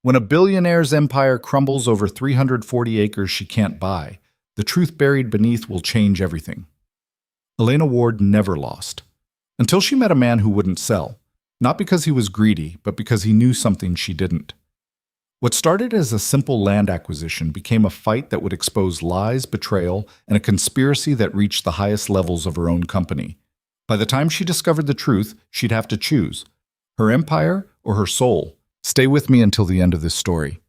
When a billionaire's empire crumbles over 340 acres she can't buy, the truth buried beneath will change everything. Elena Ward never lost. Until she met a man who wouldn't sell, not because he was greedy, but because he knew something she didn't. What started as a simple land acquisition became a fight that would expose lies, betrayal, and a conspiracy that reached the highest levels of her own company. By the time she discovered the truth, she'd have to choose her empire or her soul. Stay with me until the end of this story.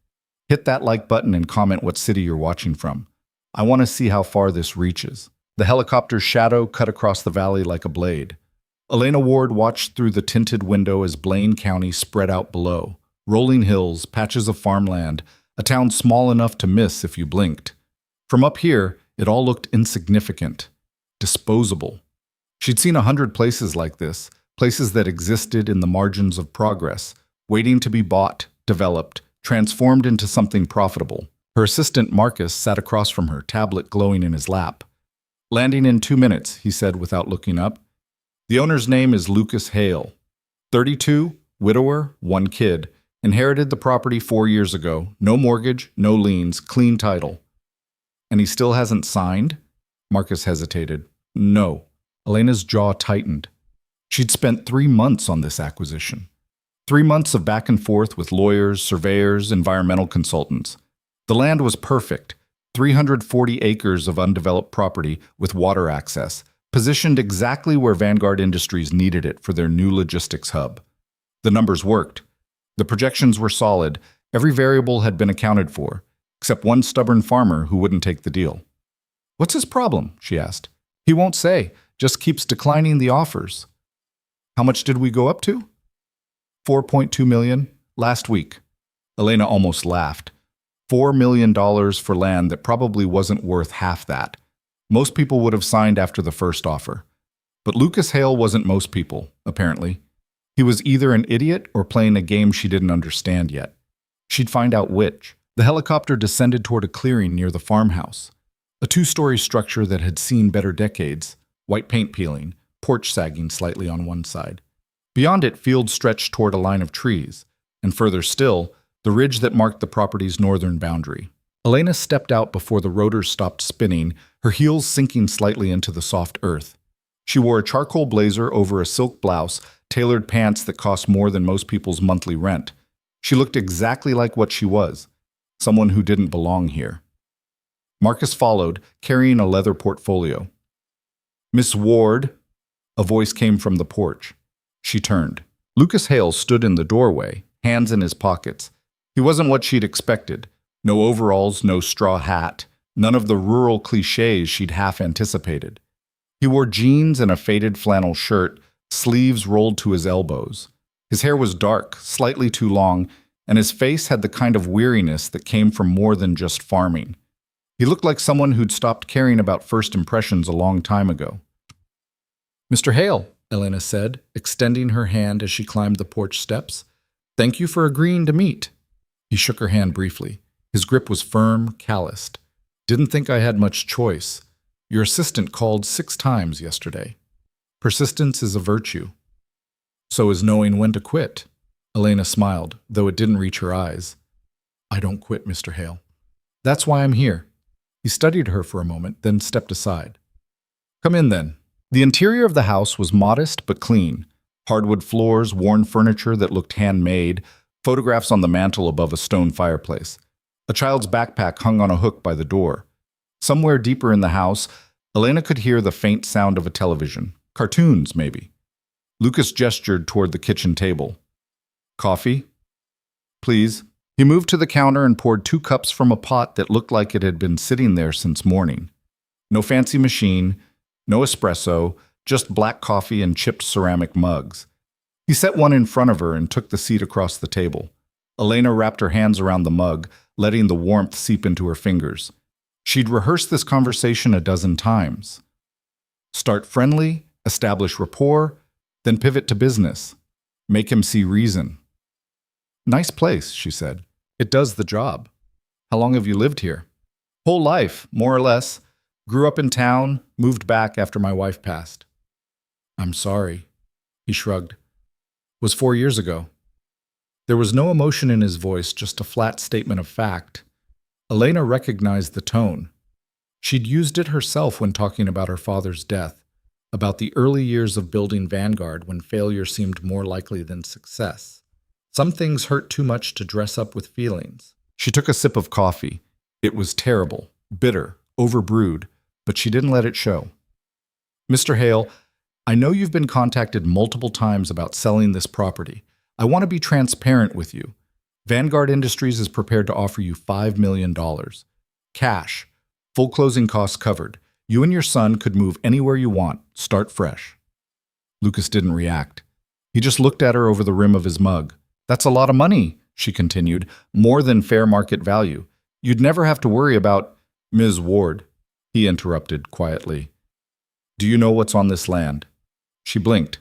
Hit that like button and comment what city you're watching from. I want to see how far this reaches. The helicopter's shadow cut across the valley like a blade. Elena Ward watched through the tinted window as Blaine County spread out below. Rolling hills, patches of farmland, a town small enough to miss if you blinked. From up here, it all looked insignificant, disposable. She'd seen 100 places like this, places that existed in the margins of progress, waiting to be bought, developed, transformed into something profitable. Her assistant Marcus sat across from her, tablet glowing in his lap. "Landing in 2 minutes," he said without looking up. The owner's name is Lucas Hale. 32, widower, 1 kid. Inherited the property 4 years ago. No mortgage, no liens, clean title. "And he still hasn't signed?" Marcus hesitated. "No." Elena's jaw tightened. She'd spent 3 months on this acquisition. 3 months of back and forth with lawyers, surveyors, environmental consultants. The land was perfect. 340 acres of undeveloped property with water access, positioned exactly where Vanguard Industries needed it for their new logistics hub. The numbers worked. The projections were solid. Every variable had been accounted for, except one stubborn farmer who wouldn't take the deal. "What's his problem?" she asked. "He won't say, just keeps declining the offers." "How much did we go up to?" $4.2 million last week. Elena almost laughed. $4 million for land that probably wasn't worth half that. Most people would have signed after the first offer. But Lucas Hale wasn't most people, apparently. He was either an idiot or playing a game she didn't understand yet. She'd find out which. The helicopter descended toward a clearing near the farmhouse. A 2-story structure that had seen better decades, white paint peeling, porch sagging slightly on one side. Beyond it, fields stretched toward a line of trees, and further still, the ridge that marked the property's northern boundary. Elena stepped out before the rotors stopped spinning, her heels sinking slightly into the soft earth. She wore a charcoal blazer over a silk blouse, tailored pants that cost more than most people's monthly rent. She looked exactly like what she was, someone who didn't belong here. Marcus followed, carrying a leather portfolio. "Miss Ward," a voice came from the porch. She turned. Lucas Hale stood in the doorway, hands in his pockets. He wasn't what she'd expected. No overalls, no straw hat, none of the rural cliches she'd half anticipated. He wore jeans and a faded flannel shirt, sleeves rolled to his elbows. His hair was dark, slightly too long, and his face had the kind of weariness that came from more than just farming. He looked like someone who'd stopped caring about first impressions a long time ago. "Mr. Hale," Elena said, extending her hand as she climbed the porch steps. "Thank you for agreeing to meet." He shook her hand briefly. His grip was firm, calloused. "Didn't think I had much choice. Your assistant called 6 times yesterday." Persistence is a virtue. So is knowing when to quit. Elena smiled, though it didn't reach her eyes. "I don't quit, Mr. Hale. That's why I'm here." He studied her for a moment, then stepped aside. "Come in, then." The interior of the house was modest but clean. Hardwood floors, worn furniture that looked handmade, photographs on the mantel above a stone fireplace. A child's backpack hung on a hook by the door. Somewhere deeper in the house, Elena could hear the faint sound of a television. Cartoons, maybe. Lucas gestured toward the kitchen table. "Coffee?" "Please." He moved to the counter and poured 2 cups from a pot that looked like it had been sitting there since morning. No fancy machine, no espresso, just black coffee in chipped ceramic mugs. He set one in front of her and took the seat across the table. Elena wrapped her hands around the mug, letting the warmth seep into her fingers. She'd rehearsed this conversation a dozen times. Start friendly, establish rapport, then pivot to business. Make him see reason. "Nice place," she said. "It does the job. How long have you lived here?" "Whole life, more or less. Grew up in town, moved back after my wife passed." "I'm sorry." He shrugged. "Was 4 years ago." There was no emotion in his voice, just a flat statement of fact. Elena recognized the tone. She'd used it herself when talking about her father's death, about the early years of building Vanguard when failure seemed more likely than success. Some things hurt too much to dress up with feelings. She took a sip of coffee. It was terrible, bitter, overbrewed, but she didn't let it show. Mr. Hale, I know you've been contacted multiple times about selling this property. I want to be transparent with you. Vanguard Industries is prepared to offer you $5 million. Cash. Full closing costs covered. You and your son could move anywhere you want. Start fresh. Lucas didn't react. He just looked at her over the rim of his mug. That's a lot of money, she continued. More than fair market value. You'd never have to worry about Ms. Ward, he interrupted quietly. Do you know what's on this land? She blinked.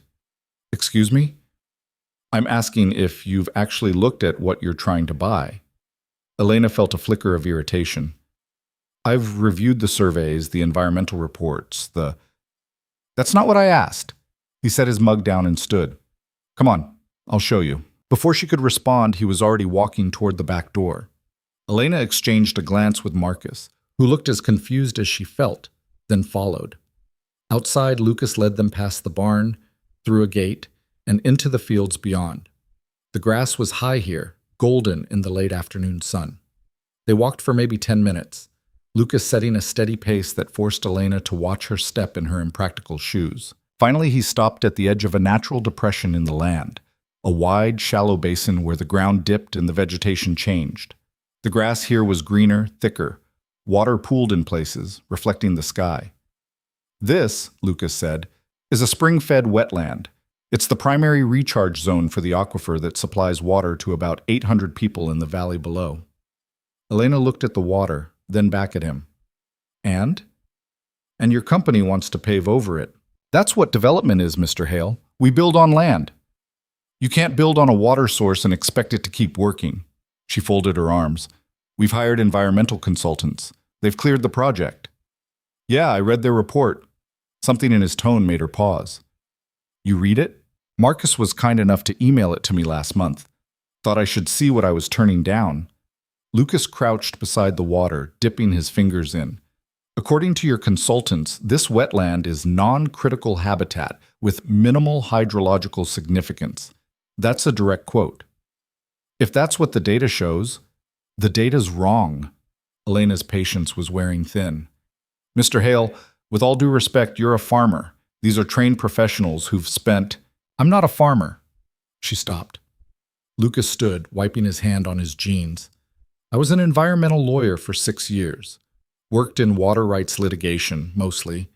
Excuse me? I'm asking if you've actually looked at what you're trying to buy. Elena felt a flicker of irritation. I've reviewed the surveys, the environmental reports, That's not what I asked. He set his mug down and stood. Come on, I'll show you. Before she could respond, he was already walking toward the back door. Elena exchanged a glance with Marcus, who looked as confused as she felt, then followed. Outside, Lucas led them past the barn, through a gate, and into the fields beyond. The grass was high here, golden in the late afternoon sun. They walked for maybe 10 minutes, Lucas setting a steady pace that forced Elena to watch her step in her impractical shoes. Finally, he stopped at the edge of a natural depression in the land, a wide, shallow basin where the ground dipped and the vegetation changed. The grass here was greener, thicker. Water pooled in places, reflecting the sky. This, Lucas said, is a spring-fed wetland. It's the primary recharge zone for the aquifer that supplies water to about 800 people in the valley below. Elena looked at the water, then back at him. And your company wants to pave over it. That's what development is, Mr. Hale. We build on land. You can't build on a water source and expect it to keep working. She folded her arms. We've hired environmental consultants. They've cleared the project. Yeah, I read their report. Something in his tone made her pause. You read it? Marcus was kind enough to email it to me last month. Thought I should see what I was turning down. Lucas crouched beside the water, dipping his fingers in. According to your consultants, this wetland is non-critical habitat with minimal hydrological significance. That's a direct quote. If that's what the data shows, the data's wrong. Elena's patience was wearing thin. Mr. Hale, with all due respect, you're a farmer. These are trained professionals who've spent... I'm not a farmer. She stopped. Lucas stood, wiping his hand on his jeans. I was an environmental lawyer for 6 years. Worked in water rights litigation, mostly.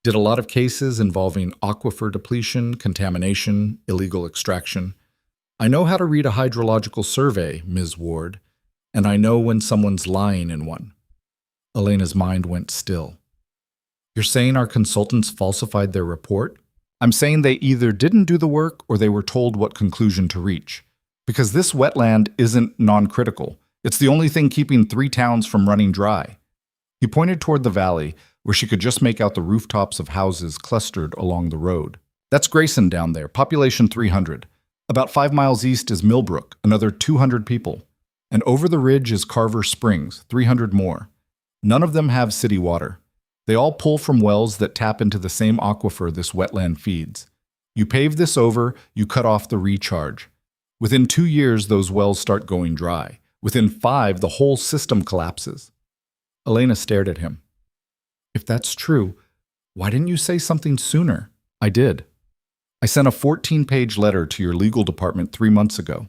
Did a lot of cases involving aquifer depletion, contamination, illegal extraction. I know how to read a hydrological survey, Ms. Ward, and I know when someone's lying in one. Elena's mind went still. You're saying our consultants falsified their report? I'm saying they either didn't do the work or they were told what conclusion to reach. Because this wetland isn't non-critical. It's the only thing keeping 3 towns from running dry. He pointed toward the valley, where she could just make out the rooftops of houses clustered along the road. That's Grayson down there, population 300. About 5 miles east is Millbrook, another 200 people. And over the ridge is Carver Springs, 300 more. None of them have city water. They all pull from wells that tap into the same aquifer this wetland feeds. You pave this over, you cut off the recharge. Within 2 years, those wells start going dry. Within 5, the whole system collapses. Elena stared at him. If that's true, why didn't you say something sooner? I did. I sent a 14-page letter to your legal department 3 months ago.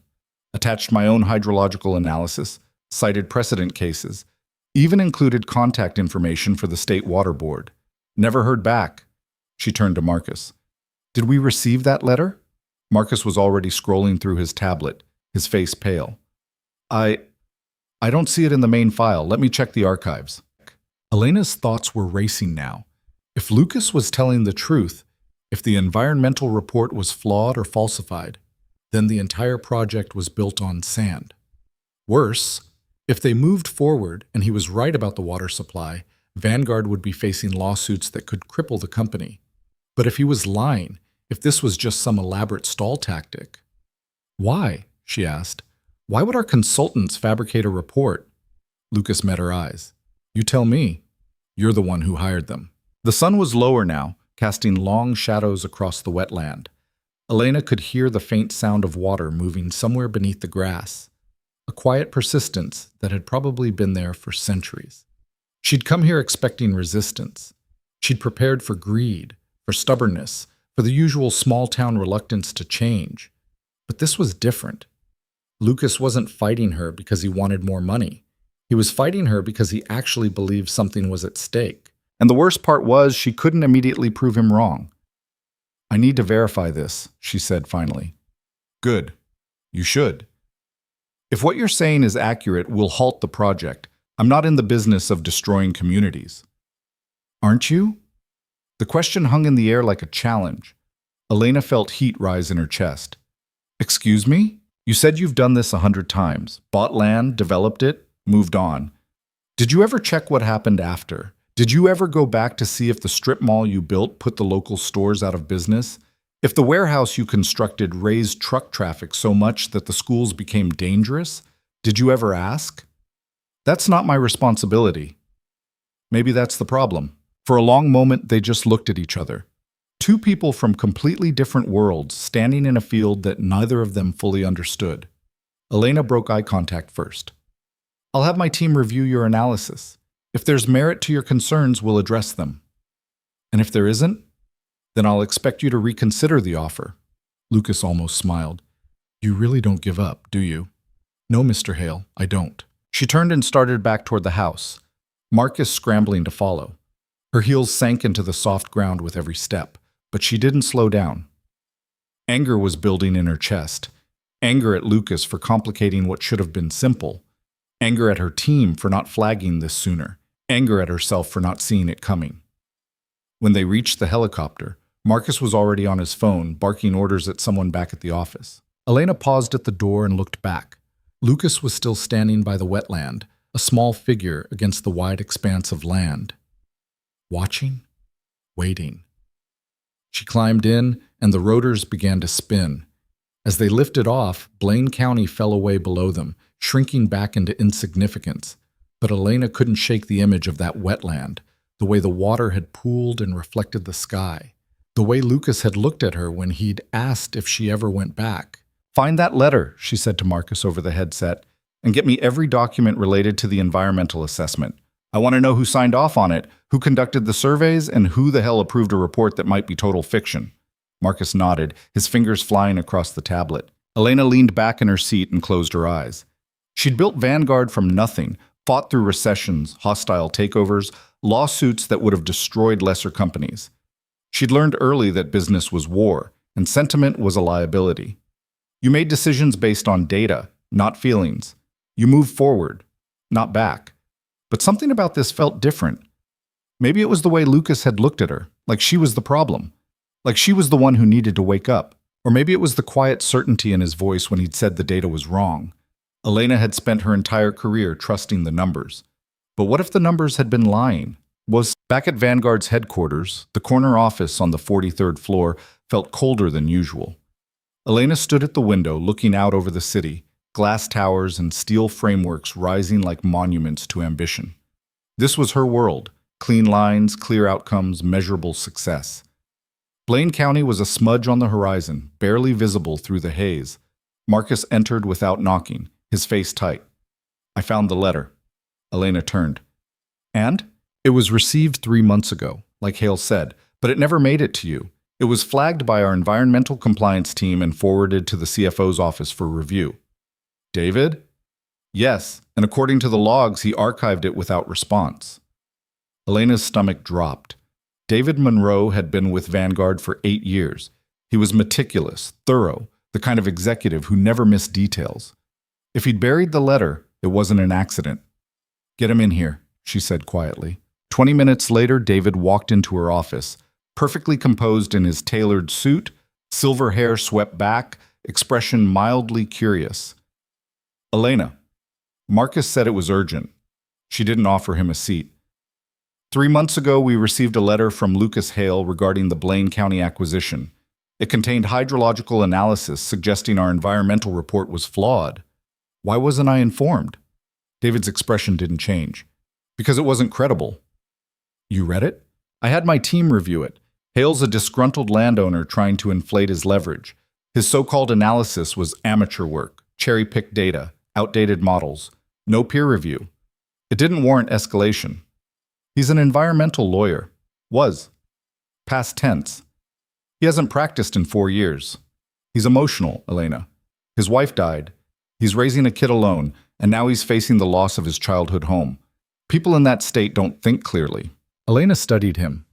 Attached my own hydrological analysis, cited precedent cases, even included contact information for the state water board. Never heard back. She turned to Marcus. Did we receive that letter? Marcus was already scrolling through his tablet, his face pale. I don't see it in the main file. Let me check the archives. Elena's thoughts were racing now. If Lucas was telling the truth, if the environmental report was flawed or falsified, then the entire project was built on sand. Worse, if they moved forward and he was right about the water supply, Vanguard would be facing lawsuits that could cripple the company. But if he was lying, if this was just some elaborate stall tactic, why? she asked. Why would our consultants fabricate a report? Lucas met her eyes. You tell me. You're the one who hired them. The sun was lower now, casting long shadows across the wetland. Elena could hear the faint sound of water moving somewhere beneath the grass, a quiet persistence that had probably been there for centuries. She'd come here expecting resistance. She'd prepared for greed, for stubbornness, for the usual small-town reluctance to change. But this was different. Lucas wasn't fighting her because he wanted more money. He was fighting her because he actually believed something was at stake. And the worst part was she couldn't immediately prove him wrong. I need to verify this, she said finally. Good. You should. If what you're saying is accurate, we'll halt the project. I'm not in the business of destroying communities. Aren't you? The question hung in the air like a challenge. Elena felt heat rise in her chest. Excuse me? You said you've done this 100 times. Bought land, developed it, moved on. Did you ever check what happened after? Did you ever go back to see if the strip mall you built put the local stores out of business? If the warehouse you constructed raised truck traffic so much that the schools became dangerous? Did you ever ask? That's not my responsibility. Maybe that's the problem. For a long moment, they just looked at each other. Two people from completely different worlds standing in a field that neither of them fully understood. Elena broke eye contact first. I'll have my team review your analysis. If there's merit to your concerns, we'll address them. And if there isn't, then I'll expect you to reconsider the offer. Lucas almost smiled. You really don't give up, do you? No, Mr. Hale, I don't. She turned and started back toward the house, Marcus scrambling to follow. Her heels sank into the soft ground with every step, but she didn't slow down. Anger was building in her chest. Anger at Lucas for complicating what should have been simple. Anger at her team for not flagging this sooner. Anger at herself for not seeing it coming. When they reached the helicopter, Marcus was already on his phone, barking orders at someone back at the office. Elena paused at the door and looked back. Lucas was still standing by the wetland, a small figure against the wide expanse of land. Watching, waiting. She climbed in, and the rotors began to spin. As they lifted off, Blaine County fell away below them, shrinking back into insignificance. But Elena couldn't shake the image of that wetland, the way the water had pooled and reflected the sky, the way Lucas had looked at her when he'd asked if she ever went back. Find that letter, she said to Marcus over the headset, and get me every document related to the environmental assessment. I want to know who signed off on it, who conducted the surveys, and who the hell approved a report that might be total fiction. Marcus nodded, his fingers flying across the tablet. Elena leaned back in her seat and closed her eyes. She'd built Vanguard from nothing, fought through recessions, hostile takeovers, lawsuits that would have destroyed lesser companies. She'd learned early that business was war, and sentiment was a liability. You made decisions based on data, not feelings. You moved forward, not back. But something about this felt different. Maybe it was the way Lucas had looked at her, like she was the problem, like she was the one who needed to wake up. Or maybe it was the quiet certainty in his voice when he'd said the data was wrong. Elena had spent her entire career trusting the numbers. But what if the numbers had been lying? Back at Vanguard's headquarters, the corner office on the 43rd floor felt colder than usual. Elena stood at the window looking out over the city, glass towers and steel frameworks rising like monuments to ambition. This was her world, clean lines, clear outcomes, measurable success. Blaine County was a smudge on the horizon, barely visible through the haze. Marcus entered without knocking, his face tight. I found the letter. Elena turned. And? It was received 3 months ago, like Hale said, but it never made it to you. It was flagged by our environmental compliance team and forwarded to the CFO's office for review. David? Yes, and according to the logs, he archived it without response. Elena's stomach dropped. David Monroe had been with Vanguard for 8 years. He was meticulous, thorough, the kind of executive who never missed details. If he'd buried the letter, it wasn't an accident. Get him in here, she said quietly. 20 minutes later, David walked into her office, perfectly composed in his tailored suit, silver hair swept back, expression mildly curious. Elena. Marcus said it was urgent. She didn't offer him a seat. 3 months ago, we received a letter from Lucas Hale regarding the Blaine County acquisition. It contained hydrological analysis suggesting our environmental report was flawed. Why wasn't I informed? David's expression didn't change. Because it wasn't credible. You read it? I had my team review it. Hale's a disgruntled landowner trying to inflate his leverage. His so-called analysis was amateur work, cherry-picked data, outdated models, no peer review. It didn't warrant escalation. He's an environmental lawyer. Was. Past tense. He hasn't practiced in 4 years. He's emotional, Elena. His wife died. He's raising a kid alone, and now he's facing the loss of his childhood home. People in that state don't think clearly. Elena studied him.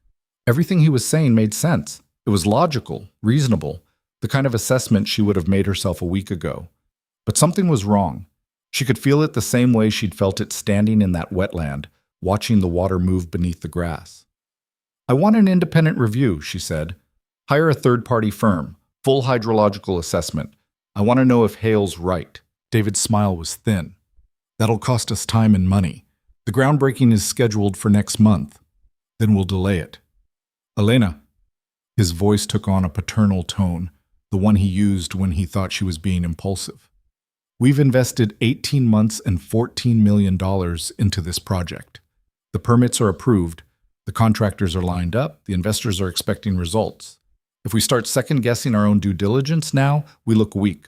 Everything he was saying made sense. It was logical, reasonable, the kind of assessment she would have made herself a week ago. But something was wrong. She could feel it the same way she'd felt it standing in that wetland, watching the water move beneath the grass. I want an independent review, she said. Hire a third-party firm, full hydrological assessment. I want to know if Hale's right. David's smile was thin. That'll cost us time and money. The groundbreaking is scheduled for next month. Then we'll delay it. Elena. His voice took on a paternal tone, the one he used when he thought she was being impulsive. We've invested 18 months and $14 million into this project. The permits are approved, the contractors are lined up, the investors are expecting results. If we start second-guessing our own due diligence now, we look weak,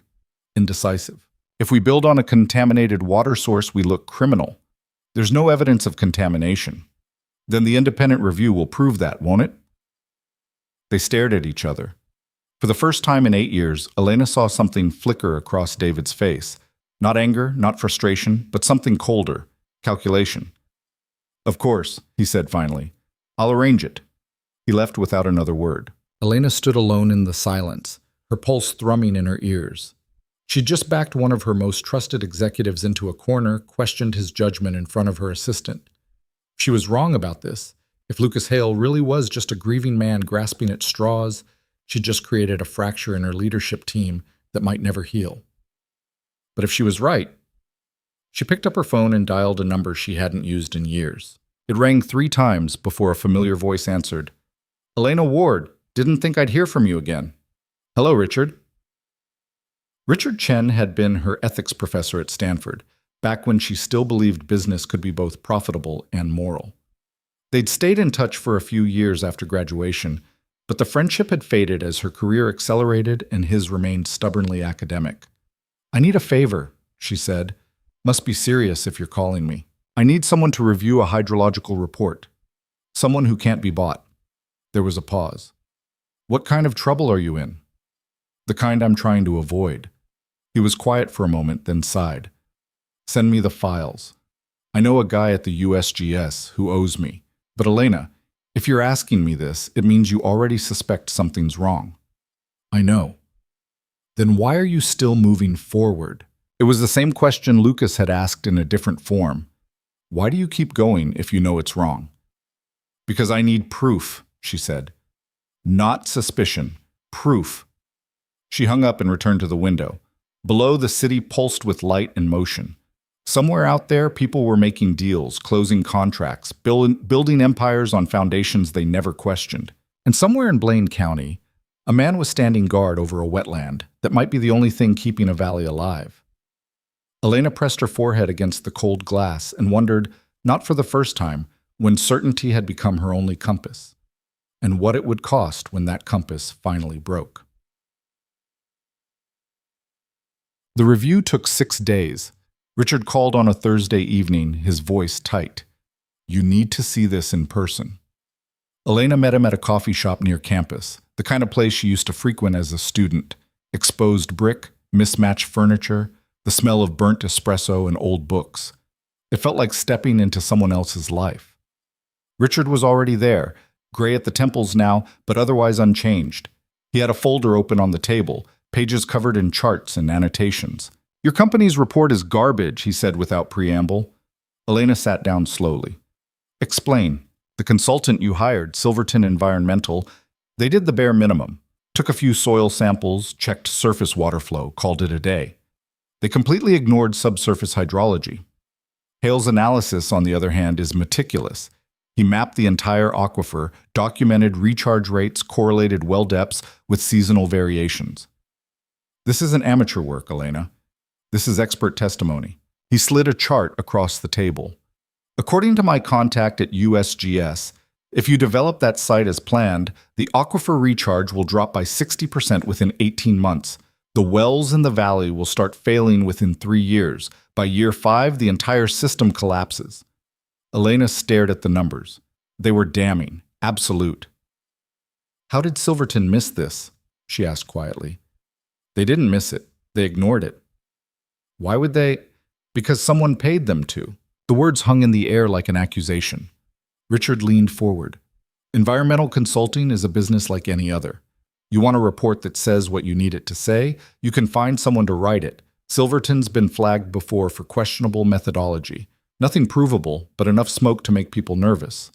indecisive. If we build on a contaminated water source, we look criminal. There's no evidence of contamination. Then the independent review will prove that, won't it? They stared at each other. For the first time in 8 years, Elena saw something flicker across David's face. Not anger, not frustration, but something colder. Calculation. Of course, he said finally. I'll arrange it. He left without another word. Elena stood alone in the silence, her pulse thrumming in her ears. She'd just backed one of her most trusted executives into a corner, questioned his judgment in front of her assistant. If she was wrong about this, if Lucas Hale really was just a grieving man grasping at straws, she'd just created a fracture in her leadership team that might never heal. But if she was right, she picked up her phone and dialed a number she hadn't used in years. It rang 3 times before a familiar voice answered. Elena Ward, didn't think I'd hear from you again. Hello, Richard. Richard Chen had been her ethics professor at Stanford, back when she still believed business could be both profitable and moral. They'd stayed in touch for a few years after graduation, but the friendship had faded as her career accelerated and his remained stubbornly academic. I need a favor, she said. Must be serious if you're calling me. I need someone to review a hydrological report. Someone who can't be bought. There was a pause. What kind of trouble are you in? The kind I'm trying to avoid. He was quiet for a moment, then sighed. Send me the files. I know a guy at the USGS who owes me. But Elena, if you're asking me this, it means you already suspect something's wrong. I know. Then why are you still moving forward? It was the same question Lucas had asked in a different form. Why do you keep going if you know it's wrong? Because I need proof, she said. Not suspicion. Proof. She hung up and returned to the window. Below, the city pulsed with light and motion. Somewhere out there, people were making deals, closing contracts, building empires on foundations they never questioned. And somewhere in Blaine County, a man was standing guard over a wetland that might be the only thing keeping a valley alive. Elena pressed her forehead against the cold glass and wondered, not for the first time, when certainty had become her only compass, and what it would cost when that compass finally broke. The review took 6 days. Richard called on a Thursday evening, his voice tight. You need to see this in person. Elena met him at a coffee shop near campus, the kind of place she used to frequent as a student. Exposed brick, mismatched furniture, the smell of burnt espresso and old books. It felt like stepping into someone else's life. Richard was already there, gray at the temples now, but otherwise unchanged. He had a folder open on the table, pages covered in charts and annotations. Your company's report is garbage, he said without preamble. Elena sat down slowly. Explain. The consultant you hired, Silverton Environmental, they did the bare minimum. Took a few soil samples, checked surface water flow, called it a day. They completely ignored subsurface hydrology. Hale's analysis, on the other hand, is meticulous. He mapped the entire aquifer, documented recharge rates, correlated well depths with seasonal variations. This isn't amateur work, Elena. This is expert testimony. He slid a chart across the table. According to my contact at USGS, if you develop that site as planned, the aquifer recharge will drop by 60% within 18 months. The wells in the valley will start failing within 3 years. By year 5, the entire system collapses. Elena stared at the numbers. They were damning, absolute. How did Silverton miss this? She asked quietly. They didn't miss it. They ignored it. Why would they? Because someone paid them to. The words hung in the air like an accusation. Richard leaned forward. Environmental consulting is a business like any other. You want a report that says what you need it to say, you can find someone to write it. Silverton's been flagged before for questionable methodology. Nothing provable, but enough smoke to make people nervous.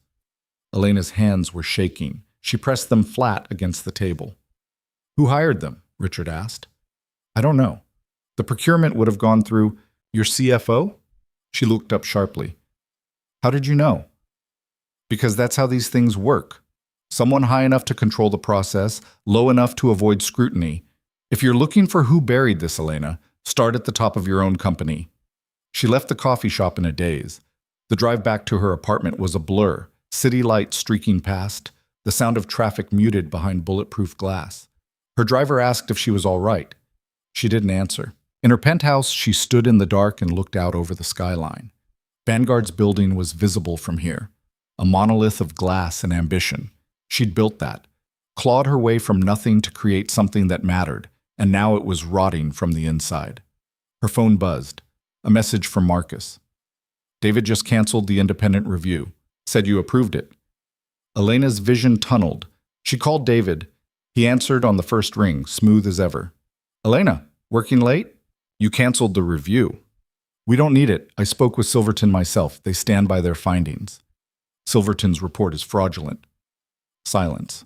Elena's hands were shaking. She pressed them flat against the table. Who hired them? Richard asked. I don't know. The procurement would have gone through your CFO? She looked up sharply. How did you know? Because that's how these things work. Someone high enough to control the process, low enough to avoid scrutiny. If you're looking for who buried this, Elena, start at the top of your own company. She left the coffee shop in a daze. The drive back to her apartment was a blur, city lights streaking past, the sound of traffic muted behind bulletproof glass. Her driver asked if she was all right. She didn't answer. In her penthouse, she stood in the dark and looked out over the skyline. Vanguard's building was visible from here, a monolith of glass and ambition. She'd built that, clawed her way from nothing to create something that mattered, and now it was rotting from the inside. Her phone buzzed. A message from Marcus. David just canceled the independent review. Said you approved it. Elena's vision tunneled. She called David. He answered on the first ring, smooth as ever. Elena, working late? You canceled the review. We don't need it. I spoke with Silverton myself. They stand by their findings. Silverton's report is fraudulent. Silence.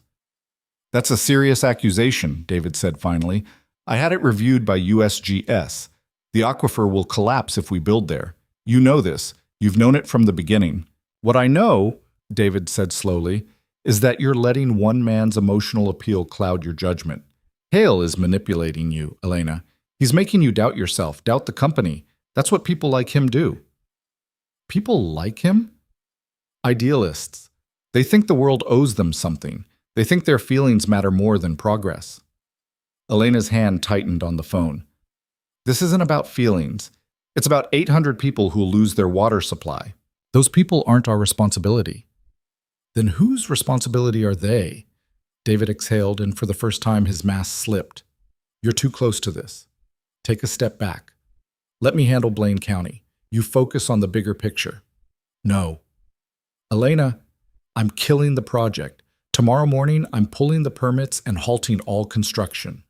That's a serious accusation, David said finally. I had it reviewed by USGS. The aquifer will collapse if we build there. You know this. You've known it from the beginning. What I know, David said slowly, is that you're letting one man's emotional appeal cloud your judgment. Hale is manipulating you, Elena. He's making you doubt yourself, doubt the company. That's what people like him do. People like him? Idealists. They think the world owes them something. They think their feelings matter more than progress. Elena's hand tightened on the phone. This isn't about feelings. It's about 800 people who'll lose their water supply. Those people aren't our responsibility. Then whose responsibility are they? David exhaled, and for the first time his mask slipped. You're too close to this. Take a step back. Let me handle Blaine County. You focus on the bigger picture. No. Elena, I'm killing the project. Tomorrow morning, I'm pulling the permits and halting all construction.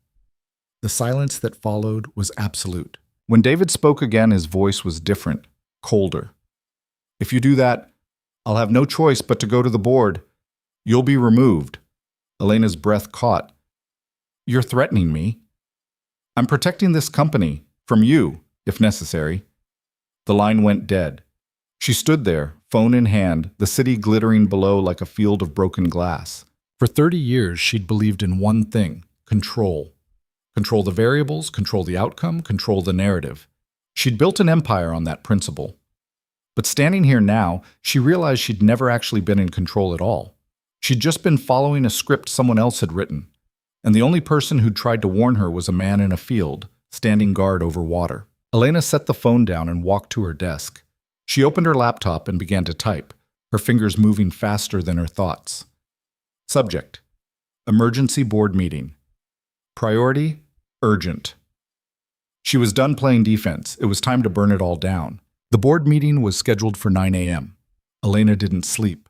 The silence that followed was absolute. When David spoke again, his voice was different, colder. If you do that, I'll have no choice but to go to the board. You'll be removed. Elena's breath caught. You're threatening me. I'm protecting this company, from you, if necessary. The line went dead. She stood there, phone in hand, the city glittering below like a field of broken glass. For 30 years, she'd believed in one thing, control. Control the variables, control the outcome, control the narrative. She'd built an empire on that principle. But standing here now, she realized she'd never actually been in control at all. She'd just been following a script someone else had written. And the only person who'd tried to warn her was a man in a field, standing guard over water. Elena set the phone down and walked to her desk. She opened her laptop and began to type, her fingers moving faster than her thoughts. Subject: Emergency board meeting. Priority: urgent. She was done playing defense. It was time to burn it all down. The board meeting was scheduled for 9 a.m. Elena didn't sleep.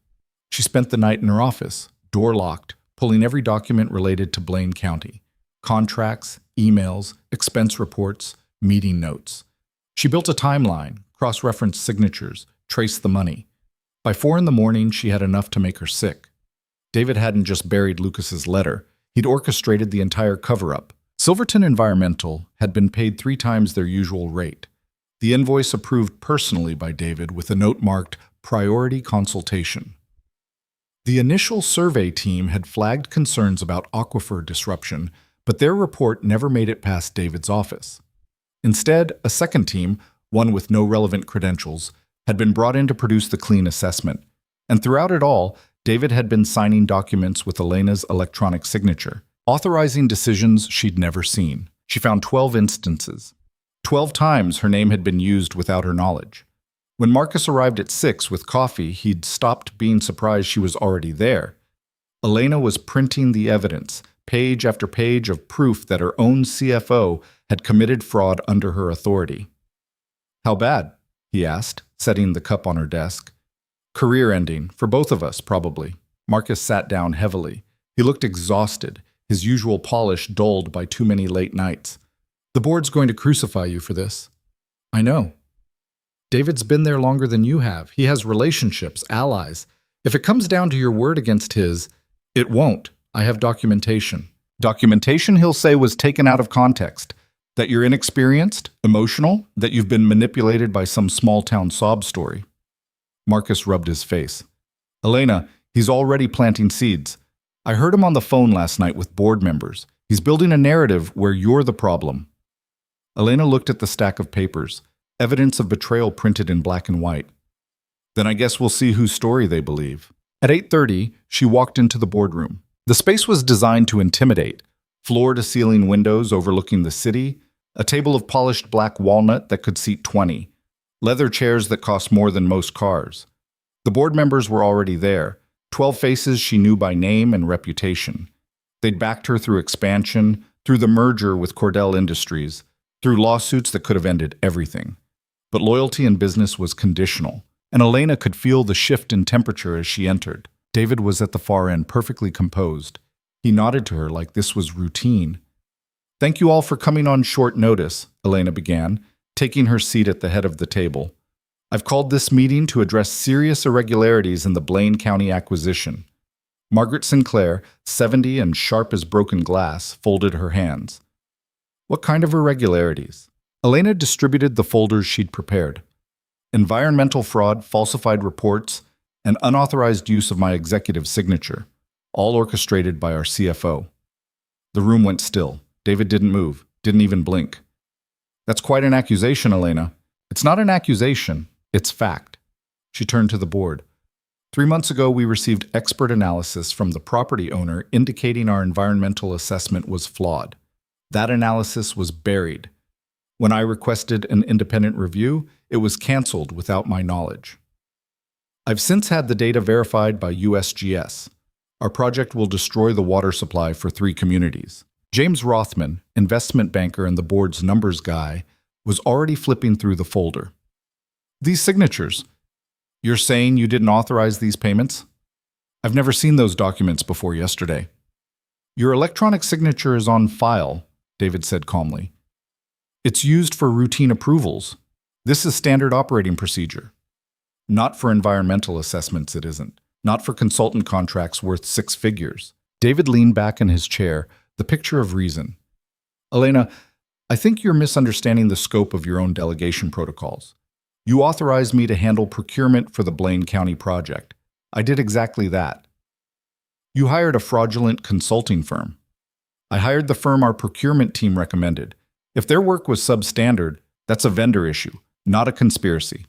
She spent the night in her office, door locked, pulling every document related to Blaine County. Contracts, emails, expense reports, meeting notes. She built a timeline, cross-referenced signatures, traced the money. By 4 in the morning, she had enough to make her sick. David hadn't just buried Lucas's letter. He'd orchestrated the entire cover-up. Silverton Environmental had been paid 3 times their usual rate. The invoice approved personally by David with a note marked Priority Consultation. The initial survey team had flagged concerns about aquifer disruption, but their report never made it past David's office. Instead, a second team, one with no relevant credentials, had been brought in to produce the clean assessment. And throughout it all, David had been signing documents with Elena's electronic signature, authorizing decisions she'd never seen. She found 12 instances. 12 times her name had been used without her knowledge. When Marcus arrived at 6 with coffee, he'd stopped being surprised she was already there. Elena was printing the evidence, page after page of proof that her own CFO had committed fraud under her authority. "How bad?" he asked, setting the cup on her desk. "Career ending, for both of us, probably." Marcus sat down heavily. He looked exhausted, his usual polish dulled by too many late nights. "The board's going to crucify you for this." "I know. David's been there longer than you have. He has relationships, allies. If it comes down to your word against his, it won't. I have documentation." Documentation, he'll say, was taken out of context. That you're inexperienced, emotional, that you've been manipulated by some small-town sob story. Marcus rubbed his face. "Elena, he's already planting seeds. I heard him on the phone last night with board members. He's building a narrative where you're the problem." Elena looked at the stack of papers, evidence of betrayal printed in black and white. "Then I guess we'll see whose story they believe." At 8:30, she walked into the boardroom. The space was designed to intimidate. Floor-to-ceiling windows overlooking the city, a table of polished black walnut that could seat 20, leather chairs that cost more than most cars. The board members were already there, 12 faces she knew by name and reputation. They'd backed her through expansion, through the merger with Cordell Industries, through lawsuits that could have ended everything. But loyalty in business was conditional, and Elena could feel the shift in temperature as she entered. David was at the far end, perfectly composed. He nodded to her like this was routine. "Thank you all for coming on short notice," Elena began, taking her seat at the head of the table. "I've called this meeting to address serious irregularities in the Blaine County acquisition." Margaret Sinclair, 70 and sharp as broken glass, folded her hands. "What kind of irregularities?" Elena distributed the folders she'd prepared. "Environmental fraud, falsified reports, and unauthorized use of my executive signature, all orchestrated by our CFO." The room went still. David didn't move, didn't even blink. "That's quite an accusation, Elena." "It's not an accusation, it's fact." She turned to the board. 3 months ago, we received expert analysis from the property owner indicating our environmental assessment was flawed. That analysis was buried. When I requested an independent review, it was canceled without my knowledge. I've since had the data verified by USGS. Our project will destroy the water supply for 3 communities. James Rothman, investment banker and the board's numbers guy, was already flipping through the folder. "These signatures. You're saying you didn't authorize these payments? I've never seen those documents before yesterday." "Your electronic signature is on file," David said calmly. "It's used for routine approvals. This is standard operating procedure." "Not for environmental assessments, it isn't. Not for consultant contracts worth 6 figures. David leaned back in his chair, the picture of reason. "Elena, I think you're misunderstanding the scope of your own delegation protocols. You authorized me to handle procurement for the Blaine County project. I did exactly that. You hired a fraudulent consulting firm. I hired the firm our procurement team recommended. If their work was substandard, that's a vendor issue, not a conspiracy."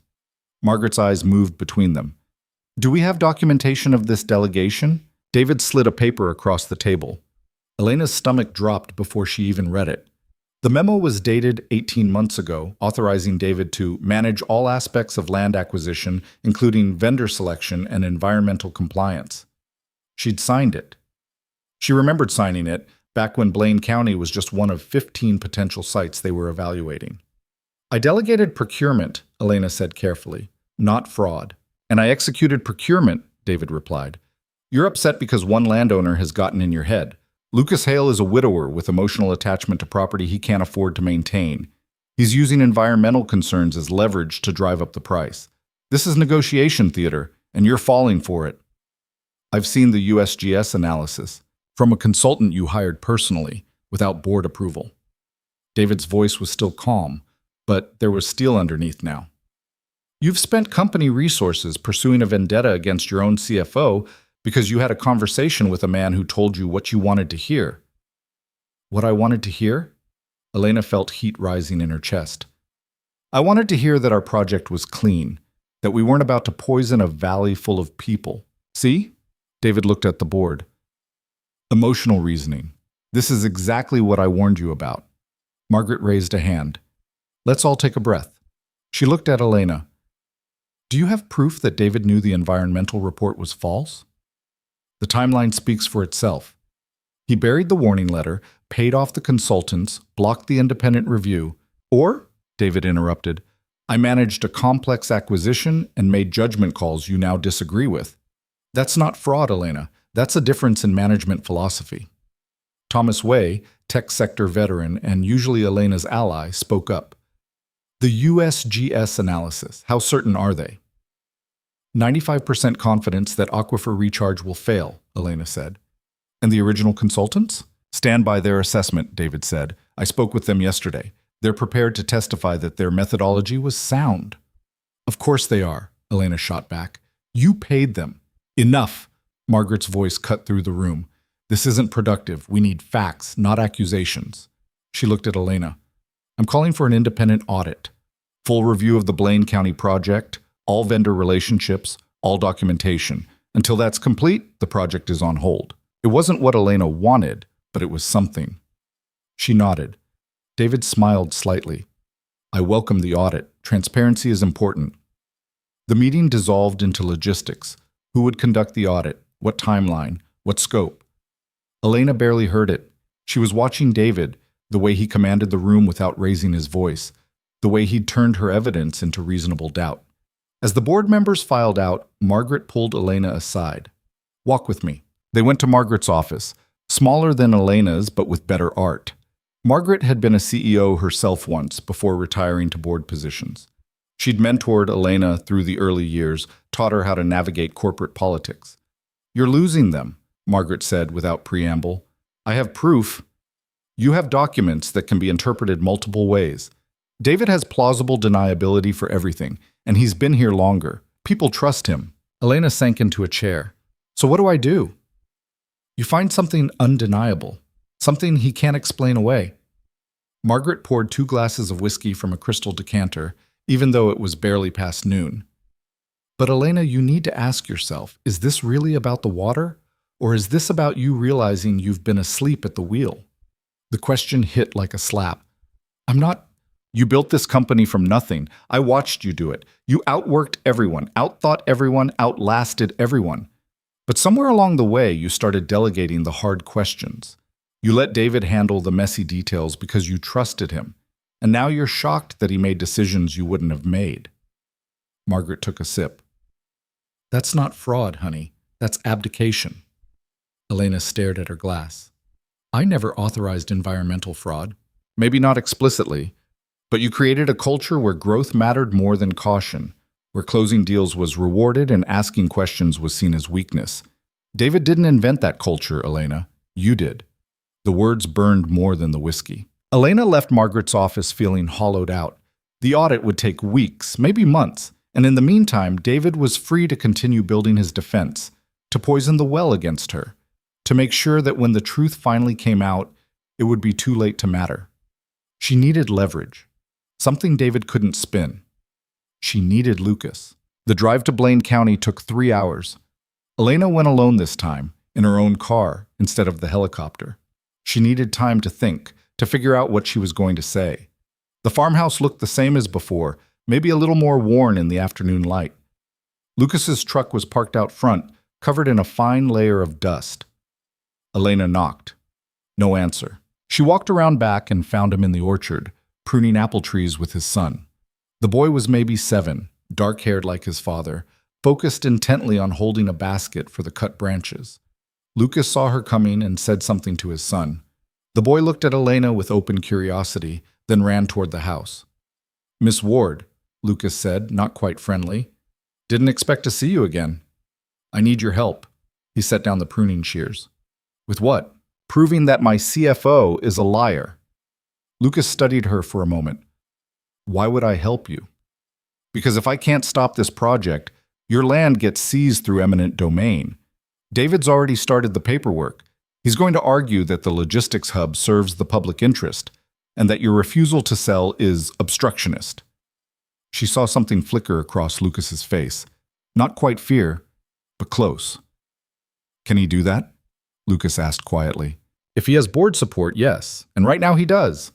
Margaret's eyes moved between them. "Do we have documentation of this delegation?" David slid a paper across the table. Elena's stomach dropped before she even read it. The memo was dated 18 months ago, authorizing David to manage all aspects of land acquisition, including vendor selection and environmental compliance. She'd signed it. She remembered signing it back when Blaine County was just one of 15 potential sites they were evaluating. "I delegated procurement," Elena said carefully, "not fraud. And I executed procurement," David replied. "You're upset because one landowner has gotten in your head. Lucas Hale is a widower with emotional attachment to property he can't afford to maintain. He's using environmental concerns as leverage to drive up the price. This is negotiation theater, and you're falling for it. I've seen the USGS analysis from a consultant you hired personally, without board approval." David's voice was still calm, but there was steel underneath now. "You've spent company resources pursuing a vendetta against your own CFO Because you had a conversation with a man who told you what you wanted to hear. What I wanted to hear? Elena felt heat rising in her chest. I wanted to hear that our project was clean, that we weren't about to poison a valley full of people. See? David looked at the board. Emotional reasoning. This is exactly what I warned you about. Margaret raised a hand. Let's all take a breath. She looked at Elena. Do you have proof that David knew the environmental report was false? The timeline speaks for itself. He buried the warning letter, paid off the consultants, blocked the independent review, or, David interrupted, I managed a complex acquisition and made judgment calls you now disagree with. That's not fraud, Elena. That's a difference in management philosophy. Thomas Way, tech sector veteran and usually Elena's ally, spoke up. The USGS analysis, how certain are they? 95% confidence that aquifer recharge will fail, Elena said. And the original consultants? Stand by their assessment, David said. I spoke with them yesterday. They're prepared to testify that their methodology was sound. Of course they are, Elena shot back. You paid them. Enough! Margaret's voice cut through the room. This isn't productive. We need facts, not accusations. She looked at Elena. I'm calling for an independent audit. Full review of the Blaine County project, all vendor relationships, all documentation. Until that's complete, the project is on hold. It wasn't what Elena wanted, but it was something. She nodded. David smiled slightly. I welcome the audit. Transparency is important. The meeting dissolved into logistics. Who would conduct the audit? What timeline? What scope? Elena barely heard it. She was watching David, the way he commanded the room without raising his voice, the way he'd turned her evidence into reasonable doubt. As the board members filed out, Margaret pulled Elena aside. Walk with me. They went to Margaret's office, smaller than Elena's but with better art. Margaret had been a CEO herself once before retiring to board positions. She'd mentored Elena through the early years, taught her how to navigate corporate politics. You're losing them, Margaret said without preamble. I have proof. You have documents that can be interpreted multiple ways. David has plausible deniability for everything, and he's been here longer. People trust him. Elena sank into a chair. So what do I do? You find something undeniable, something he can't explain away. Margaret poured 2 glasses of whiskey from a crystal decanter, even though it was barely past noon. But Elena, you need to ask yourself, is this really about the water? Or is this about you realizing you've been asleep at the wheel? The question hit like a slap. You built this company from nothing. I watched you do it. You outworked everyone, outthought everyone, outlasted everyone. But somewhere along the way, you started delegating the hard questions. You let David handle the messy details because you trusted him. And now you're shocked that he made decisions you wouldn't have made. Margaret took a sip. That's not fraud, honey. That's abdication. Elena stared at her glass. I never authorized environmental fraud. Maybe not explicitly, but you created a culture where growth mattered more than caution, where closing deals was rewarded and asking questions was seen as weakness. David didn't invent that culture, Elena. You did. The words burned more than the whiskey. Elena left Margaret's office feeling hollowed out. The audit would take weeks, maybe months, and in the meantime, David was free to continue building his defense, to poison the well against her, to make sure that when the truth finally came out, it would be too late to matter. She needed leverage, something David couldn't spin. She needed Lucas. The drive to Blaine County took 3 hours. Elena went alone this time, in her own car, instead of the helicopter. She needed time to think, to figure out what she was going to say. The farmhouse looked the same as before, maybe a little more worn in the afternoon light. Lucas's truck was parked out front, covered in a fine layer of dust. Elena knocked. No answer. She walked around back and found him in the orchard, pruning apple trees with his son. The boy was maybe 7, dark-haired like his father, focused intently on holding a basket for the cut branches. Lucas saw her coming and said something to his son. The boy looked at Elena with open curiosity, then ran toward the house. Miss Ward, Lucas said, not quite friendly. Didn't expect to see you again. I need your help. He set down the pruning shears. With what? Proving that my CFO is a liar. Lucas studied her for a moment. Why would I help you? Because if I can't stop this project, your land gets seized through eminent domain. David's already started the paperwork. He's going to argue that the logistics hub serves the public interest and that your refusal to sell is obstructionist. She saw something flicker across Lucas's face. Not quite fear, but close. Can he do that? Lucas asked quietly. If he has board support, yes, and right now he does.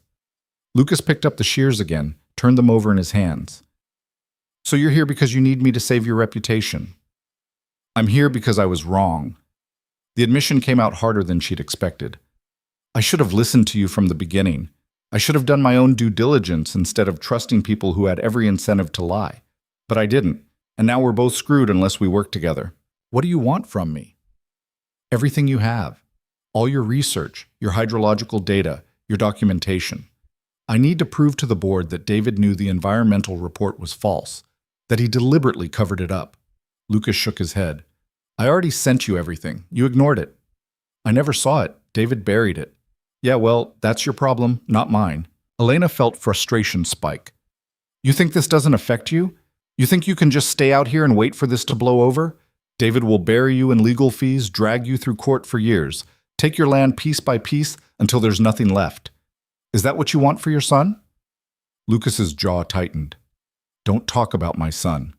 Lucas picked up the shears again, turned them over in his hands. So you're here because you need me to save your reputation. I'm here because I was wrong. The admission came out harder than she'd expected. I should have listened to you from the beginning. I should have done my own due diligence instead of trusting people who had every incentive to lie. But I didn't, and now we're both screwed unless we work together. What do you want from me? Everything you have. All your research, your hydrological data, your documentation. I need to prove to the board that David knew the environmental report was false, that he deliberately covered it up. Lucas shook his head. I already sent you everything. You ignored it. I never saw it. David buried it. Yeah, well, that's your problem, not mine. Elena felt frustration spike. You think this doesn't affect you? You think you can just stay out here and wait for this to blow over? David will bury you in legal fees, drag you through court for years, take your land piece by piece until there's nothing left. Is that what you want for your son? Lucas's jaw tightened. Don't talk about my son.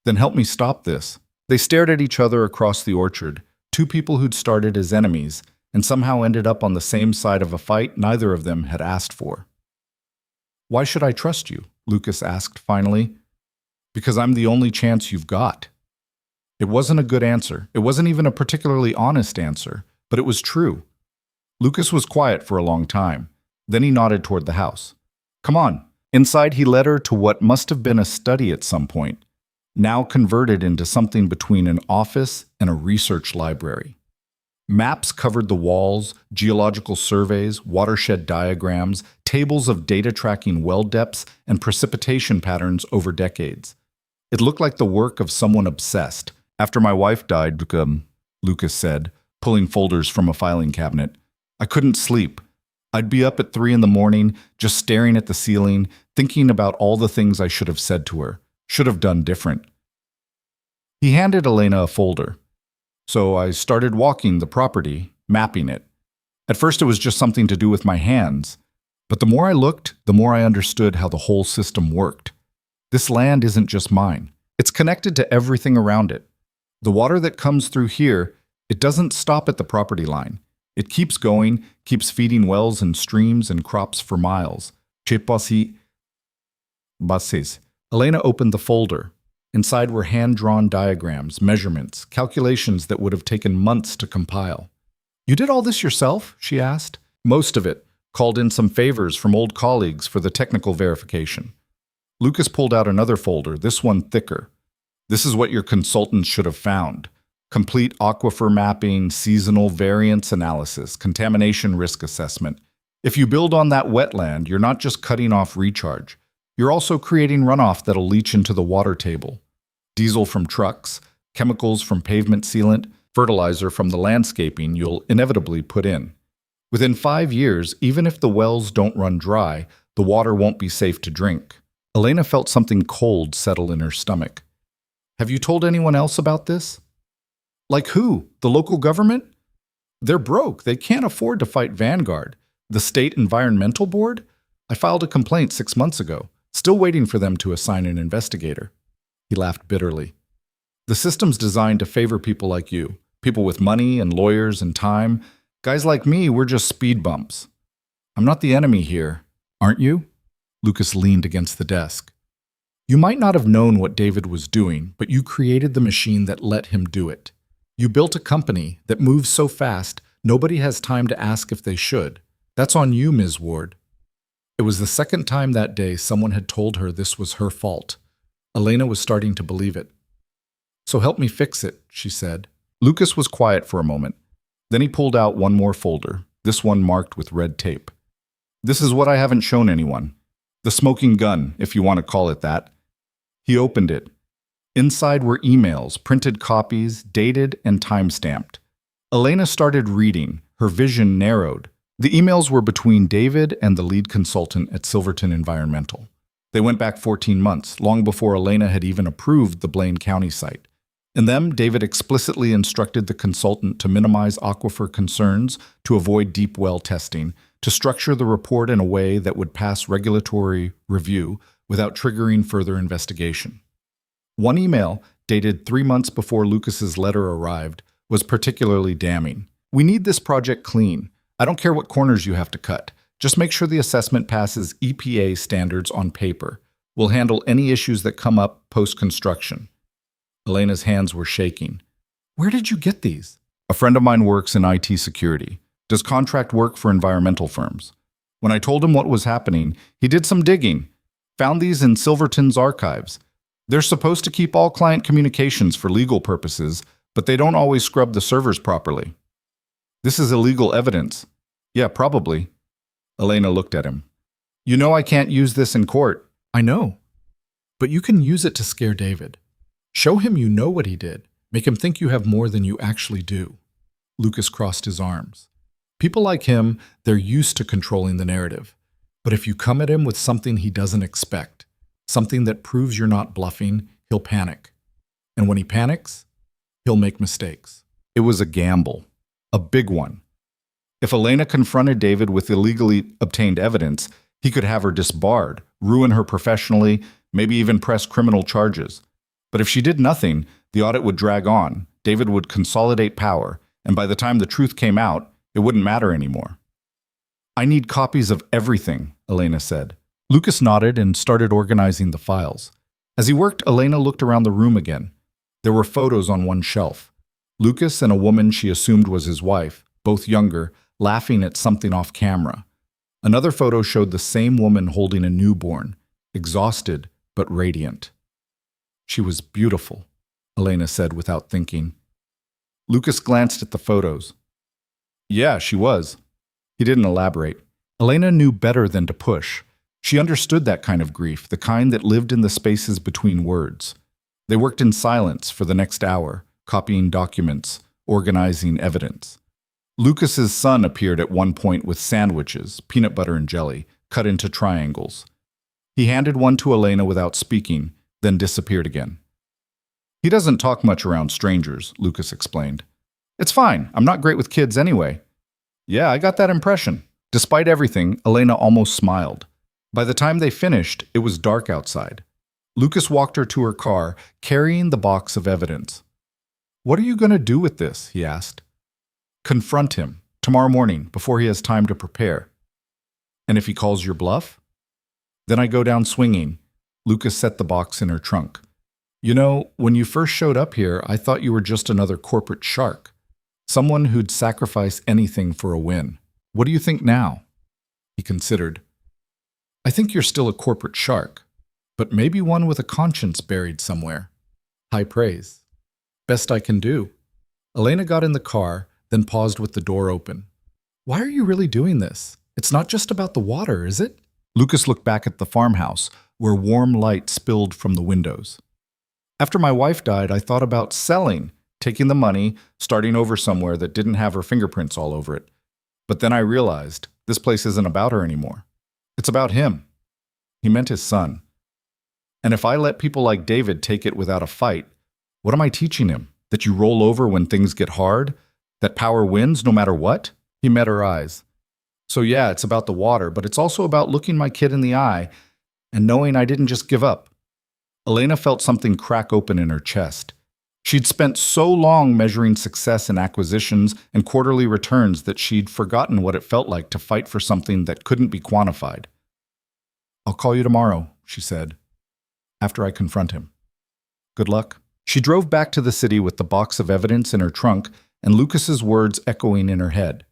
Then help me stop this. They stared at each other across the orchard, two people who'd started as enemies and somehow ended up on the same side of a fight neither of them had asked for. Why should I trust you? Lucas asked finally. Because I'm the only chance you've got. It wasn't a good answer. It wasn't even a particularly honest answer, but it was true. Lucas was quiet for a long time. Then he nodded toward the house. Come on. Inside, he led her to what must have been a study at some point, now converted into something between an office and a research library. Maps covered the walls, geological surveys, watershed diagrams, tables of data tracking well depths and precipitation patterns over decades. It looked like the work of someone obsessed. After my wife died, Lucas said, pulling folders from a filing cabinet, I couldn't sleep. I'd be up at 3 a.m, just staring at the ceiling, thinking about all the things I should have said to her, should have done different. He handed Elena a folder. So I started walking the property, mapping it. At first it was just something to do with my hands, but the more I looked, the more I understood how the whole system worked. This land isn't just mine. It's connected to everything around it. The water that comes through here, it doesn't stop at the property line. It keeps going, keeps feeding wells and streams and crops for miles. Bases. Elena opened the folder. Inside were hand-drawn diagrams, measurements, calculations that would have taken months to compile. You did all this yourself? She asked. Most of it. Called in some favors from old colleagues for the technical verification. Lucas pulled out another folder, this one thicker. This is what your consultants should have found. Complete aquifer mapping, seasonal variance analysis, contamination risk assessment. If you build on that wetland, you're not just cutting off recharge. You're also creating runoff that'll leach into the water table. Diesel from trucks, chemicals from pavement sealant, fertilizer from the landscaping you'll inevitably put in. Within 5 years, even if the wells don't run dry, the water won't be safe to drink. Elena felt something cold settle in her stomach. Have you told anyone else about this? Like who? The local government? They're broke. They can't afford to fight Vanguard. The State Environmental Board? I filed a complaint 6 months ago, still waiting for them to assign an investigator. He laughed bitterly. The system's designed to favor people like you, people with money and lawyers and time. Guys like me, we're just speed bumps. I'm not the enemy here, aren't you? Lucas leaned against the desk. You might not have known what David was doing, but you created the machine that let him do it. You built a company that moves so fast, nobody has time to ask if they should. That's on you, Ms. Ward. It was the second time that day someone had told her this was her fault. Elena was starting to believe it. So help me fix it, she said. Lucas was quiet for a moment. Then he pulled out one more folder, this one marked with red tape. This is what I haven't shown anyone. The smoking gun, if you want to call it that. He opened it. Inside were emails, printed copies, dated and time-stamped. Elena started reading. Her vision narrowed. The emails were between David and the lead consultant at Silverton Environmental. They went back 14 months, long before Elena had even approved the Blaine County site. In them, David explicitly instructed the consultant to minimize aquifer concerns, to avoid deep well testing, to structure the report in a way that would pass regulatory review without triggering further investigation. One email, dated 3 months before Lucas's letter arrived, was particularly damning. "We need this project clean. I don't care what corners you have to cut. Just make sure the assessment passes EPA standards on paper. We'll handle any issues that come up post-construction." Elena's hands were shaking. "Where did you get these?" "A friend of mine works in IT security, does contract work for environmental firms. When I told him what was happening, he did some digging, found these in Silverton's archives. They're supposed to keep all client communications for legal purposes, but they don't always scrub the servers properly." "This is illegal evidence." "Yeah, probably." Elena looked at him. "You know I can't use this in court." "I know. But you can use it to scare David. Show him you know what he did. Make him think you have more than you actually do." Lucas crossed his arms. People like him, they're used to controlling the narrative. But if you come at him with something he doesn't expect, something that proves you're not bluffing, he'll panic. And when he panics, he'll make mistakes. It was a gamble, a big one. If Elena confronted David with illegally obtained evidence, he could have her disbarred, ruin her professionally, maybe even press criminal charges. But if she did nothing, the audit would drag on, David would consolidate power, and by the time the truth came out, it wouldn't matter anymore. "I need copies of everything," Elena said. Lucas nodded and started organizing the files. As he worked, Elena looked around the room again. There were photos on one shelf. Lucas and a woman she assumed was his wife, both younger, laughing at something off camera. Another photo showed the same woman holding a newborn, exhausted but radiant. "She was beautiful," Elena said without thinking. Lucas glanced at the photos. "Yeah, she was." He didn't elaborate. Elena knew better than to push. She understood that kind of grief, the kind that lived in the spaces between words. They worked in silence for the next hour, copying documents, organizing evidence. Lucas's son appeared at one point with sandwiches, peanut butter and jelly, cut into triangles. He handed one to Elena without speaking, then disappeared again. "He doesn't talk much around strangers," Lucas explained. "It's fine. I'm not great with kids anyway." "Yeah, I got that impression." Despite everything, Elena almost smiled. By the time they finished, it was dark outside. Lucas walked her to her car, carrying the box of evidence. "What are you going to do with this?" he asked. "Confront him, tomorrow morning, before he has time to prepare." "And if he calls your bluff?" "Then I go down swinging." Lucas set the box in her trunk. "You know, when you first showed up here, I thought you were just another corporate shark. Someone who'd sacrifice anything for a win. What do you think now?" He considered. "I think you're still a corporate shark, but maybe one with a conscience buried somewhere." High praise. "Best I can do." Elena got in the car, then paused with the door open. "Why are you really doing this? It's not just about the water, is it?" Lucas looked back at the farmhouse, where warm light spilled from the windows. "After my wife died, I thought about selling, taking the money, starting over somewhere that didn't have her fingerprints all over it. But then I realized this place isn't about her anymore. It's about him." He meant his son. "And if I let people like David take it without a fight, what am I teaching him? That you roll over when things get hard? That power wins no matter what?" He met her eyes. "So yeah, it's about the water, but it's also about looking my kid in the eye and knowing I didn't just give up." Elena felt something crack open in her chest. She'd spent so long measuring success in acquisitions and quarterly returns that she'd forgotten what it felt like to fight for something that couldn't be quantified. "I'll call you tomorrow," she said, "after I confront him. Good luck." She drove back to the city with the box of evidence in her trunk and Lucas's words echoing in her head.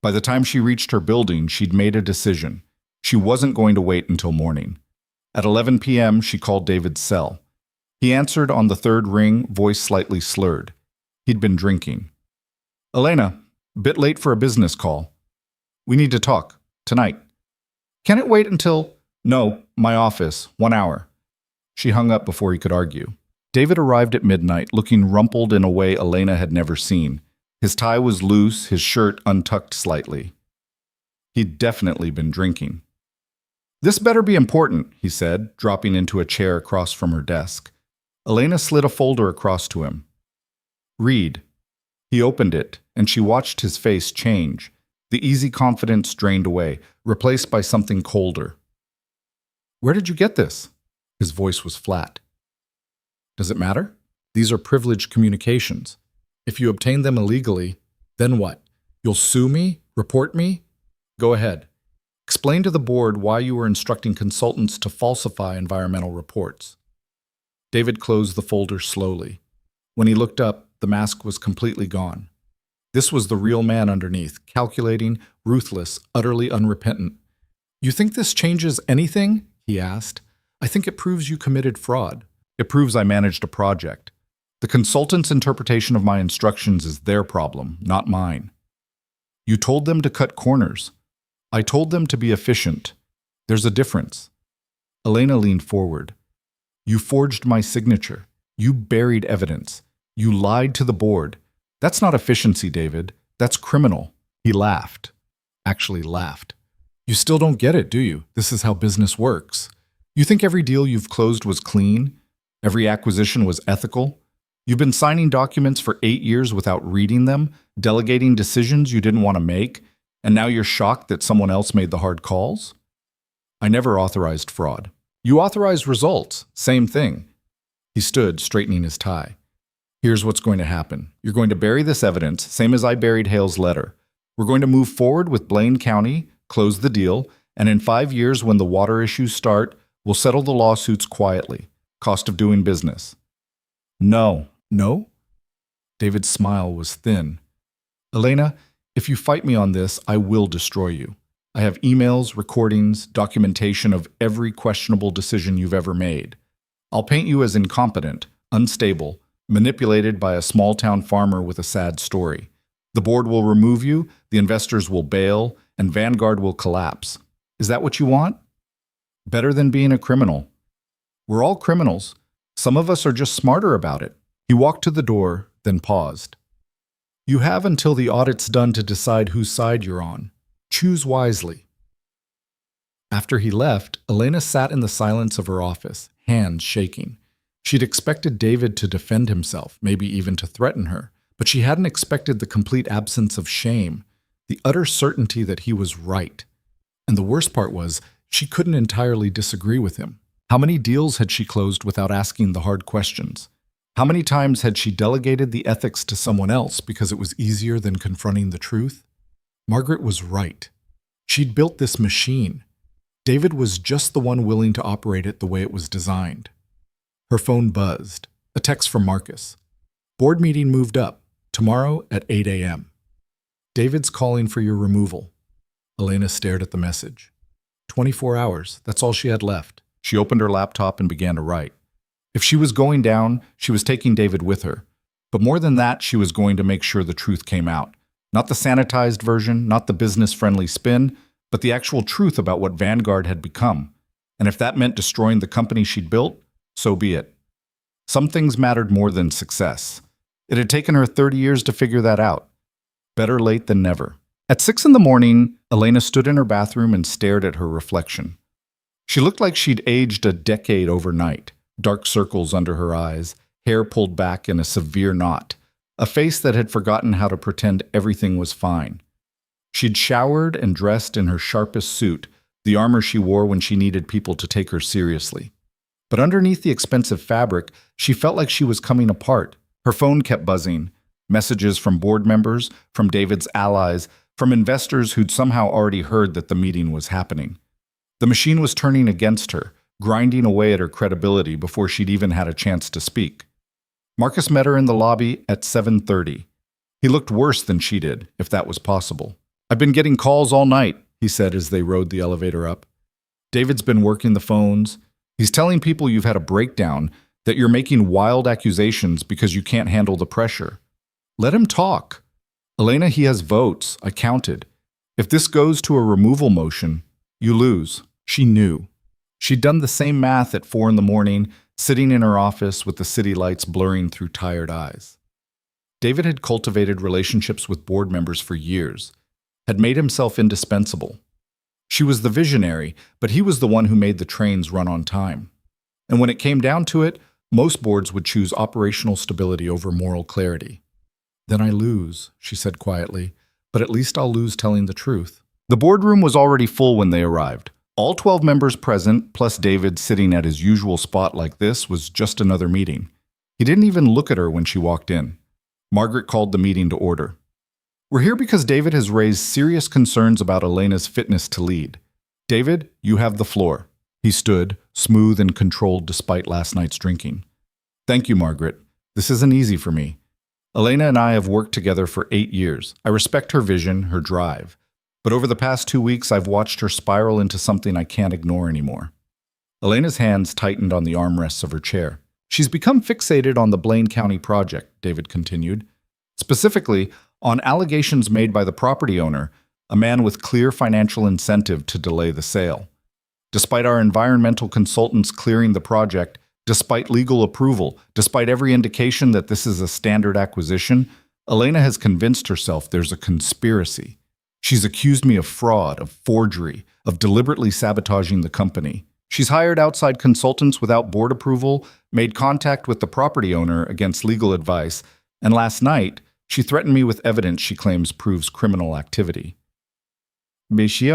By the time she reached her building, she'd made a decision. She wasn't going to wait until morning. At 11 p.m., she called David's cell. He answered on the third ring, voice slightly slurred. He'd been drinking. "Elena, bit late for a business call. We need to talk. Tonight." "Can it wait until—" "No, my office. 1 hour." She hung up before he could argue. David arrived at midnight, looking rumpled in a way Elena had never seen. His tie was loose, his shirt untucked slightly. He'd definitely been drinking. "This better be important," he said, dropping into a chair across from her desk. Elena slid a folder across to him. Read. He opened it, and she watched his face change. The easy confidence drained away, replaced by something colder. Where did you get this? His voice was flat. Does it matter? These are privileged communications. If you obtain them illegally, then what? You'll sue me? Report me? Go ahead. Explain to the board why you were instructing consultants to falsify environmental reports. David closed the folder slowly. When he looked up, the mask was completely gone. This was the real man underneath, calculating, ruthless, utterly unrepentant. You think this changes anything? He asked. I think it proves you committed fraud. It proves I managed a project. The consultant's interpretation of my instructions is their problem, not mine. You told them to cut corners. I told them to be efficient. There's a difference. Elena leaned forward. You forged my signature. You buried evidence. You lied to the board. That's not efficiency, David. That's criminal. He laughed. Actually laughed. You still don't get it, do you? This is how business works. You think every deal you've closed was clean? Every acquisition was ethical? You've been signing documents for 8 years without reading them, delegating decisions you didn't want to make, and now you're shocked that someone else made the hard calls? I never authorized fraud. You authorized results. Same thing. He stood, straightening his tie. Here's what's going to happen. You're going to bury this evidence, same as I buried Hale's letter. We're going to move forward with Blaine County, close the deal, and in 5 years, when the water issues start, we'll settle the lawsuits quietly. Cost of doing business. No. No? David's smile was thin. Elena, if you fight me on this, I will destroy you. I have emails, recordings, documentation of every questionable decision you've ever made. I'll paint you as incompetent, unstable, manipulated by a small-town farmer with a sad story. The board will remove you, the investors will bail, and Vanguard will collapse. Is that what you want? Better than being a criminal. We're all criminals. Some of us are just smarter about it. He walked to the door, then paused. You have until the audit's done to decide whose side you're on. Choose wisely. After he left, Elena sat in the silence of her office, hands shaking. She'd expected David to defend himself, maybe even to threaten her, but she hadn't expected the complete absence of shame, the utter certainty that he was right. And the worst part was, she couldn't entirely disagree with him. How many deals had she closed without asking the hard questions? How many times had she delegated the ethics to someone else because it was easier than confronting the truth? Margaret was right. She'd built this machine. David was just the one willing to operate it the way it was designed. Her phone buzzed. A text from Marcus. Board meeting moved up. Tomorrow at 8 a.m. David's calling for your removal. Elena stared at the message. 24 hours. That's all she had left. She opened her laptop and began to write. If she was going down, she was taking David with her. But more than that, she was going to make sure the truth came out. Not the sanitized version, not the business-friendly spin, but the actual truth about what Vanguard had become. And if that meant destroying the company she'd built, so be it. Some things mattered more than success. It had taken her 30 years to figure that out. Better late than never. At 6 in the morning, Elena stood in her bathroom and stared at her reflection. She looked like she'd aged a decade overnight. Dark circles under her eyes, hair pulled back in a severe knot, a face that had forgotten how to pretend everything was fine. She'd showered and dressed in her sharpest suit, the armor she wore when she needed people to take her seriously. But underneath the expensive fabric, she felt like she was coming apart. Her phone kept buzzing. Messages from board members, from David's allies, from investors who'd somehow already heard that the meeting was happening. The machine was turning against her, grinding away at her credibility before she'd even had a chance to speak. Marcus met her in the lobby at 7:30. He looked worse than she did, if that was possible. I've been getting calls all night, he said as they rode the elevator up. David's been working the phones. He's telling people you've had a breakdown, that you're making wild accusations because you can't handle the pressure. Let him talk. Elena, he has votes. I counted. If this goes to a removal motion, you lose. She knew. She'd done the same math at 4 in the morning, sitting in her office with the city lights blurring through tired eyes. David had cultivated relationships with board members for years, had made himself indispensable. She was the visionary, but he was the one who made the trains run on time. And when it came down to it, most boards would choose operational stability over moral clarity. Then I lose, she said quietly, but at least I'll lose telling the truth. The boardroom was already full when they arrived. All 12 members present, plus David sitting at his usual spot like this, was just another meeting. He didn't even look at her when she walked in. Margaret called the meeting to order. We're here because David has raised serious concerns about Elena's fitness to lead. David, you have the floor. He stood, smooth and controlled despite last night's drinking. Thank you, Margaret. This isn't easy for me. Elena and I have worked together for 8 years. I respect her vision, her drive. But over the past 2 weeks, I've watched her spiral into something I can't ignore anymore. Elena's hands tightened on the armrests of her chair. She's become fixated on the Blaine County project, David continued. Specifically, on allegations made by the property owner, a man with clear financial incentive to delay the sale. Despite our environmental consultants clearing the project, despite legal approval, despite every indication that this is a standard acquisition, Elena has convinced herself there's a conspiracy. She's accused me of fraud, of forgery, of deliberately sabotaging the company. She's hired outside consultants without board approval, made contact with the property owner against legal advice, and last night, she threatened me with evidence she claims proves criminal activity. He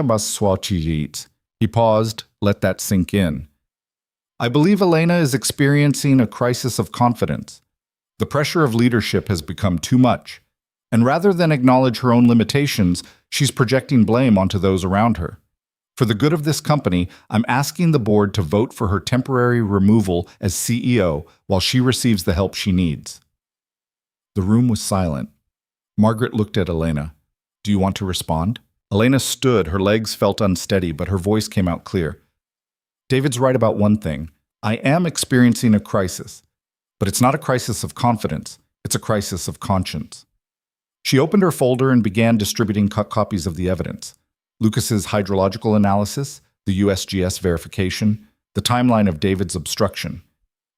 paused, let that sink in. I believe Elena is experiencing a crisis of confidence. The pressure of leadership has become too much, and rather than acknowledge her own limitations, she's projecting blame onto those around her. For the good of this company, I'm asking the board to vote for her temporary removal as CEO while she receives the help she needs. The room was silent. Margaret looked at Elena. Do you want to respond? Elena stood, her legs felt unsteady, but her voice came out clear. David's right about one thing. I am experiencing a crisis, but it's not a crisis of confidence. It's a crisis of conscience. She opened her folder and began distributing copies of the evidence. Lucas's hydrological analysis, the USGS verification, the timeline of David's obstruction,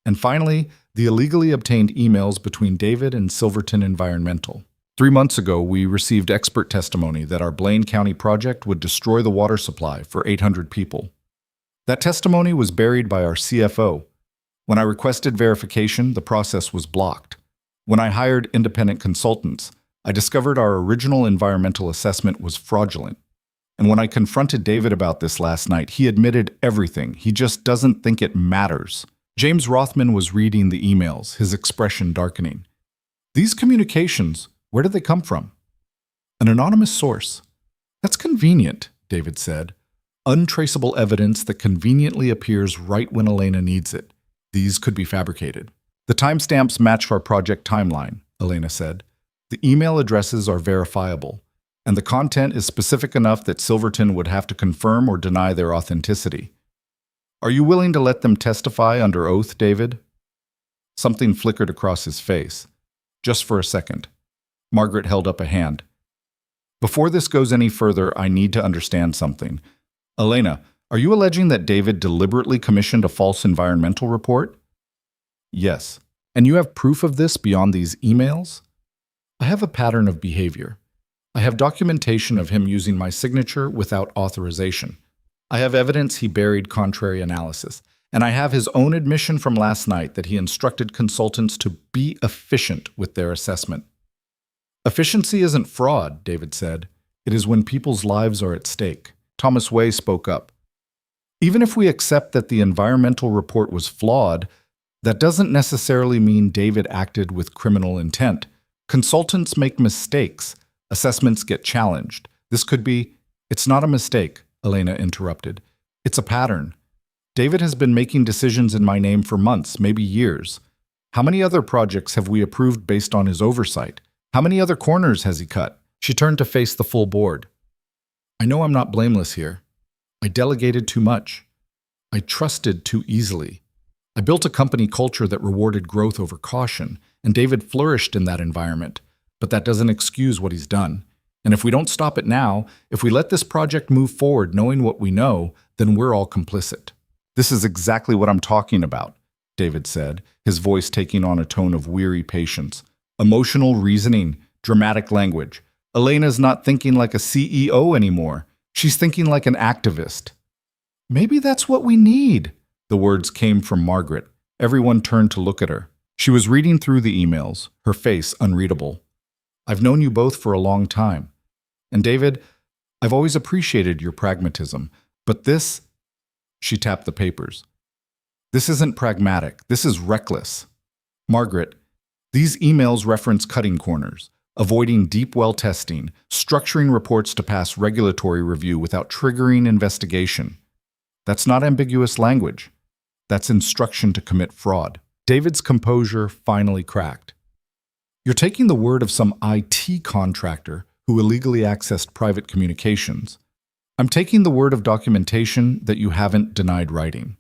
and finally, the illegally obtained emails between David and Silverton Environmental. 3 months ago, we received expert testimony that our Blaine County project would destroy the water supply for 800 people. That testimony was buried by our CFO. When I requested verification, the process was blocked. When I hired independent consultants, I discovered our original environmental assessment was fraudulent. And when I confronted David about this last night, he admitted everything. He just doesn't think it matters. James Rothman was reading the emails, his expression darkening. These communications, where did they come from? An anonymous source. That's convenient, David said. Untraceable evidence that conveniently appears right when Elena needs it. These could be fabricated. The timestamps match our project timeline, Elena said. The email addresses are verifiable, and the content is specific enough that Silverton would have to confirm or deny their authenticity. Are you willing to let them testify under oath, David? Something flickered across his face. Just for a second. Margaret held up a hand. Before this goes any further, I need to understand something. Elena, are you alleging that David deliberately commissioned a false environmental report? Yes. And you have proof of this beyond these emails? I have a pattern of behavior. I have documentation of him using my signature without authorization. I have evidence he buried contrary analysis. And I have his own admission from last night that he instructed consultants to be efficient with their assessment. Efficiency isn't fraud, David said. It is when people's lives are at stake. Thomas Way spoke up. Even if we accept that the environmental report was flawed, that doesn't necessarily mean David acted with criminal intent. Consultants make mistakes. Assessments get challenged. This could be, it's not a mistake, Elena interrupted. It's a pattern. David has been making decisions in my name for months, maybe years. How many other projects have we approved based on his oversight? How many other corners has he cut? She turned to face the full board. I know I'm not blameless here. I delegated too much. I trusted too easily. I built a company culture that rewarded growth over caution, and David flourished in that environment. But that doesn't excuse what he's done. And if we don't stop it now, if we let this project move forward knowing what we know, then we're all complicit. This is exactly what I'm talking about, David said, his voice taking on a tone of weary patience. Emotional reasoning, dramatic language. Elena's not thinking like a CEO anymore. She's thinking like an activist. Maybe that's what we need. The words came from Margaret. Everyone turned to look at her. She was reading through the emails, her face unreadable. I've known you both for a long time. And David, I've always appreciated your pragmatism. But this, she tapped the papers. This isn't pragmatic. This is reckless. Margaret, these emails reference cutting corners, avoiding deep well testing, structuring reports to pass regulatory review without triggering investigation. That's not ambiguous language. That's instruction to commit fraud. David's composure finally cracked. You're taking the word of some IT contractor who illegally accessed private communications. I'm taking the word of documentation that you haven't denied writing.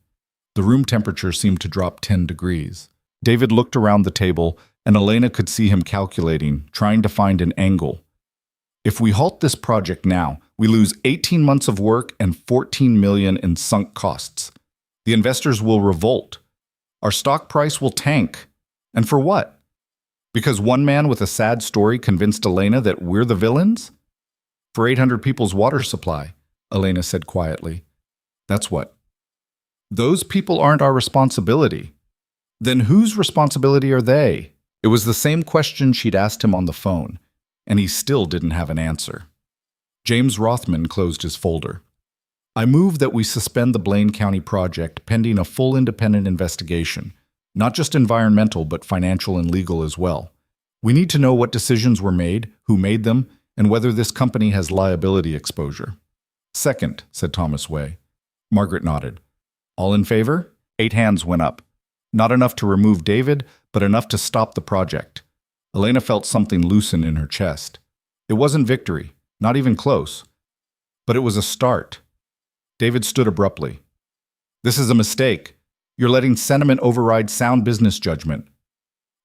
The room temperature seemed to drop 10 degrees. David looked around the table, and Elena could see him calculating, trying to find an angle. If we halt this project now, we lose 18 months of work and $14 million in sunk costs. The investors will revolt. Our stock price will tank. And for what? Because one man with a sad story convinced Elena that we're the villains? For 800 people's water supply, Elena said quietly. That's what. Those people aren't our responsibility. Then whose responsibility are they? It was the same question she'd asked him on the phone, and he still didn't have an answer. James Rothman closed his folder. I move that we suspend the Blaine County project pending a full independent investigation, not just environmental but financial and legal as well. We need to know what decisions were made, who made them, and whether this company has liability exposure. Second, said Thomas Way. Margaret nodded. All in favor? 8 hands went up. Not enough to remove David, but enough to stop the project. Elena felt something loosen in her chest. It wasn't victory, not even close. But it was a start. David stood abruptly. This is a mistake. You're letting sentiment override sound business judgment.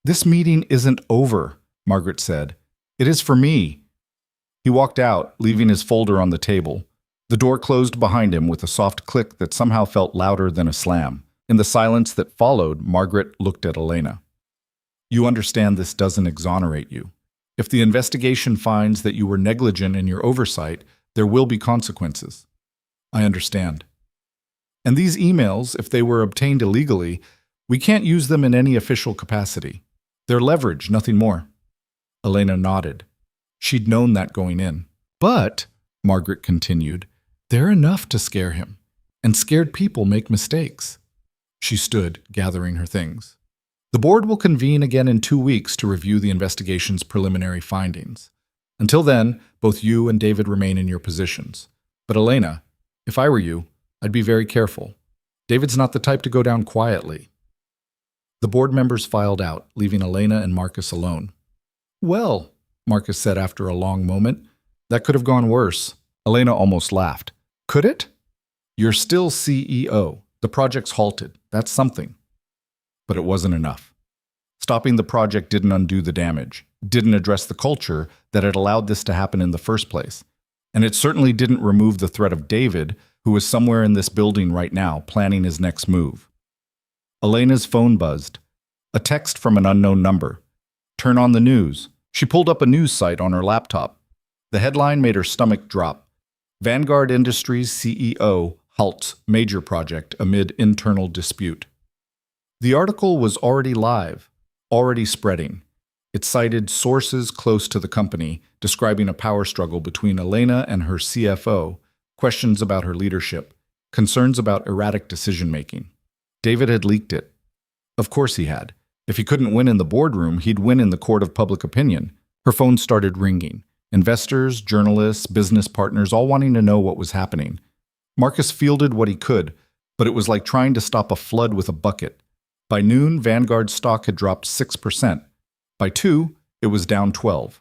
This meeting isn't over, Margaret said. It is for me. He walked out, leaving his folder on the table. The door closed behind him with a soft click that somehow felt louder than a slam. In the silence that followed, Margaret looked at Elena. You understand this doesn't exonerate you. If the investigation finds that you were negligent in your oversight, there will be consequences. I understand. And these emails, if they were obtained illegally, we can't use them in any official capacity. They're leverage, nothing more. Elena nodded. She'd known that going in. But, Margaret continued, they're enough to scare him. And scared people make mistakes. She stood, gathering her things. The board will convene again in 2 weeks to review the investigation's preliminary findings. Until then, both you and David remain in your positions. But Elena, if I were you, I'd be very careful. David's not the type to go down quietly. The board members filed out, leaving Elena and Marcus alone. Well, Marcus said after a long moment, that could have gone worse. Elena almost laughed. Could it? You're still CEO. The project's halted. That's something. But it wasn't enough. Stopping the project didn't undo the damage, didn't address the culture that had allowed this to happen in the first place. And it certainly didn't remove the threat of David, who was somewhere in this building right now, planning his next move. Elena's phone buzzed. A text from an unknown number. Turn on the news. She pulled up a news site on her laptop. The headline made her stomach drop. Vanguard Industries CEO halts major project amid internal dispute. The article was already live, already spreading. It cited sources close to the company, describing a power struggle between Elena and her CFO, questions about her leadership, concerns about erratic decision-making. David had leaked it. Of course he had. If he couldn't win in the boardroom, he'd win in the court of public opinion. Her phone started ringing. Investors, journalists, business partners, all wanting to know what was happening. Marcus fielded what he could, but it was like trying to stop a flood with a bucket. By noon, Vanguard's stock had dropped 6%. By 2, it was down 12%.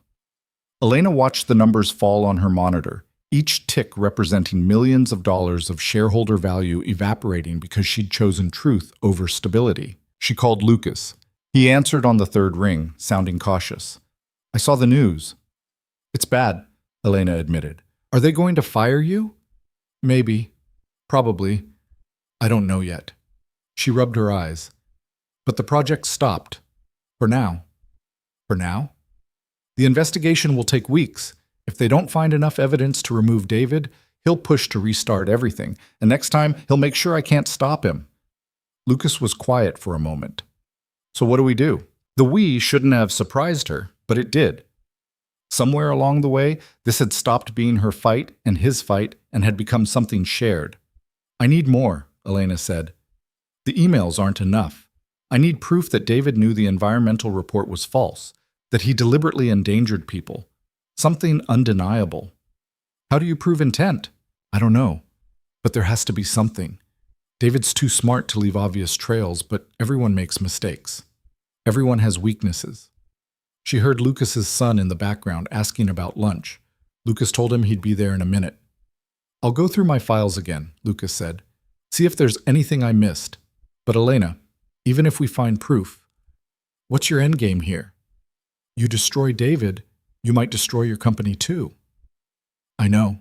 Elena watched the numbers fall on her monitor, each tick representing millions of dollars of shareholder value evaporating because she'd chosen truth over stability. She called Lucas. He answered on the third ring, sounding cautious. I saw the news. It's bad, Elena admitted. Are they going to fire you? Maybe. Probably. I don't know yet. She rubbed her eyes. But the project stopped. For now. For now? The investigation will take weeks. If they don't find enough evidence to remove David, he'll push to restart everything. And next time, he'll make sure I can't stop him. Lucas was quiet for a moment. So what do we do? The we shouldn't have surprised her, but it did. Somewhere along the way, this had stopped being her fight and his fight and had become something shared. I need more, Elena said. The emails aren't enough. I need proof that David knew the environmental report was false, that he deliberately endangered people. Something undeniable. How do you prove intent? I don't know. But there has to be something. David's too smart to leave obvious trails, but everyone makes mistakes. Everyone has weaknesses. She heard Lucas's son in the background asking about lunch. Lucas told him he'd be there in a minute. I'll go through my files again, Lucas said. See if there's anything I missed. But Elena, even if we find proof, what's your endgame here? You destroy David, you might destroy your company too. I know.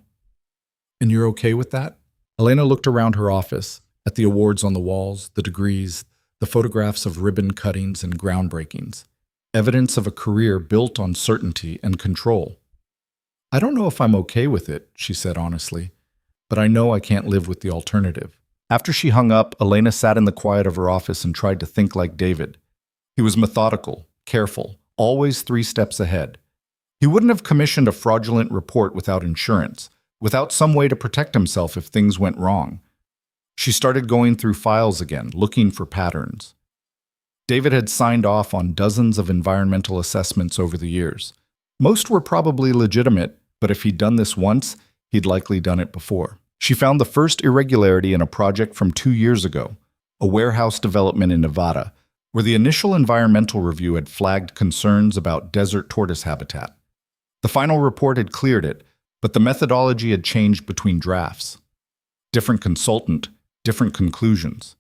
And you're okay with that? Elena looked around her office, at the awards on the walls, the degrees, the photographs of ribbon cuttings and groundbreakings. Evidence of a career built on certainty and control. I don't know if I'm okay with it, she said honestly, but I know I can't live with the alternative. After she hung up, Elena sat in the quiet of her office and tried to think like David. He was methodical, careful, always 3 steps ahead. He wouldn't have commissioned a fraudulent report without insurance, without some way to protect himself if things went wrong. She started going through files again, looking for patterns. David had signed off on dozens of environmental assessments over the years. Most were probably legitimate, but if he'd done this once, he'd likely done it before. She found the first irregularity in a project from 2 years ago, a warehouse development in Nevada, where the initial environmental review had flagged concerns about desert tortoise habitat. The final report had cleared it, but the methodology had changed between drafts. Different consultant, different conclusions.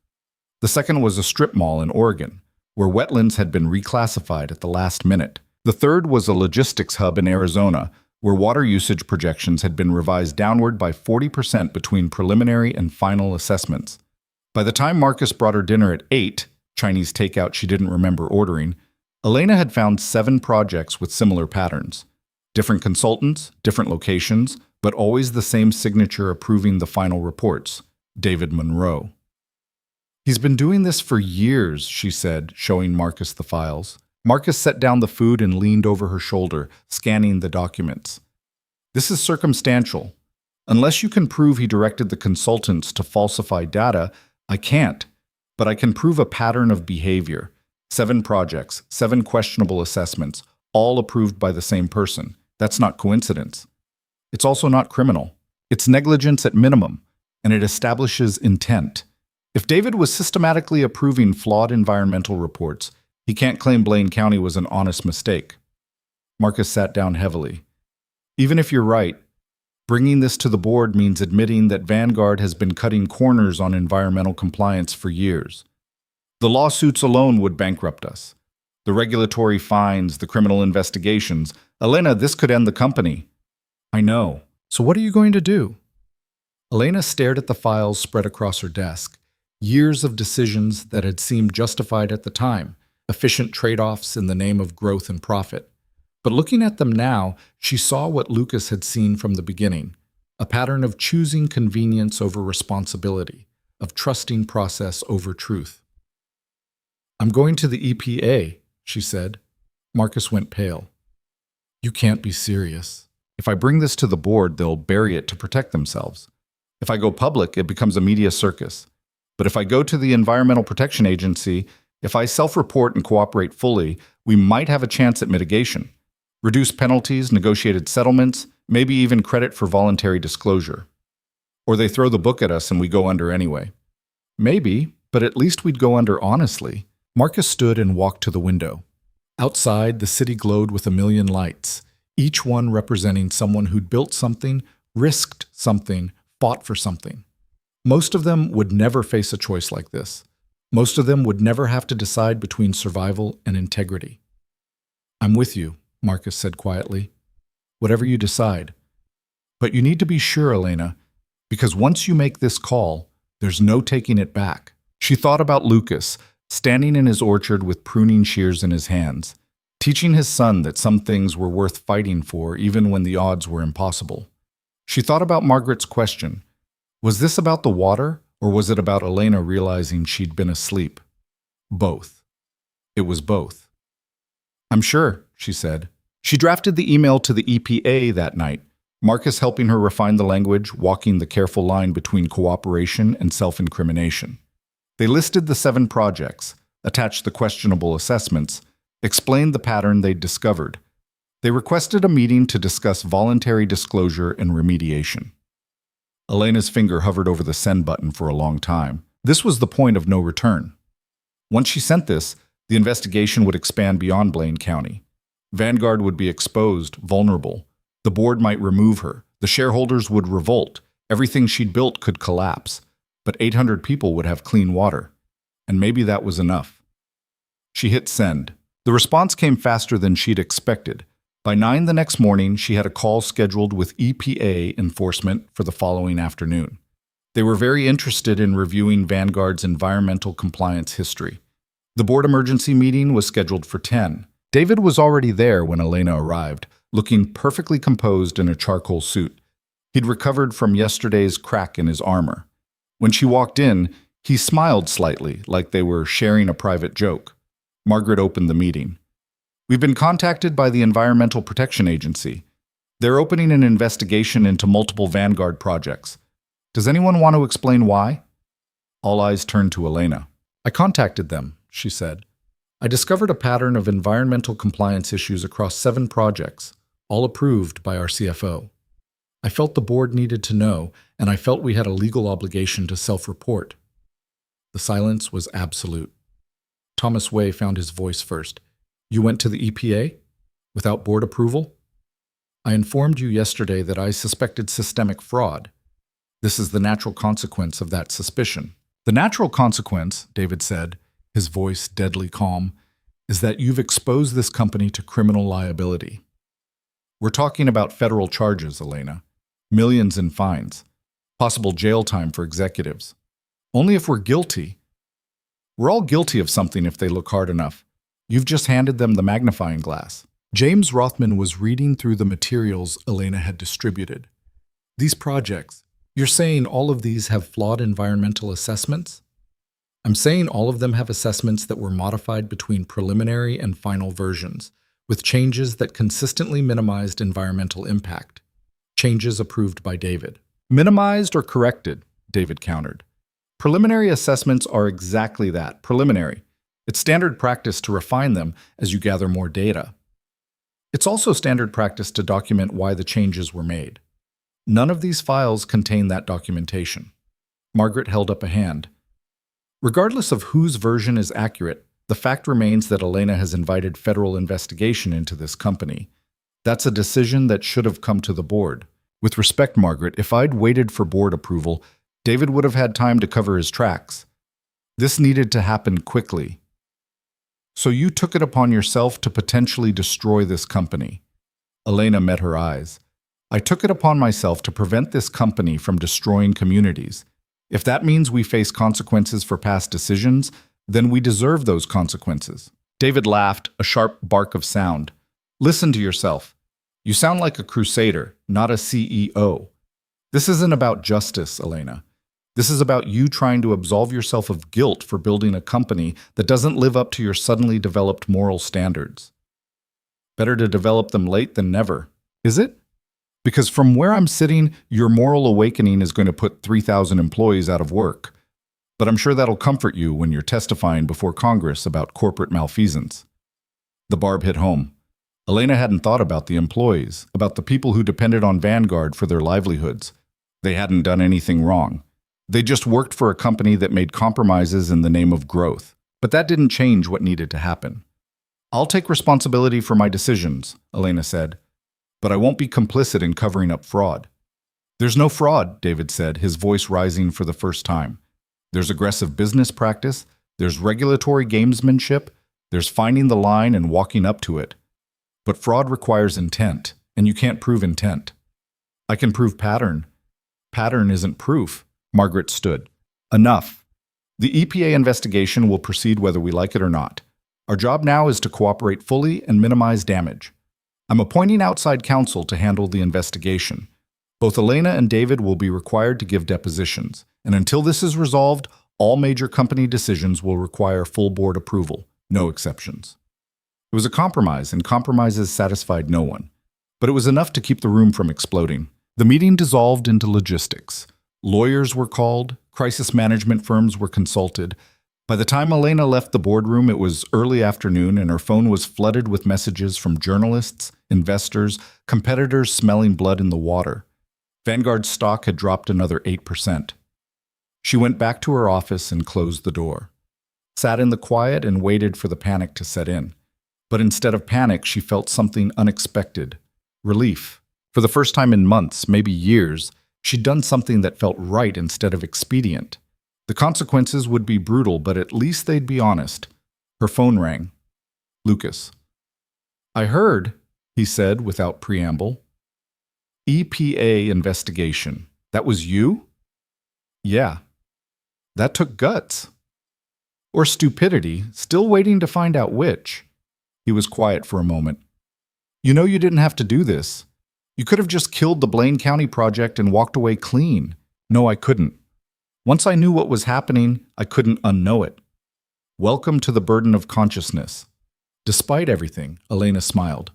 The second was a strip mall in Oregon, where wetlands had been reclassified at the last minute. The third was a logistics hub in Arizona, where water usage projections had been revised downward by 40% between preliminary and final assessments. By the time Marcus brought her dinner at 8, Chinese takeout she didn't remember ordering, Elena had found 7 projects with similar patterns. Different consultants, different locations, but always the same signature approving the final reports, David Monroe. He's been doing this for years, she said, showing Marcus the files. Marcus set down the food and leaned over her shoulder, scanning the documents. This is circumstantial. Unless you can prove he directed the consultants to falsify data, I can't. But I can prove a pattern of behavior. 7 projects, 7 questionable assessments, all approved by the same person. That's not coincidence. It's also not criminal. It's negligence at minimum, and it establishes intent. If David was systematically approving flawed environmental reports, he can't claim Blaine County was an honest mistake. Marcus sat down heavily. Even if you're right, bringing this to the board means admitting that Vanguard has been cutting corners on environmental compliance for years. The lawsuits alone would bankrupt us. The regulatory fines, the criminal investigations. Elena, this could end the company. I know. So what are you going to do? Elena stared at the files spread across her desk. Years of decisions that had seemed justified at the time, efficient trade-offs in the name of growth and profit. But looking at them now, she saw what Lucas had seen from the beginning, a pattern of choosing convenience over responsibility, of trusting process over truth. I'm going to the EPA, she said. Marcus went pale. You can't be serious. If I bring this to the board, they'll bury it to protect themselves. If I go public, it becomes a media circus. But if I go to the Environmental Protection Agency, if I self-report and cooperate fully, we might have a chance at mitigation. Reduced penalties, negotiated settlements, maybe even credit for voluntary disclosure. Or they throw the book at us and we go under anyway. Maybe, but at least we'd go under honestly. Marcus stood and walked to the window. Outside, the city glowed with a million lights, each one representing someone who'd built something, risked something, fought for something. Most of them would never face a choice like this. Most of them would never have to decide between survival and integrity. I'm with you, Marcus said quietly. Whatever you decide. But you need to be sure, Elena, because once you make this call, there's no taking it back. She thought about Lucas, standing in his orchard with pruning shears in his hands, teaching his son that some things were worth fighting for even when the odds were impossible. She thought about Margaret's question. Was this about the water, or was it about Elena realizing she'd been asleep? Both. It was both. I'm sure, she said. She drafted the email to the EPA that night, Marcus helping her refine the language, walking the careful line between cooperation and self-incrimination. They listed the 7 projects, attached the questionable assessments, explained the pattern they'd discovered. They requested a meeting to discuss voluntary disclosure and remediation. Elena's finger hovered over the send button for a long time. This was the point of no return. Once she sent this, the investigation would expand beyond Blaine County. Vanguard would be exposed, vulnerable. The board might remove her. The shareholders would revolt. Everything she'd built could collapse. But 800 people would have clean water. And maybe that was enough. She hit send. The response came faster than she'd expected. By 9 the next morning, she had a call scheduled with EPA enforcement for the following afternoon. They were very interested in reviewing Vanguard's environmental compliance history. The board emergency meeting was scheduled for 10. David was already there when Elena arrived, looking perfectly composed in a charcoal suit. He'd recovered from yesterday's crack in his armor. When she walked in, he smiled slightly, like they were sharing a private joke. Margaret opened the meeting. "We've been contacted by the Environmental Protection Agency. They're opening an investigation into multiple Vanguard projects. Does anyone want to explain why?" All eyes turned to Elena. "I contacted them," she said. "I discovered a pattern of environmental compliance issues across 7 projects, all approved by our CFO. I felt the board needed to know, and I felt we had a legal obligation to self-report." The silence was absolute. Thomas Way found his voice first. "You went to the EPA? Without board approval?" "I informed you yesterday that I suspected systemic fraud. This is the natural consequence of that suspicion." "The natural consequence," David said, his voice deadly calm, "is that you've exposed this company to criminal liability. We're talking about federal charges, Elena. Millions in fines. Possible jail time for executives. Only if we're guilty. We're all guilty of something if they look hard enough. You've just handed them the magnifying glass." James Rothman was reading through the materials Elena had distributed. "These projects, you're saying all of these have flawed environmental assessments?" "I'm saying all of them have assessments that were modified between preliminary and final versions, with changes that consistently minimized environmental impact. Changes approved by David." "Minimized or corrected?" David countered. "Preliminary assessments are exactly that, preliminary. It's standard practice to refine them as you gather more data. It's also standard practice to document why the changes were made. None of these files contain that documentation." Margaret held up a hand. "Regardless of whose version is accurate, the fact remains that Elena has invited federal investigation into this company. That's a decision that should have come to the board. With respect, Margaret, if I'd waited for board approval, David would have had time to cover his tracks. This needed to happen quickly. So you took it upon yourself to potentially destroy this company." Elena met her eyes. "I took it upon myself to prevent this company from destroying communities. If that means we face consequences for past decisions, then we deserve those consequences." David laughed, a sharp bark of sound. "Listen to yourself. You sound like a crusader, not a CEO. This isn't about justice, Elena. This is about you trying to absolve yourself of guilt for building a company that doesn't live up to your suddenly developed moral standards. Better to develop them late than never, is it? Because from where I'm sitting, your moral awakening is going to put 3,000 employees out of work. But I'm sure that'll comfort you when you're testifying before Congress about corporate malfeasance." The barb hit home. Elena hadn't thought about the employees, about the people who depended on Vanguard for their livelihoods. They hadn't done anything wrong. They just worked for a company that made compromises in the name of growth. But that didn't change what needed to happen. "I'll take responsibility for my decisions," Elena said, "but I won't be complicit in covering up fraud." "There's no fraud," David said, his voice rising for the first time. "There's aggressive business practice, there's regulatory gamesmanship, there's finding the line and walking up to it. But fraud requires intent, and you can't prove intent." "I can prove pattern." "Pattern isn't proof." Margaret stood. "Enough. The EPA investigation will proceed whether we like it or not. Our job now is to cooperate fully and minimize damage. I'm appointing outside counsel to handle the investigation. Both Elena and David will be required to give depositions, and until this is resolved, all major company decisions will require full board approval, no exceptions." It was a compromise, and compromises satisfied no one. But it was enough to keep the room from exploding. The meeting dissolved into logistics. Lawyers were called, crisis management firms were consulted. By the time Elena left the boardroom, it was early afternoon, and her phone was flooded with messages from journalists, investors, competitors smelling blood in the water. Vanguard's stock had dropped another 8%. She went back to her office and closed the door. Sat in the quiet and waited for the panic to set in. But instead of panic, she felt something unexpected. Relief. For the first time in months, maybe years, she'd done something that felt right instead of expedient. The consequences would be brutal, but at least they'd be honest. Her phone rang. Lucas. "I heard," he said without preamble. "EPA investigation. That was you?" "Yeah." "That took guts." "Or stupidity, still waiting to find out which." He was quiet for a moment. "You know you didn't have to do this. You could have just killed the Blaine County project and walked away clean." "No, I couldn't. Once I knew what was happening, I couldn't unknow it." "Welcome to the burden of consciousness." "Despite everything," Elena smiled.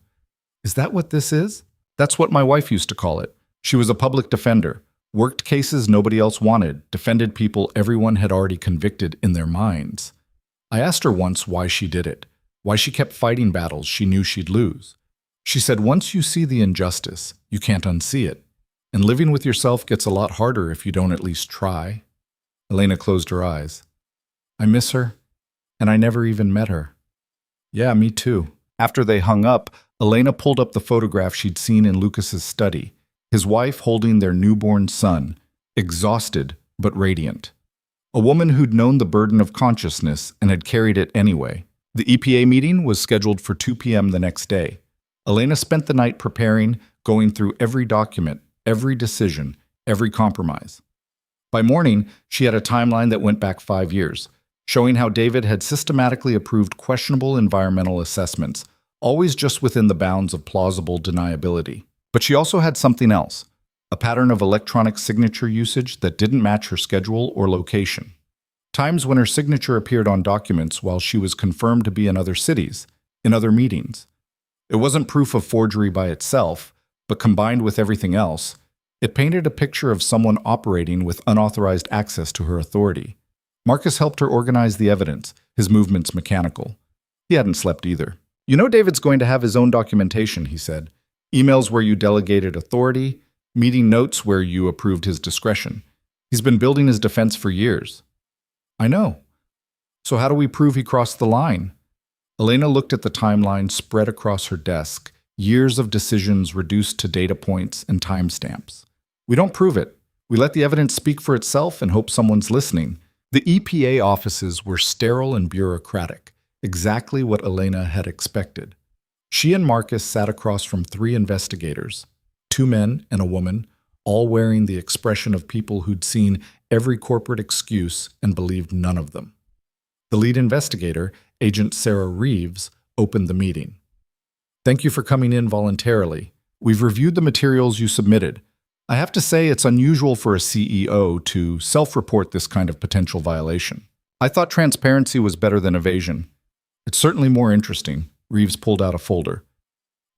"Is that what this is?" "That's what my wife used to call it. She was a public defender, worked cases nobody else wanted, defended people everyone had already convicted in their minds. I asked her once why she did it, why she kept fighting battles she knew she'd lose. She said once you see the injustice, you can't unsee it. And living with yourself gets a lot harder if you don't at least try." Elena closed her eyes. "I miss her, and I never even met her." "Yeah, me too." After they hung up, Elena pulled up the photograph she'd seen in Lucas's study, his wife holding their newborn son, exhausted but radiant. A woman who'd known the burden of consciousness and had carried it anyway. The EPA meeting was scheduled for 2 p.m. the next day. Elena spent the night preparing, going through every document, every decision, every compromise. By morning, she had a timeline that went back 5 years, showing how David had systematically approved questionable environmental assessments, always just within the bounds of plausible deniability. But she also had something else, a pattern of electronic signature usage that didn't match her schedule or location. Times when her signature appeared on documents while she was confirmed to be in other cities, in other meetings. It wasn't proof of forgery by itself, but combined with everything else, it painted a picture of someone operating with unauthorized access to her authority. Marcus helped her organize the evidence, his movements mechanical. He hadn't slept either. "You know David's going to have his own documentation," he said. "Emails where you delegated authority, meeting notes where you approved his discretion. He's been building his defense for years." "I know. So how do we prove he crossed the line?" Elena looked at the timeline spread across her desk, years of decisions reduced to data points and timestamps. "We don't prove it. We let the evidence speak for itself and hope someone's listening." The EPA offices were sterile and bureaucratic, exactly what Elena had expected. She and Marcus sat across from 3 investigators, 2 men and a woman, all wearing the expression of people who'd seen every corporate excuse and believed none of them. The lead investigator, Agent Sarah Reeves, opened the meeting. "Thank you for coming in voluntarily. We've reviewed the materials you submitted. I have to say it's unusual for a CEO to self-report this kind of potential violation. I thought transparency was better than evasion. It's certainly more interesting." Reeves pulled out a folder.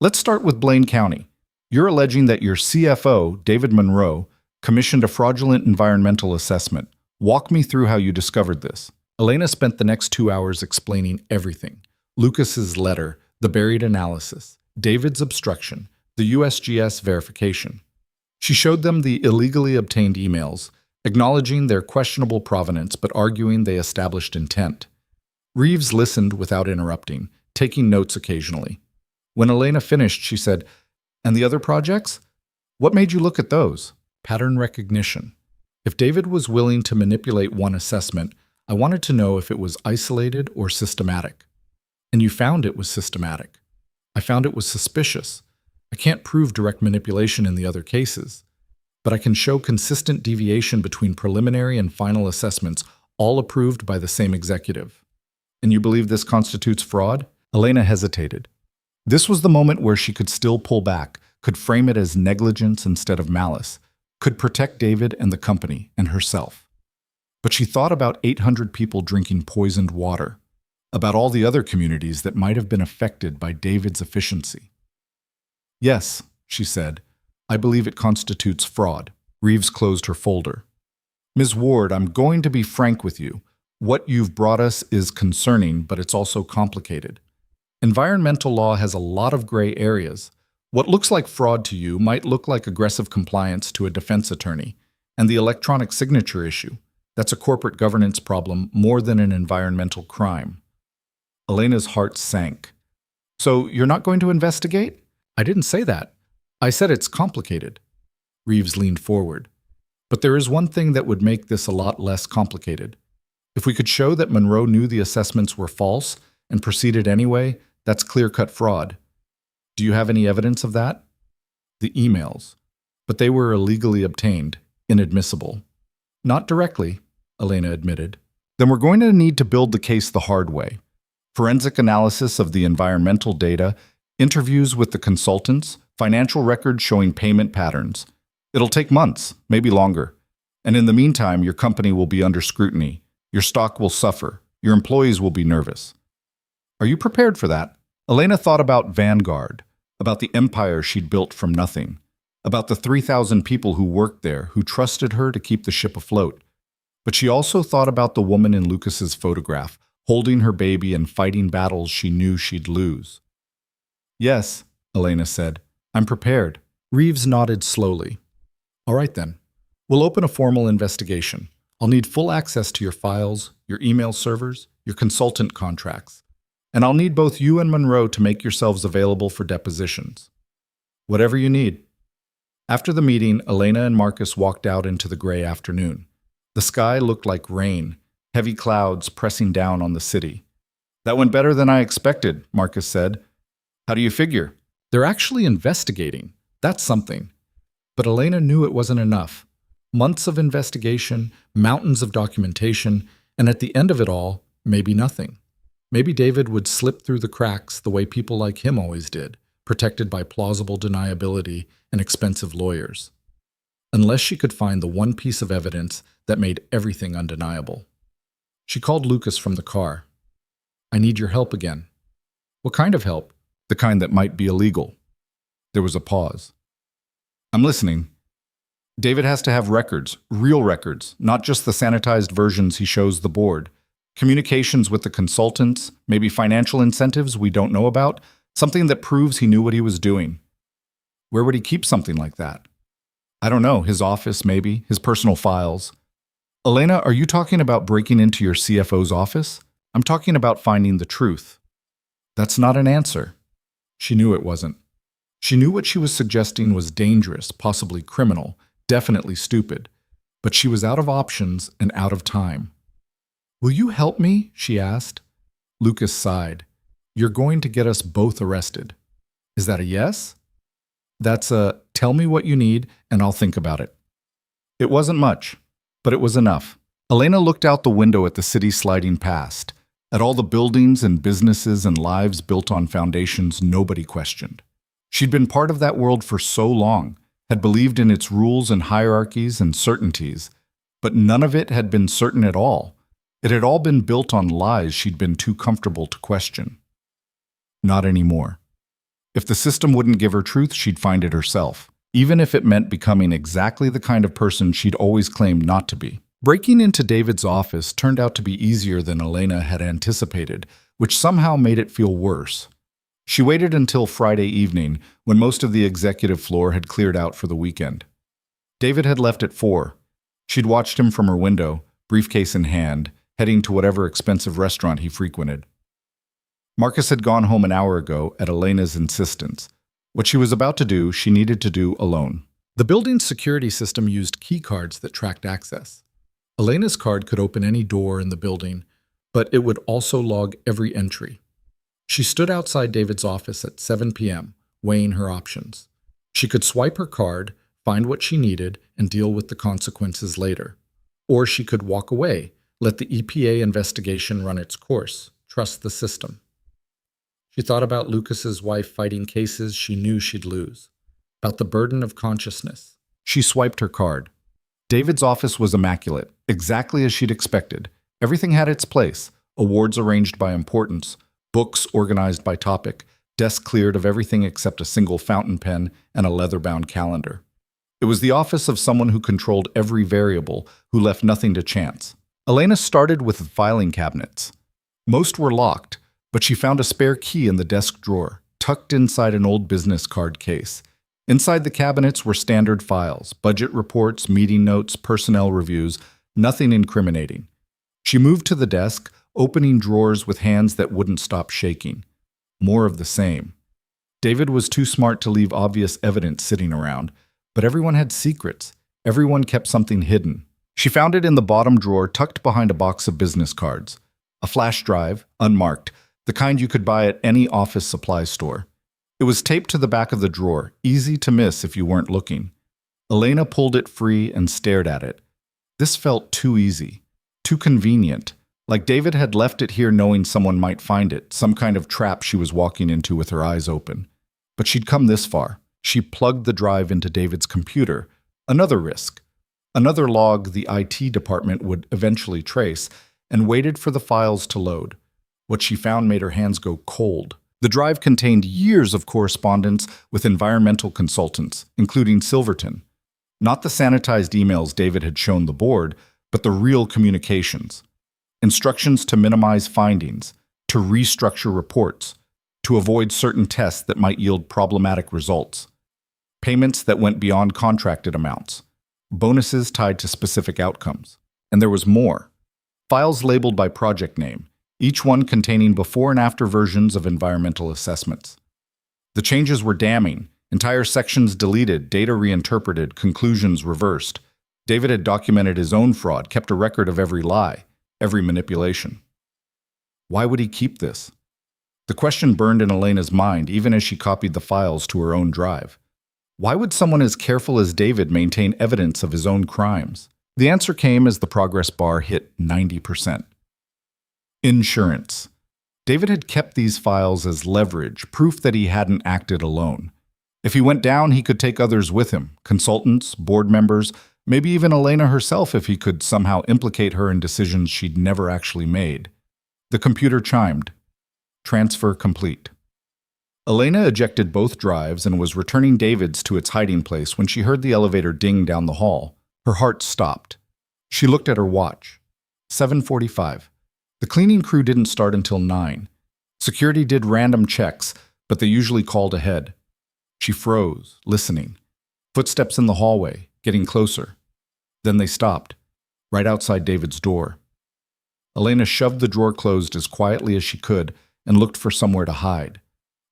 "Let's start with Blaine County. You're alleging that your CFO, David Monroe, commissioned a fraudulent environmental assessment. Walk me through how you discovered this." Elena spent the next 2 hours explaining everything. Lucas's letter, the buried analysis, David's obstruction, the USGS verification. She showed them the illegally obtained emails, acknowledging their questionable provenance but arguing they established intent. Reeves listened without interrupting, taking notes occasionally. When Elena finished, she said, "And the other projects? What made you look at those?" "Pattern recognition. If David was willing to manipulate one assessment, I wanted to know if it was isolated or systematic. And you found it was systematic. I found it was suspicious. I can't prove direct manipulation in the other cases, but I can show consistent deviation between preliminary and final assessments, all approved by the same executive." "And you believe this constitutes fraud?" Elena hesitated. This was the moment where she could still pull back, could frame it as negligence instead of malice, could protect David and the company and herself. But she thought about 800 people drinking poisoned water. about all the other communities that might have been affected by David's efficiency. Yes, she said, I believe it constitutes fraud. Reeves closed her folder. Ms. Ward, I'm going to be frank with you. What you've brought us is concerning, but it's also complicated. Environmental law has a lot of gray areas. What looks like fraud to you might look like aggressive compliance to a defense attorney. And the electronic signature issue, that's a corporate governance problem more than an environmental crime. Elena's heart sank. So you're not going to investigate? I didn't say that. I said it's complicated. Reeves leaned forward. But there is one thing that would make this a lot less complicated. If we could show that Monroe knew the assessments were false and proceeded anyway, that's clear-cut fraud. Do you have any evidence of that? The emails. But they were illegally obtained, inadmissible. Not directly, Elena admitted. Then we're going to need to build the case the hard way. Forensic analysis of the environmental data, interviews with the consultants, financial records showing payment patterns. It'll take months, maybe longer. And in the meantime, your company will be under scrutiny. Your stock will suffer. Your employees will be nervous. Are you prepared for that? Elena thought about Vanguard, about the empire she'd built from nothing, about the 3,000 people who worked there, who trusted her to keep the ship afloat. But she also thought about the woman in Lucas's photograph, holding her baby and fighting battles she knew she'd lose. Yes, Elena said, I'm prepared. Reeves nodded slowly. All right then. We'll open a formal investigation. I'll need full access to your files, your email servers, your consultant contracts. And I'll need both you and Monroe to make yourselves available for depositions. Whatever you need. After the meeting, Elena and Marcus walked out into the gray afternoon. The sky looked like rain, heavy clouds pressing down on the city. That went better than I expected, Marcus said. How do you figure? They're actually investigating. That's something. But Elena knew it wasn't enough. Months of investigation, mountains of documentation, and at the end of it all, maybe nothing. Maybe David would slip through the cracks the way people like him always did, protected by plausible deniability and expensive lawyers. Unless she could find the one piece of evidence that made everything undeniable. She called Lucas from the car. I need your help again. What kind of help? The kind that might be illegal. There was a pause. I'm listening. David has to have records, real records, not just the sanitized versions he shows the board. Communications with the consultants, maybe financial incentives we don't know about, something that proves he knew what he was doing. Where would he keep something like that? I don't know, his office maybe, his personal files. Elena, are you talking about breaking into your CFO's office? I'm talking about finding the truth. That's not an answer. She knew it wasn't. She knew what she was suggesting was dangerous, possibly criminal, definitely stupid. But she was out of options and out of time. Will you help me? She asked. Lucas sighed. You're going to get us both arrested. Is that a yes? That's a tell me what you need and I'll think about it. It wasn't much, but it was enough. Elena looked out the window at the city sliding past, at all the buildings and businesses and lives built on foundations nobody questioned. She'd been part of that world for so long, had believed in its rules and hierarchies and certainties, but none of it had been certain at all. It had all been built on lies she'd been too comfortable to question. Not anymore. If the system wouldn't give her truth, she'd find it herself, even if it meant becoming exactly the kind of person she'd always claimed not to be. Breaking into David's office turned out to be easier than Elena had anticipated, which somehow made it feel worse. She waited until Friday evening, when most of the executive floor had cleared out for the weekend. David had left at 4. She'd watched him from her window, briefcase in hand, heading to whatever expensive restaurant he frequented. Marcus had gone home an hour ago at Elena's insistence. What she was about to do, she needed to do alone. The building's security system used key cards that tracked access. Elena's card could open any door in the building, but it would also log every entry. She stood outside David's office at 7 p.m., weighing her options. She could swipe her card, find what she needed, and deal with the consequences later. Or she could walk away, let the EPA investigation run its course, trust the system. She thought about Lucas's wife fighting cases she knew she'd lose, about the burden of consciousness. She swiped her card. David's office was immaculate, exactly as she'd expected. Everything had its place. awards arranged by importance, books organized by topic, desk cleared of everything except a single fountain pen and a leather-bound calendar. It was the office of someone who controlled every variable, who left nothing to chance. Elena started with the filing cabinets. Most were locked, but she found a spare key in the desk drawer, tucked inside an old business card case. Inside the cabinets were standard files, budget reports, meeting notes, personnel reviews, nothing incriminating. She moved to the desk, opening drawers with hands that wouldn't stop shaking. More of the same. David was too smart to leave obvious evidence sitting around, but everyone had secrets. Everyone kept something hidden. She found it in the bottom drawer, tucked behind a box of business cards. A flash drive, unmarked, the kind you could buy at any office supply store. It was taped to the back of the drawer, easy to miss if you weren't looking. Elena pulled it free and stared at it. This felt too easy, too convenient, like David had left it here knowing someone might find it, some kind of trap she was walking into with her eyes open. But she'd come this far. She plugged the drive into David's computer. Another risk. Another log the IT department would eventually trace, and waited for the files to load. What she found made her hands go cold. The drive contained years of correspondence with environmental consultants, including Silverton. Not the sanitized emails David had shown the board, but the real communications. Instructions to minimize findings, to restructure reports, to avoid certain tests that might yield problematic results. Payments that went beyond contracted amounts. Bonuses tied to specific outcomes. And there was more. Files labeled by project name, each one containing before and after versions of environmental assessments. The changes were damning. Entire sections deleted, data reinterpreted, conclusions reversed. David had documented his own fraud, kept a record of every lie, every manipulation. Why would he keep this? The question burned in Elena's mind even as she copied the files to her own drive. Why would someone as careful as David maintain evidence of his own crimes? The answer came as the progress bar hit 90%. Insurance. David had kept these files as leverage, proof that he hadn't acted alone. If he went down, he could take others with him, consultants, board members, maybe even Elena herself if he could somehow implicate her in decisions she'd never actually made. The computer chimed. Transfer complete. Elena ejected both drives and was returning David's to its hiding place when she heard the elevator ding down the hall. Her heart stopped. She looked at her watch. 7:45. The cleaning crew didn't start until 9. Security did random checks, but they usually called ahead. She froze, listening. Footsteps in the hallway, getting closer. Then they stopped, right outside David's door. Elena shoved the drawer closed as quietly as she could and looked for somewhere to hide.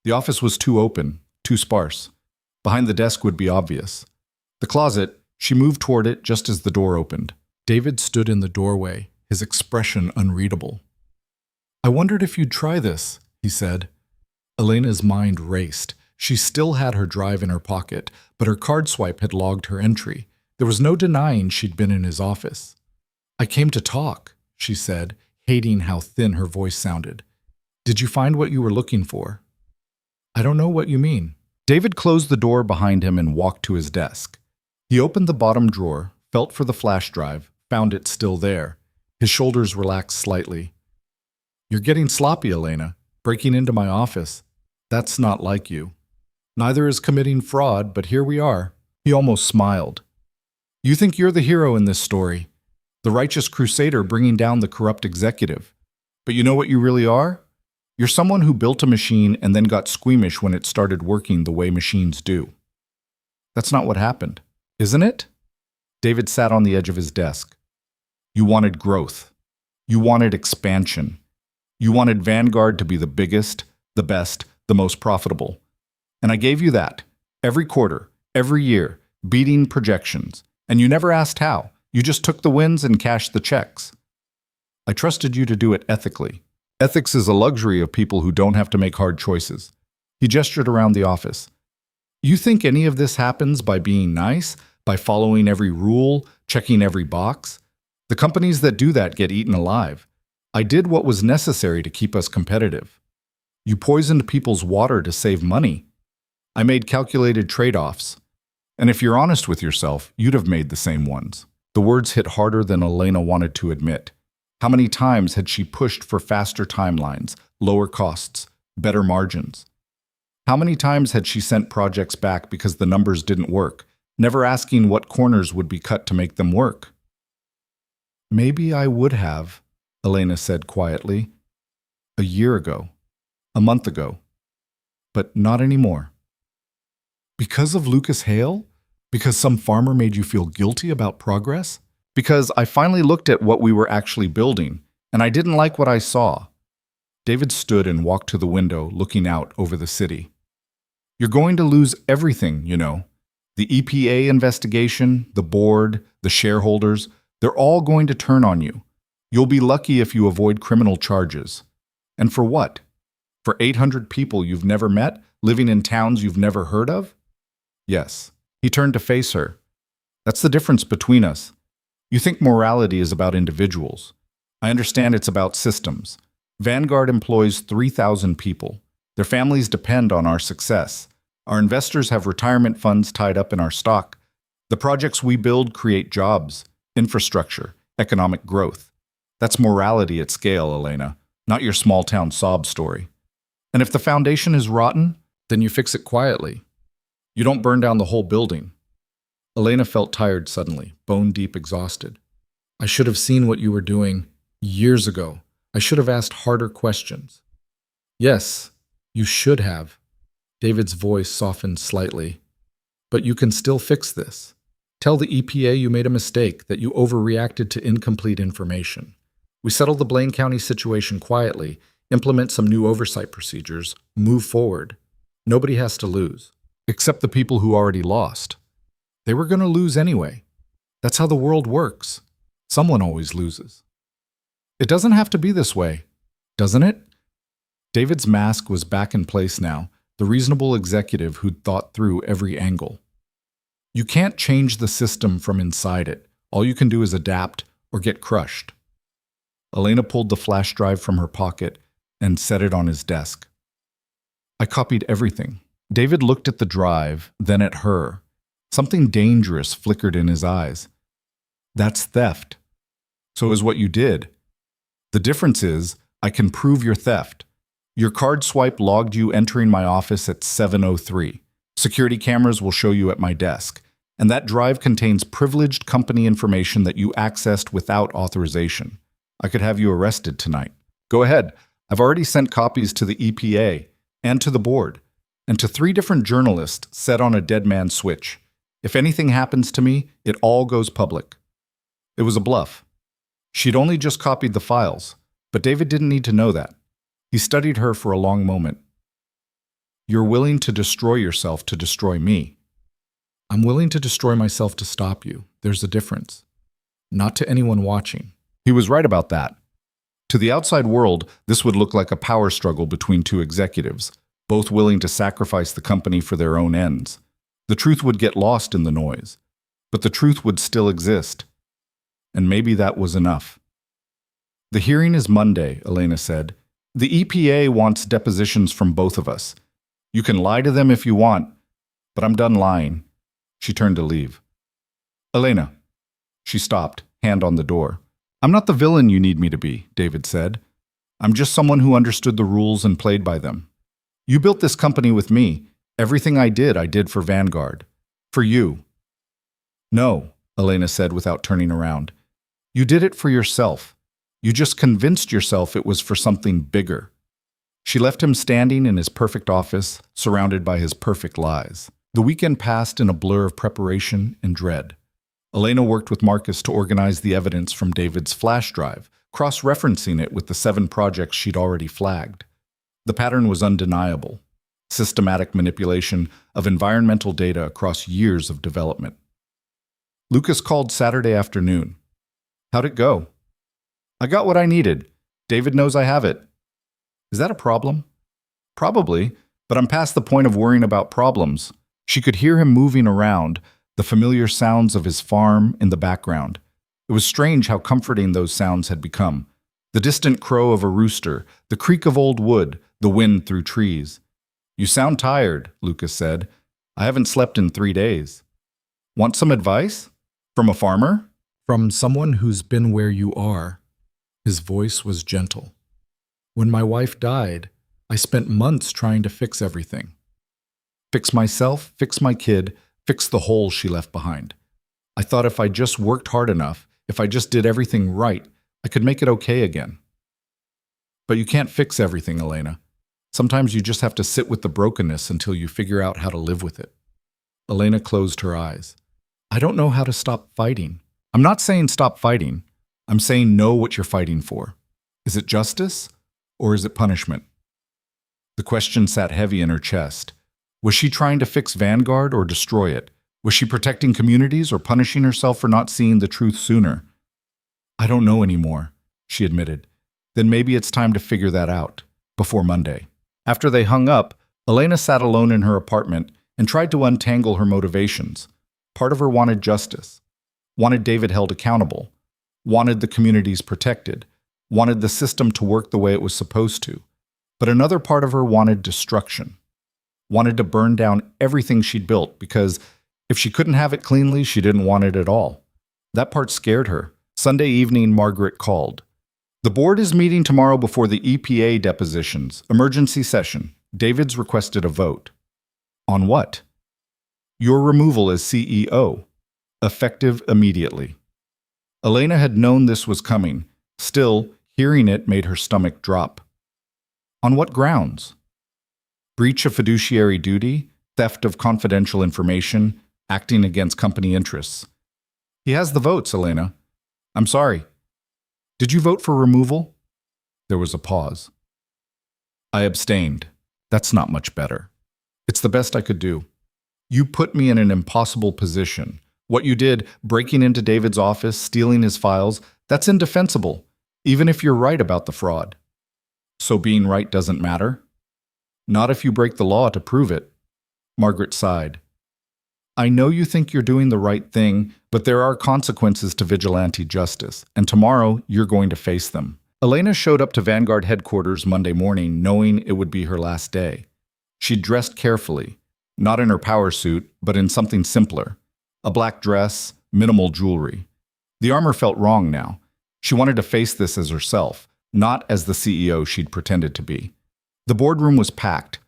The office was too open, too sparse. Behind the desk would be obvious. The closet, she moved toward it just as the door opened. David stood in the doorway, his expression unreadable. "I wondered if you'd try this," he said. Elena's mind raced. She still had her drive in her pocket, but her card swipe had logged her entry. There was no denying she'd been in his office. "I came to talk," she said, hating how thin her voice sounded. "Did you find what you were looking for?" "I don't know what you mean." David closed the door behind him and walked to his desk. He opened the bottom drawer, felt for the flash drive, found it still there. His shoulders relaxed slightly. "You're getting sloppy, Elena. Breaking into my office. That's not like you. Neither is committing fraud, but here we are." He almost smiled. "You think you're the hero in this story, the righteous crusader bringing down the corrupt executive. But you know what you really are? You're someone who built a machine and then got squeamish when it started working the way machines do. That's not what happened, isn't it?" David sat on the edge of his desk. "You wanted growth. You wanted expansion. You wanted Vanguard to be the biggest, the best, the most profitable. And I gave you that, every quarter, every year, beating projections. And you never asked how. You just took the wins and cashed the checks. I trusted you to do it ethically. Ethics is a luxury of people who don't have to make hard choices." He gestured around the office. "You think any of this happens by being nice, by following every rule, checking every box? The companies that do that get eaten alive. I did what was necessary to keep us competitive. You poisoned people's water to save money. I made calculated trade-offs. And if you're honest with yourself, you'd have made the same ones." The words hit harder than Elena wanted to admit. How many times had she pushed for faster timelines, lower costs, better margins? How many times had she sent projects back because the numbers didn't work, never asking what corners would be cut to make them work? Maybe I would have, Elena said quietly. A year ago, a month ago, but not anymore. Because of Lucas Hale? Because some farmer made you feel guilty about progress? Because I finally looked at what we were actually building, and I didn't like what I saw. David stood and walked to the window, looking out over the city. You're going to lose everything, you know. The EPA investigation, the board, the shareholders, they're all going to turn on you. You'll be lucky if you avoid criminal charges. And for what? For 800 people you've never met, living in towns you've never heard of? Yes. He turned to face her. That's the difference between us. You think morality is about individuals. I understand it's about systems. Vanguard employs 3,000 people. Their families depend on our success. Our investors have retirement funds tied up in our stock. The projects we build create jobs, infrastructure, economic growth. That's morality at scale, Elena, not your small-town sob story. And if the foundation is rotten, then you fix it quietly. You don't burn down the whole building. Elena felt tired suddenly, bone-deep exhausted. I should have seen what you were doing years ago. I should have asked harder questions. Yes, you should have. David's voice softened slightly. But you can still fix this. Tell the EPA you made a mistake, that you overreacted to incomplete information. We settle the Blaine County situation quietly, implement some new oversight procedures, move forward. Nobody has to lose. Except the people who already lost. They were going to lose anyway. That's how the world works. Someone always loses. It doesn't have to be this way, doesn't it? David's mask was back in place now, the reasonable executive who'd thought through every angle. You can't change the system from inside it. All you can do is adapt or get crushed. Elena pulled the flash drive from her pocket and set it on his desk. I copied everything. David looked at the drive, then at her. Something dangerous flickered in his eyes. That's theft. So is what you did. The difference is, I can prove your theft. Your card swipe logged you entering my office at 7:03. Security cameras will show you at my desk. And that drive contains privileged company information that you accessed without authorization. I could have you arrested tonight. Go ahead. I've already sent copies to the EPA and to the board, and to 3 different journalists set on a dead man switch. If anything happens to me, it all goes public. It was a bluff. She'd only just copied the files, but David didn't need to know that. He studied her for a long moment. You're willing to destroy yourself to destroy me. I'm willing to destroy myself to stop you. There's a difference. Not to anyone watching. He was right about that. To the outside world, this would look like a power struggle between 2 executives, both willing to sacrifice the company for their own ends. The truth would get lost in the noise, but the truth would still exist. And maybe that was enough. The hearing is Monday, Elena said. The EPA wants depositions from both of us. You can lie to them if you want, but I'm done lying. She turned to leave. Elena. She stopped, hand on the door. I'm not the villain you need me to be, David said. I'm just someone who understood the rules and played by them. You built this company with me. Everything I did for Vanguard. For you. No, Elena said without turning around. You did it for yourself. You just convinced yourself it was for something bigger. She left him standing in his perfect office, surrounded by his perfect lies. The weekend passed in a blur of preparation and dread. Elena worked with Marcus to organize the evidence from David's flash drive, cross-referencing it with the 7 projects she'd already flagged. The pattern was undeniable. Systematic manipulation of environmental data across years of development. Lucas called Saturday afternoon. How'd it go? I got what I needed. David knows I have it. Is that a problem? Probably, but I'm past the point of worrying about problems. She could hear him moving around, the familiar sounds of his farm in the background. It was strange how comforting those sounds had become. The distant crow of a rooster, the creak of old wood, the wind through trees. You sound tired, Lucas said. I haven't slept in 3 days. Want some advice? From a farmer? From someone who's been where you are. His voice was gentle. When my wife died, I spent months trying to fix everything. Fix myself, fix my kid, fix the hole she left behind. I thought if I just worked hard enough, if I just did everything right, I could make it okay again. But you can't fix everything, Elena. Sometimes you just have to sit with the brokenness until you figure out how to live with it. Elena closed her eyes. I don't know how to stop fighting. I'm not saying stop fighting. I'm saying know what you're fighting for. Is it justice or is it punishment? The question sat heavy in her chest. Was she trying to fix Vanguard or destroy it? Was she protecting communities or punishing herself for not seeing the truth sooner? I don't know anymore, she admitted. Then maybe it's time to figure that out, before Monday. After they hung up, Elena sat alone in her apartment and tried to untangle her motivations. Part of her wanted justice, wanted David held accountable, wanted the communities protected, wanted the system to work the way it was supposed to. But another part of her wanted destruction, wanted to burn down everything she'd built because if she couldn't have it cleanly, she didn't want it at all. That part scared her. Sunday evening, Margaret called. The board is meeting tomorrow before the EPA depositions. Emergency session. David's requested a vote. On what? Your removal as CEO. Effective immediately. Elena had known this was coming. Still, hearing it made her stomach drop. On what grounds? Breach of fiduciary duty, theft of confidential information, acting against company interests. He has the votes, Elena. I'm sorry. Did you vote for removal? There was a pause. I abstained. That's not much better. It's the best I could do. You put me in an impossible position. What you did, breaking into David's office, stealing his files, that's indefensible, even if you're right about the fraud. So being right doesn't matter? Not if you break the law to prove it. Margaret sighed. I know you think you're doing the right thing, but there are consequences to vigilante justice, and tomorrow you're going to face them. Elena showed up to Vanguard headquarters Monday morning knowing it would be her last day. She'd dressed carefully, not in her power suit, but in something simpler. A black dress, minimal jewelry. The armor felt wrong now. She wanted to face this as herself, not as the CEO she'd pretended to be. The boardroom was packed.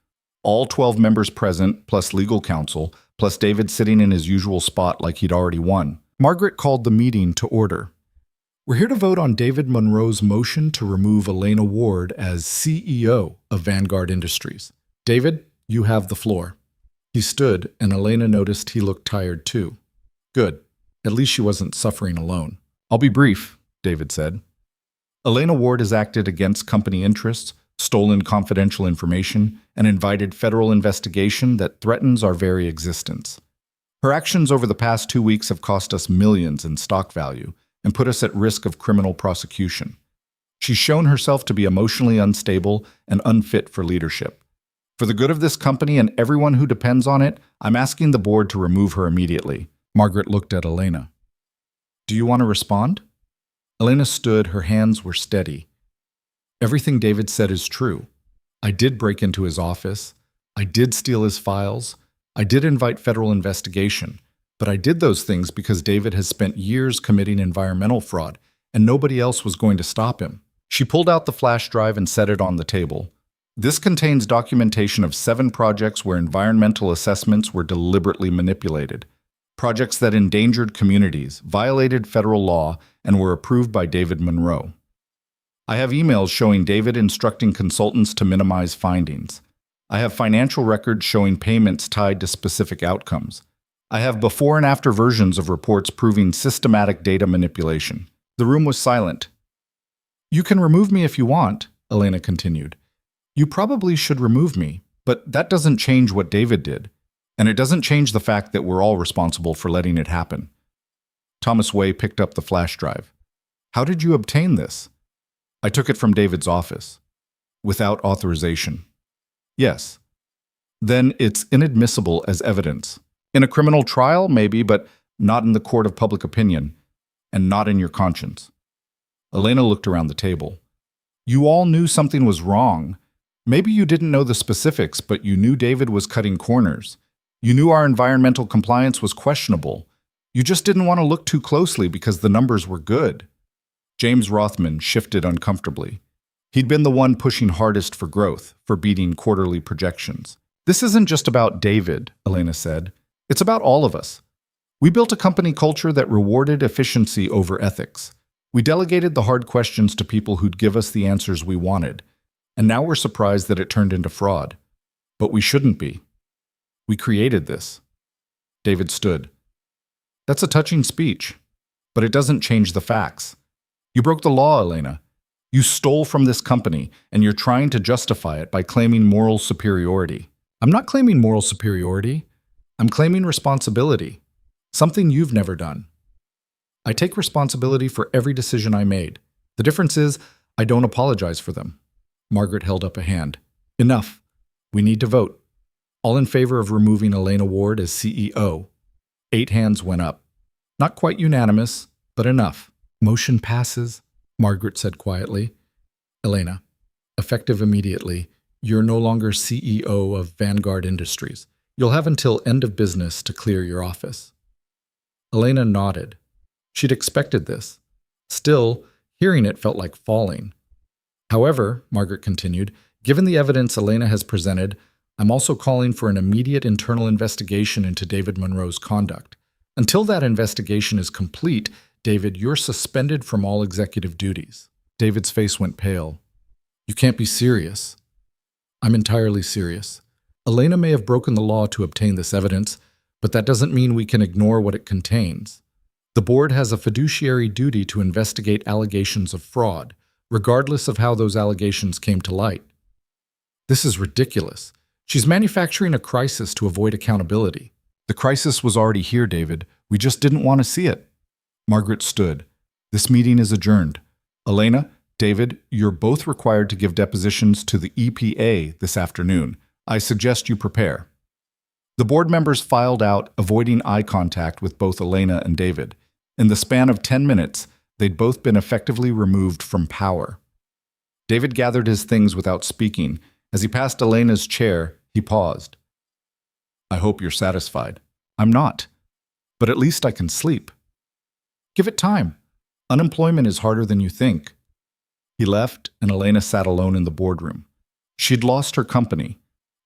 All 12 members present, plus legal counsel, plus David sitting in his usual spot like he'd already won. Margaret called the meeting to order. We're here to vote on David Monroe's motion to remove Elena Ward as CEO of Vanguard Industries. David, you have the floor. He stood, and Elena noticed he looked tired too. Good. At least she wasn't suffering alone. I'll be brief, David said. Elena Ward has acted against company interests, stolen confidential information, and invited federal investigation that threatens our very existence. Her actions over the past 2 weeks have cost us millions in stock value and put us at risk of criminal prosecution. She's shown herself to be emotionally unstable and unfit for leadership. For the good of this company and everyone who depends on it, I'm asking the board to remove her immediately. Margaret looked at Elena. Do you want to respond? Elena stood, her hands were steady. Everything David said is true. I did break into his office. I did steal his files. I did invite federal investigation. But I did those things because David has spent years committing environmental fraud, and nobody else was going to stop him. She pulled out the flash drive and set it on the table. This contains documentation of 7 projects where environmental assessments were deliberately manipulated. Projects that endangered communities, violated federal law, and were approved by David Monroe. I have emails showing David instructing consultants to minimize findings. I have financial records showing payments tied to specific outcomes. I have before and after versions of reports proving systematic data manipulation. The room was silent. You can remove me if you want, Elena continued. You probably should remove me, but that doesn't change what David did. And it doesn't change the fact that we're all responsible for letting it happen. Thomas Way picked up the flash drive. How did you obtain this? I took it from David's office. Without authorization. Yes. Then it's inadmissible as evidence. In a criminal trial, maybe, but not in the court of public opinion, and not in your conscience. Elena looked around the table. You all knew something was wrong. Maybe you didn't know the specifics, but you knew David was cutting corners. You knew our environmental compliance was questionable. You just didn't want to look too closely because the numbers were good. James Rothman shifted uncomfortably. He'd been the one pushing hardest for growth, for beating quarterly projections. This isn't just about David, Elena said. It's about all of us. We built a company culture that rewarded efficiency over ethics. We delegated the hard questions to people who'd give us the answers we wanted. And now we're surprised that it turned into fraud. But we shouldn't be. We created this. David stood. That's a touching speech, but it doesn't change the facts. You broke the law, Elena. You stole from this company, and you're trying to justify it by claiming moral superiority. I'm not claiming moral superiority. I'm claiming responsibility, something you've never done. I take responsibility for every decision I made. The difference is, I don't apologize for them. Margaret held up a hand. Enough. We need to vote. All in favor of removing Elena Ward as CEO. 8 hands went up. Not quite unanimous, but enough. Motion passes, Margaret said quietly. Elena, effective immediately, you're no longer CEO of Vanguard Industries. You'll have until end of business to clear your office. Elena nodded. She'd expected this. Still, hearing it felt like falling. However, Margaret continued, given the evidence Elena has presented, I'm also calling for an immediate internal investigation into David Monroe's conduct. Until that investigation is complete, David, you're suspended from all executive duties. David's face went pale. You can't be serious. I'm entirely serious. Elena may have broken the law to obtain this evidence, but that doesn't mean we can ignore what it contains. The board has a fiduciary duty to investigate allegations of fraud, regardless of how those allegations came to light. This is ridiculous. She's manufacturing a crisis to avoid accountability. The crisis was already here, David. We just didn't want to see it. Margaret stood. This meeting is adjourned. Elena, David, you're both required to give depositions to the EPA this afternoon. I suggest you prepare. The board members filed out, avoiding eye contact with both Elena and David. In the span of 10 minutes, they'd both been effectively removed from power. David gathered his things without speaking. As he passed Elena's chair, he paused. I hope you're satisfied. I'm not. But at least I can sleep. Give it time. Unemployment is harder than you think. He left, and Elena sat alone in the boardroom. She'd lost her company,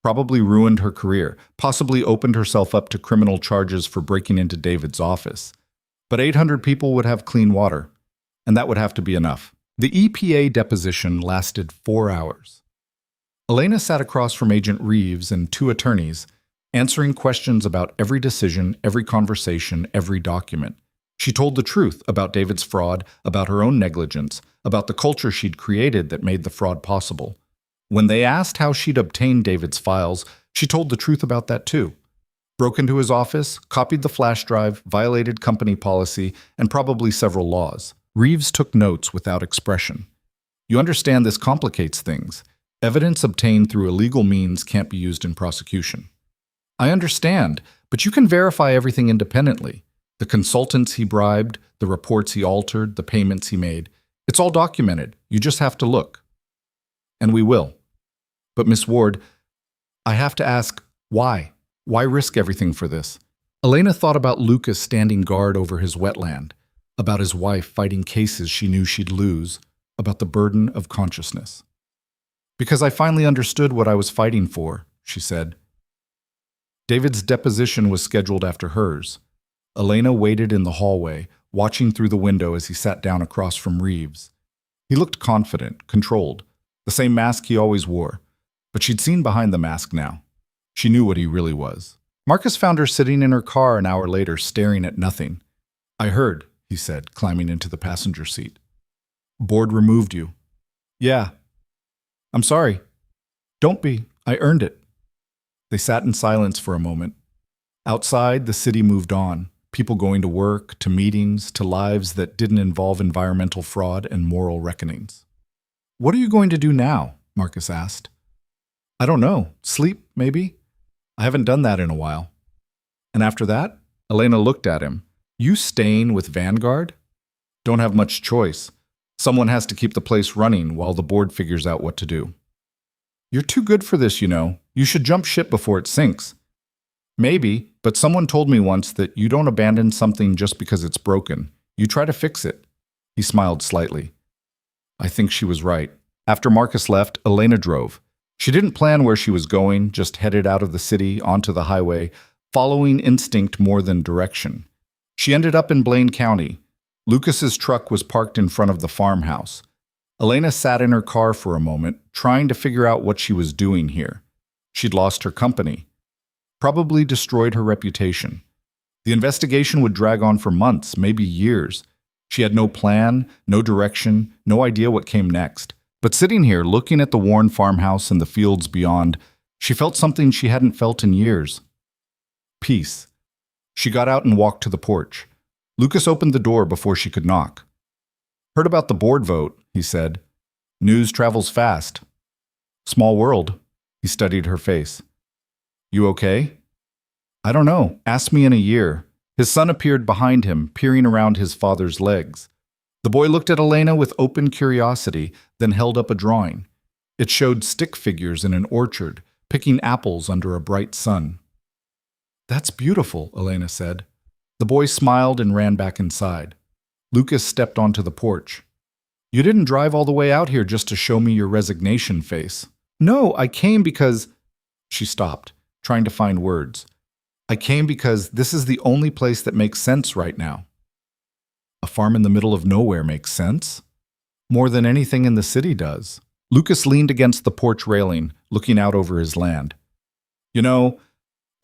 probably ruined her career, possibly opened herself up to criminal charges for breaking into David's office. But 800 people would have clean water, and that would have to be enough. The EPA deposition lasted 4 hours. Elena sat across from Agent Reeves and 2 attorneys, answering questions about every decision, every conversation, every document. She told the truth about David's fraud, about her own negligence, about the culture she'd created that made the fraud possible. When they asked how she'd obtained David's files, she told the truth about that too. Broke into his office, copied the flash drive, violated company policy, and probably several laws. Reeves took notes without expression. You understand this complicates things. Evidence obtained through illegal means can't be used in prosecution. I understand, but you can verify everything independently. The consultants he bribed, the reports he altered, the payments he made. It's all documented. You just have to look. And we will. But Miss Ward, I have to ask, why? Why risk everything for this? Elena thought about Lucas standing guard over his wetland, about his wife fighting cases she knew she'd lose, about the burden of consciousness. Because I finally understood what I was fighting for, she said. David's deposition was scheduled after hers. Elena waited in the hallway, watching through the window as he sat down across from Reeves. He looked confident, controlled, the same mask he always wore. But she'd seen behind the mask now. She knew what he really was. Marcus found her sitting in her car an hour later, staring at nothing. I heard, he said, climbing into the passenger seat. Board removed you. Yeah. I'm sorry. Don't be. I earned it. They sat in silence for a moment. Outside, the city moved on. People going to work, to meetings, to lives that didn't involve environmental fraud and moral reckonings. What are you going to do now? Marcus asked. I don't know. Sleep, maybe? I haven't done that in a while. And after that? Elena looked at him. You staying with Vanguard? Don't have much choice. Someone has to keep the place running while the board figures out what to do. You're too good for this, you know. You should jump ship before it sinks. Maybe, but someone told me once that you don't abandon something just because it's broken. You try to fix it. He smiled slightly. I think she was right. After Marcus left, Elena drove. She didn't plan where she was going, just headed out of the city onto the highway, following instinct more than direction. She ended up in Blaine County. Lucas's truck was parked in front of the farmhouse. Elena sat in her car for a moment, trying to figure out what she was doing here. She'd lost her company. Probably destroyed her reputation. The investigation would drag on for months, maybe years. She had no plan, no direction, no idea what came next. But sitting here, looking at the worn farmhouse and the fields beyond, she felt something she hadn't felt in years. Peace. She got out and walked to the porch. Lucas opened the door before she could knock. Heard about the board vote, he said. News travels fast. Small world. He studied her face. You okay? I don't know. Ask me in a year. His son appeared behind him, peering around his father's legs. The boy looked at Elena with open curiosity, then held up a drawing. It showed stick figures in an orchard, picking apples under a bright sun. That's beautiful, Elena said. The boy smiled and ran back inside. Lucas stepped onto the porch. You didn't drive all the way out here just to show me your resignation face. No, I came because... She stopped, trying to find words. I came because this is the only place that makes sense right now. A farm in the middle of nowhere makes sense? More than anything in the city does. Lucas leaned against the porch railing, looking out over his land. You know,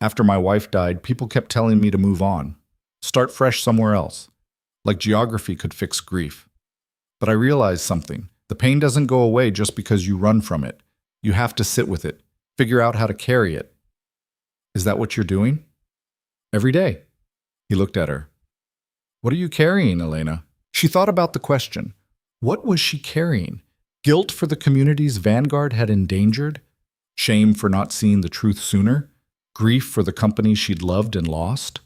after my wife died, people kept telling me to move on. Start fresh somewhere else. Like geography could fix grief. But I realized something. The pain doesn't go away just because you run from it. You have to sit with it. Figure out how to carry it. Is that what you're doing? Every day. He looked at her. What are you carrying, Elena? She thought about the question. What was she carrying? Guilt for the community's vanguard had endangered? Shame for not seeing the truth sooner? Grief for the company she'd loved and lost?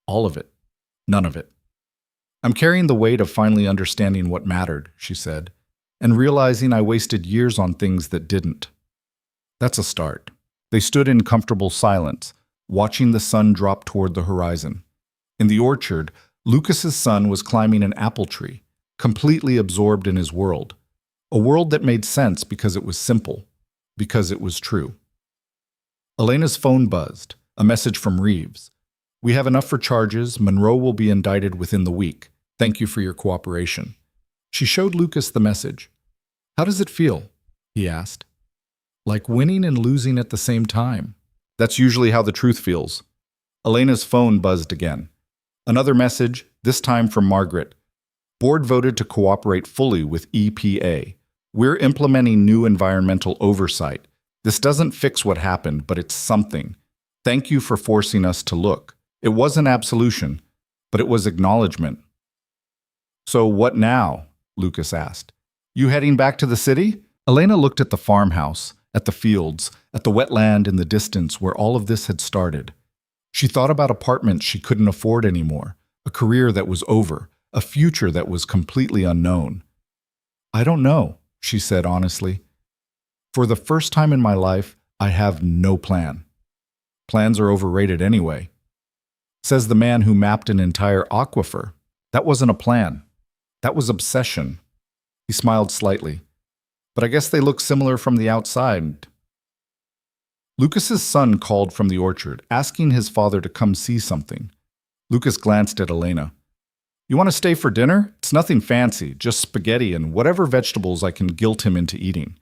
All of it. None of it. I'm carrying the weight of finally understanding what mattered, she said, and realizing I wasted years on things that didn't. That's a start. They stood in comfortable silence, watching the sun drop toward the horizon. In the orchard, Lucas's son was climbing an apple tree, completely absorbed in his world. A world that made sense because it was simple, because it was true. Elena's phone buzzed, a message from Reeves. We have enough for charges. Monroe will be indicted within the week. Thank you for your cooperation. She showed Lucas the message. How does it feel? He asked. Like winning and losing at the same time. That's usually how the truth feels. Elena's phone buzzed again. Another message, this time from Margaret. Board voted to cooperate fully with EPA. We're implementing new environmental oversight. This doesn't fix what happened, but it's something. Thank you for forcing us to look. It wasn't absolution, but it was acknowledgement. So what now? Lucas asked. You heading back to the city? Elena looked at the farmhouse, at the fields, at the wetland in the distance where all of this had started. She thought about apartments she couldn't afford anymore, a career that was over, a future that was completely unknown. I don't know, she said honestly. For the first time in my life, I have no plan. Plans are overrated anyway. Says the man who mapped an entire aquifer. That wasn't a plan. That was obsession. He smiled slightly. But I guess they look similar from the outside. Lucas's son called from the orchard, asking his father to come see something. Lucas glanced at Elena. You want to stay for dinner? It's nothing fancy, just spaghetti and whatever vegetables I can guilt him into eating.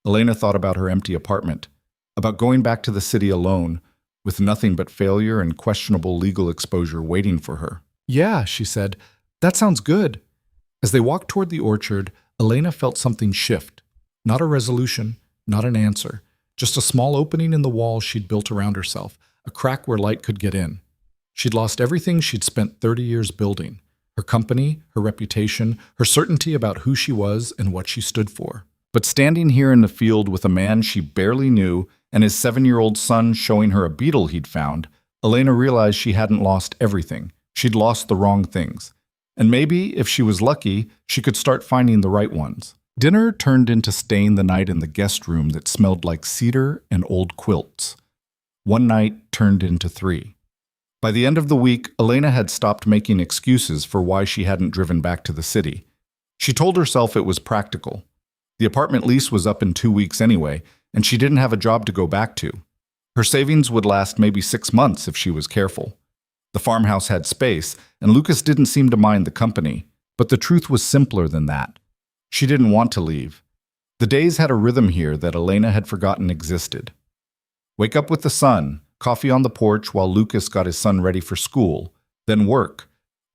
Elena thought about her empty apartment, about going back to the city alone, with nothing but failure and questionable legal exposure waiting for her. Yeah, she said, that sounds good. As they walked toward the orchard, Elena felt something shift. Not a resolution, not an answer. Just a small opening in the wall she'd built around herself, a crack where light could get in. She'd lost everything she'd spent 30 years building. Her company, her reputation, her certainty about who she was and what she stood for. But standing here in the field with a man she barely knew and his 7-year-old son showing her a beetle he'd found, Elena realized she hadn't lost everything. She'd lost the wrong things. And maybe, if she was lucky, she could start finding the right ones. Dinner turned into staying the night in the guest room that smelled like cedar and old quilts. One night turned into 3. By the end of the week, Elena had stopped making excuses for why she hadn't driven back to the city. She told herself it was practical. The apartment lease was up in 2 weeks anyway, and she didn't have a job to go back to. Her savings would last maybe 6 months if she was careful. The farmhouse had space, and Lucas didn't seem to mind the company, but the truth was simpler than that. She didn't want to leave. The days had a rhythm here that Elena had forgotten existed. Wake up with the sun, coffee on the porch while Lucas got his son ready for school, then work.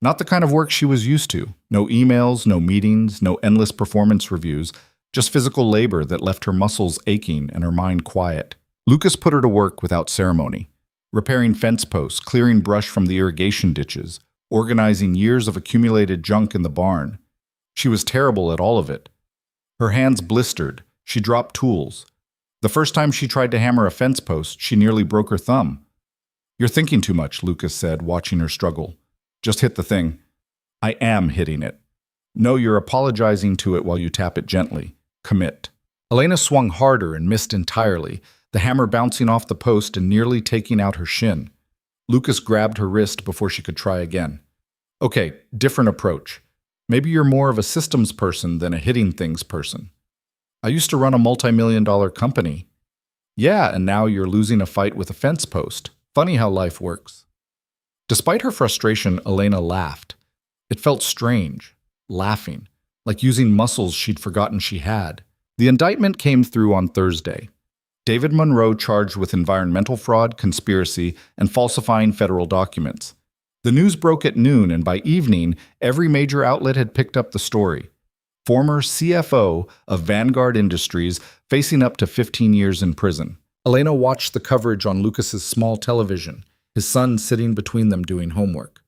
Not the kind of work she was used to. No emails, no meetings, no endless performance reviews, just physical labor that left her muscles aching and her mind quiet. Lucas put her to work without ceremony, repairing fence posts, clearing brush from the irrigation ditches, organizing years of accumulated junk in the barn. She was terrible at all of it. Her hands blistered. She dropped tools. The first time she tried to hammer a fence post, she nearly broke her thumb. "You're thinking too much," Lucas said, watching her struggle. "Just hit the thing." "I am hitting it." "No, you're apologizing to it while you tap it gently. Commit." Elena swung harder and missed entirely, the hammer bouncing off the post and nearly taking out her shin. Lucas grabbed her wrist before she could try again. "Okay, different approach. Maybe you're more of a systems person than a hitting things person." "I used to run a multi-million-dollar company." "Yeah, and now you're losing a fight with a fence post. Funny how life works." Despite her frustration, Elena laughed. It felt strange, laughing, like using muscles she'd forgotten she had. The indictment came through on Thursday. David Monroe charged with environmental fraud, conspiracy, and falsifying federal documents. The news broke at noon, and by evening, every major outlet had picked up the story. Former CFO of Vanguard Industries facing up to 15 years in prison. Elena watched the coverage on Lucas's small television, his son sitting between them doing homework.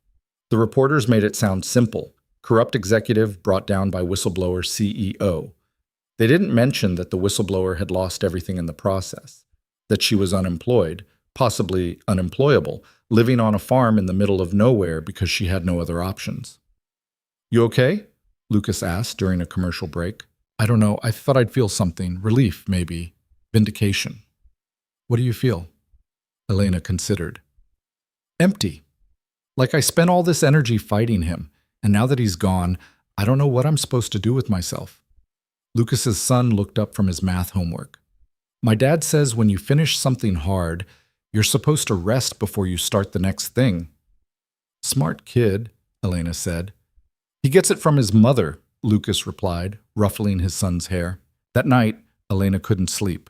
The reporters made it sound simple. Corrupt executive brought down by whistleblower CEO. They didn't mention that the whistleblower had lost everything in the process, that she was unemployed, possibly unemployable, living on a farm in the middle of nowhere because she had no other options. "You okay?" Lucas asked during a commercial break. "I don't know. I thought I'd feel something. Relief, maybe. Vindication." "What do you feel?" Elena considered. "Empty. Like I spent all this energy fighting him, and now that he's gone, I don't know what I'm supposed to do with myself." Lucas's son looked up from his math homework. "My dad says when you finish something hard, you're supposed to rest before you start the next thing." "Smart kid," Elena said. "He gets it from his mother," Lucas replied, ruffling his son's hair. That night, Elena couldn't sleep.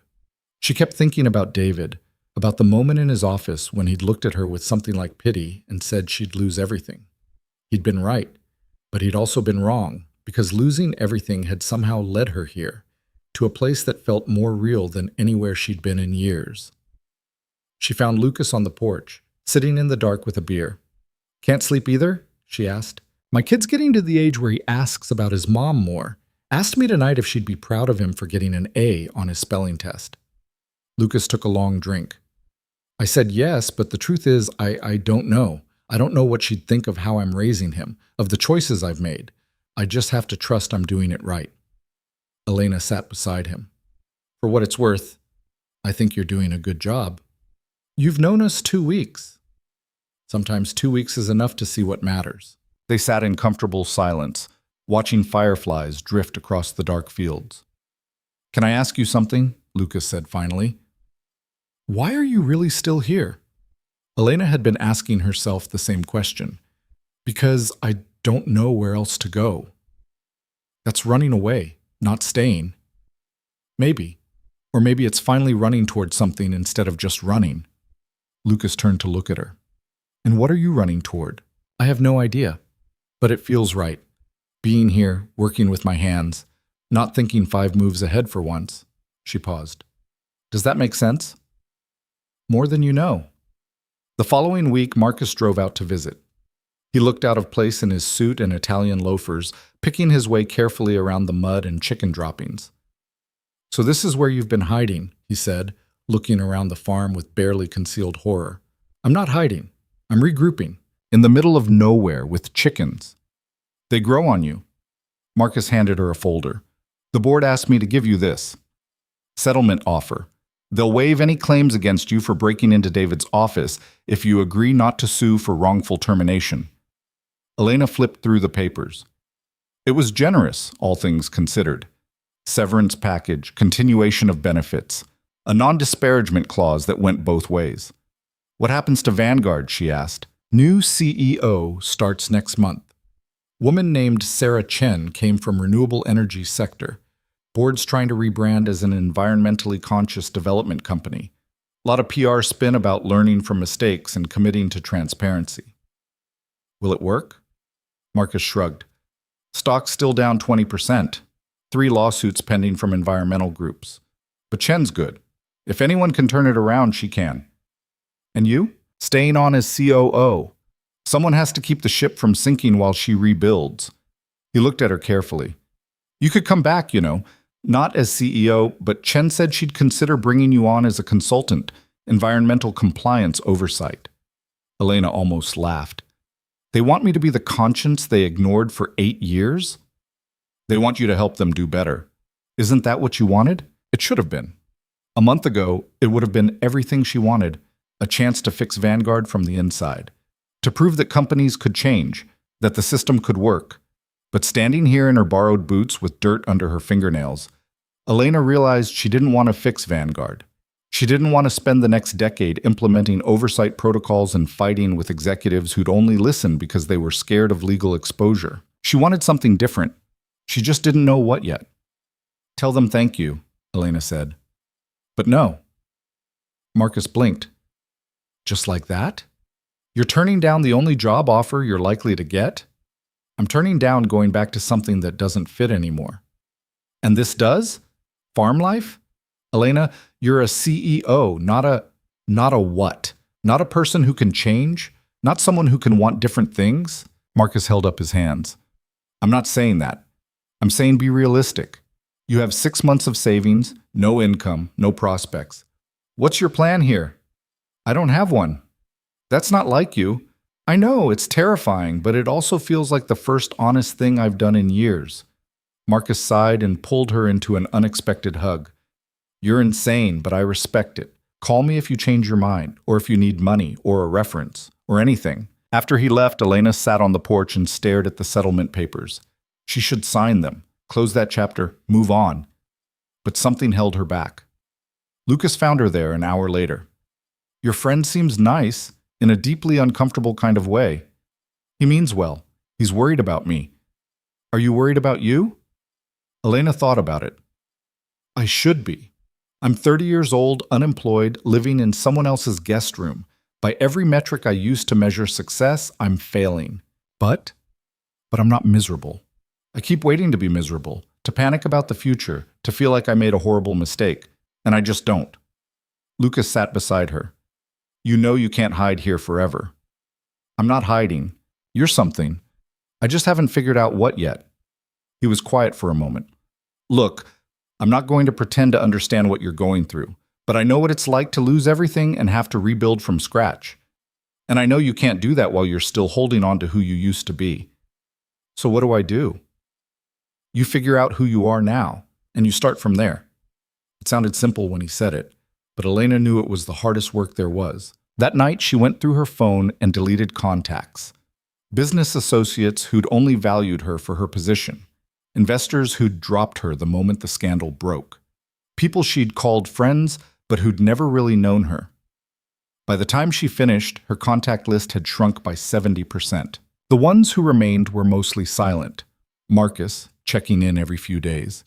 She kept thinking about David, about the moment in his office when he'd looked at her with something like pity and said she'd lose everything. He'd been right, but he'd also been wrong, because losing everything had somehow led her here, to a place that felt more real than anywhere she'd been in years. She found Lucas on the porch, sitting in the dark with a beer. "Can't sleep either?" she asked. "My kid's getting to the age where he asks about his mom more. Asked me tonight if she'd be proud of him for getting an A on his spelling test." Lucas took a long drink. "I said yes, but the truth is I don't know. I don't know what she'd think of how I'm raising him, of the choices I've made. I just have to trust I'm doing it right." Elena sat beside him. "For what it's worth, I think you're doing a good job." "You've known us 2 weeks." "Sometimes 2 weeks is enough to see what matters." They sat in comfortable silence, watching fireflies drift across the dark fields. "Can I ask you something?" Lucas said finally. "Why are you really still here?" Elena had been asking herself the same question. "Because I don't know where else to go." That's running away, not staying. Maybe. Or maybe it's finally running towards something instead of just running. Lucas turned to look at her. "And what are you running toward?" "I have no idea. But it feels right. Being here, working with my hands, not thinking 5 moves ahead for once." She paused. "Does that make sense?" "More than you know." The following week, Marcus drove out to visit. He looked out of place in his suit and Italian loafers, picking his way carefully around the mud and chicken droppings. "So this is where you've been hiding," he said, looking around the farm with barely concealed horror. "I'm not hiding. I'm regrouping. In the middle of nowhere with chickens. They grow on you." Marcus handed her a folder. "The board asked me to give you this. Settlement offer. They'll waive any claims against you for breaking into David's office if you agree not to sue for wrongful termination." Elena flipped through the papers. It was generous, all things considered. Severance package, continuation of benefits, a non-disparagement clause that went both ways. What happens to Vanguard, she asked. New CEO starts next month. Woman named Sarah Chen came from renewable energy sector. Board's trying to rebrand as an environmentally conscious development company. A lot of PR spin about learning from mistakes and committing to transparency. Will it work? Marcus shrugged. Stock's still down 20%. 3 lawsuits pending from environmental groups. But Chen's good. If anyone can turn it around, she can. And you? Staying on as COO. Someone has to keep the ship from sinking while she rebuilds. He looked at her carefully. You could come back, not as CEO, but Chen said she'd consider bringing you on as a consultant, environmental compliance oversight. Elena almost laughed. They want me to be the conscience they ignored for 8 years? They want you to help them do better. Isn't that what you wanted? It should have been. A month ago, it would have been everything she wanted, a chance to fix Vanguard from the inside, to prove that companies could change, that the system could work. But standing here in her borrowed boots with dirt under her fingernails, Elena realized she didn't want to fix Vanguard. She didn't want to spend the next decade implementing oversight protocols and fighting with executives who'd only listen because they were scared of legal exposure. She wanted something different. She just didn't know what yet. Tell them thank you, Elena said. But no. Marcus blinked. Just like that? You're turning down the only job offer you're likely to get? I'm turning down going back to something that doesn't fit anymore. And this does? Farm life? Elena, you're a CEO, not a what? Not a person who can change? Not someone who can want different things? Marcus held up his hands. I'm not saying that. I'm saying be realistic. You have 6 months of savings, no income, no prospects. What's your plan here? I don't have one. That's not like you. I know, it's terrifying, but it also feels like the first honest thing I've done in years. Marcus sighed and pulled her into an unexpected hug. You're insane, but I respect it. Call me if you change your mind, or if you need money, or a reference, or anything. After he left, Elena sat on the porch and stared at the settlement papers. She should sign them, close that chapter, move on. But something held her back. Lucas found her there an hour later. Your friend seems nice, in a deeply uncomfortable kind of way. He means well. He's worried about me. Are you worried about you? Elena thought about it. I should be. I'm 30 years old, unemployed, living in someone else's guest room. By every metric I use to measure success, I'm failing. But I'm not miserable. I keep waiting to be miserable, to panic about the future, to feel like I made a horrible mistake, and I just don't. Lucas sat beside her. You know you can't hide here forever. I'm not hiding. You're something. I just haven't figured out what yet. He was quiet for a moment. Look, I'm not going to pretend to understand what you're going through, but I know what it's like to lose everything and have to rebuild from scratch. And I know you can't do that while you're still holding on to who you used to be. So what do I do? You figure out who you are now, and you start from there. It sounded simple when he said it, but Elena knew it was the hardest work there was. That night, she went through her phone and deleted contacts. Business associates who'd only valued her for her position. Investors who'd dropped her the moment the scandal broke. People she'd called friends, but who'd never really known her. By the time she finished, her contact list had shrunk by 70%. The ones who remained were mostly silent. Marcus, checking in every few days.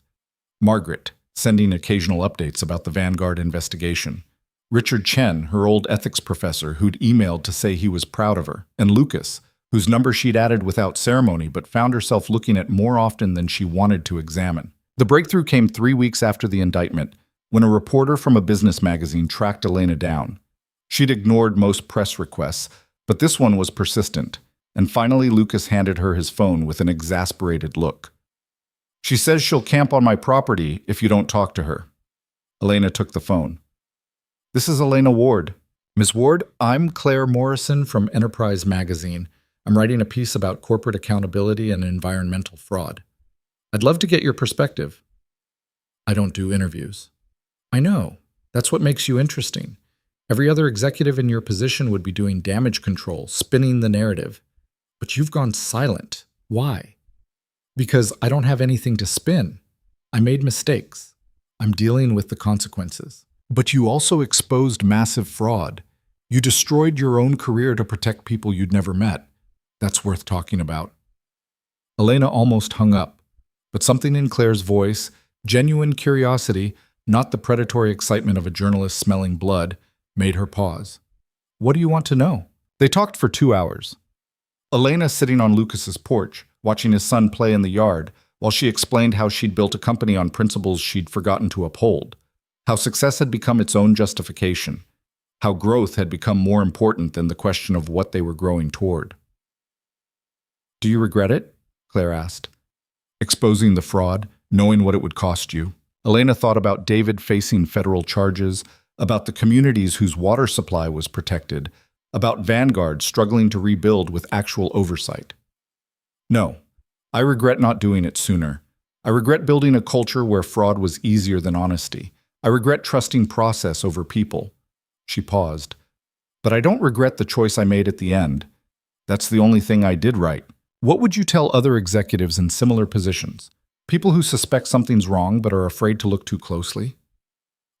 Margaret, sending occasional updates about the Vanguard investigation. Richard Chen, her old ethics professor, who'd emailed to say he was proud of her. And Lucas, whose number she'd added without ceremony but found herself looking at more often than she wanted to examine. The breakthrough came 3 weeks after the indictment, when a reporter from a business magazine tracked Elena down. She'd ignored most press requests, but this one was persistent, and finally Lucas handed her his phone with an exasperated look. She says she'll camp on my property if you don't talk to her. Elena took the phone. This is Elena Ward. Ms. Ward, I'm Claire Morrison from Enterprise Magazine. I'm writing a piece about corporate accountability and environmental fraud. I'd love to get your perspective. I don't do interviews. I know. That's what makes you interesting. Every other executive in your position would be doing damage control, spinning the narrative. But you've gone silent. Why? Because I don't have anything to spin. I made mistakes. I'm dealing with the consequences. But you also exposed massive fraud. You destroyed your own career to protect people you'd never met. That's worth talking about. Elena almost hung up, but something in Claire's voice, genuine curiosity, not the predatory excitement of a journalist smelling blood, made her pause. What do you want to know? They talked for 2 hours. Elena sitting on Lucas's porch, watching his son play in the yard, while she explained how she'd built a company on principles she'd forgotten to uphold, how success had become its own justification, how growth had become more important than the question of what they were growing toward. Do you regret it? Claire asked. Exposing the fraud, knowing what it would cost you. Elena thought about David facing federal charges, about the communities whose water supply was protected, about Vanguard struggling to rebuild with actual oversight. No, I regret not doing it sooner. I regret building a culture where fraud was easier than honesty. I regret trusting process over people. She paused. But I don't regret the choice I made at the end. That's the only thing I did right. What would you tell other executives in similar positions? People who suspect something's wrong but are afraid to look too closely?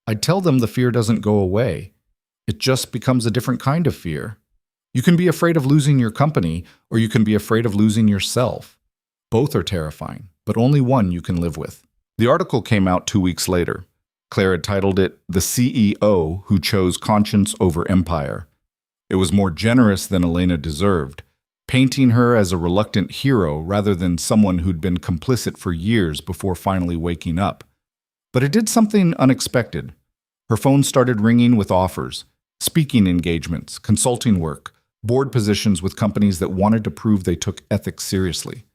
I'd tell them the fear doesn't go away. It just becomes a different kind of fear. You can be afraid of losing your company, or you can be afraid of losing yourself. Both are terrifying, but only one you can live with. The article came out 2 weeks later. Claire had titled it, "The CEO Who Chose Conscience Over Empire." It was more generous than Elena deserved, painting her as a reluctant hero rather than someone who'd been complicit for years before finally waking up. But it did something unexpected. Her phone started ringing with offers, speaking engagements, consulting work, board positions with companies that wanted to prove they took ethics seriously.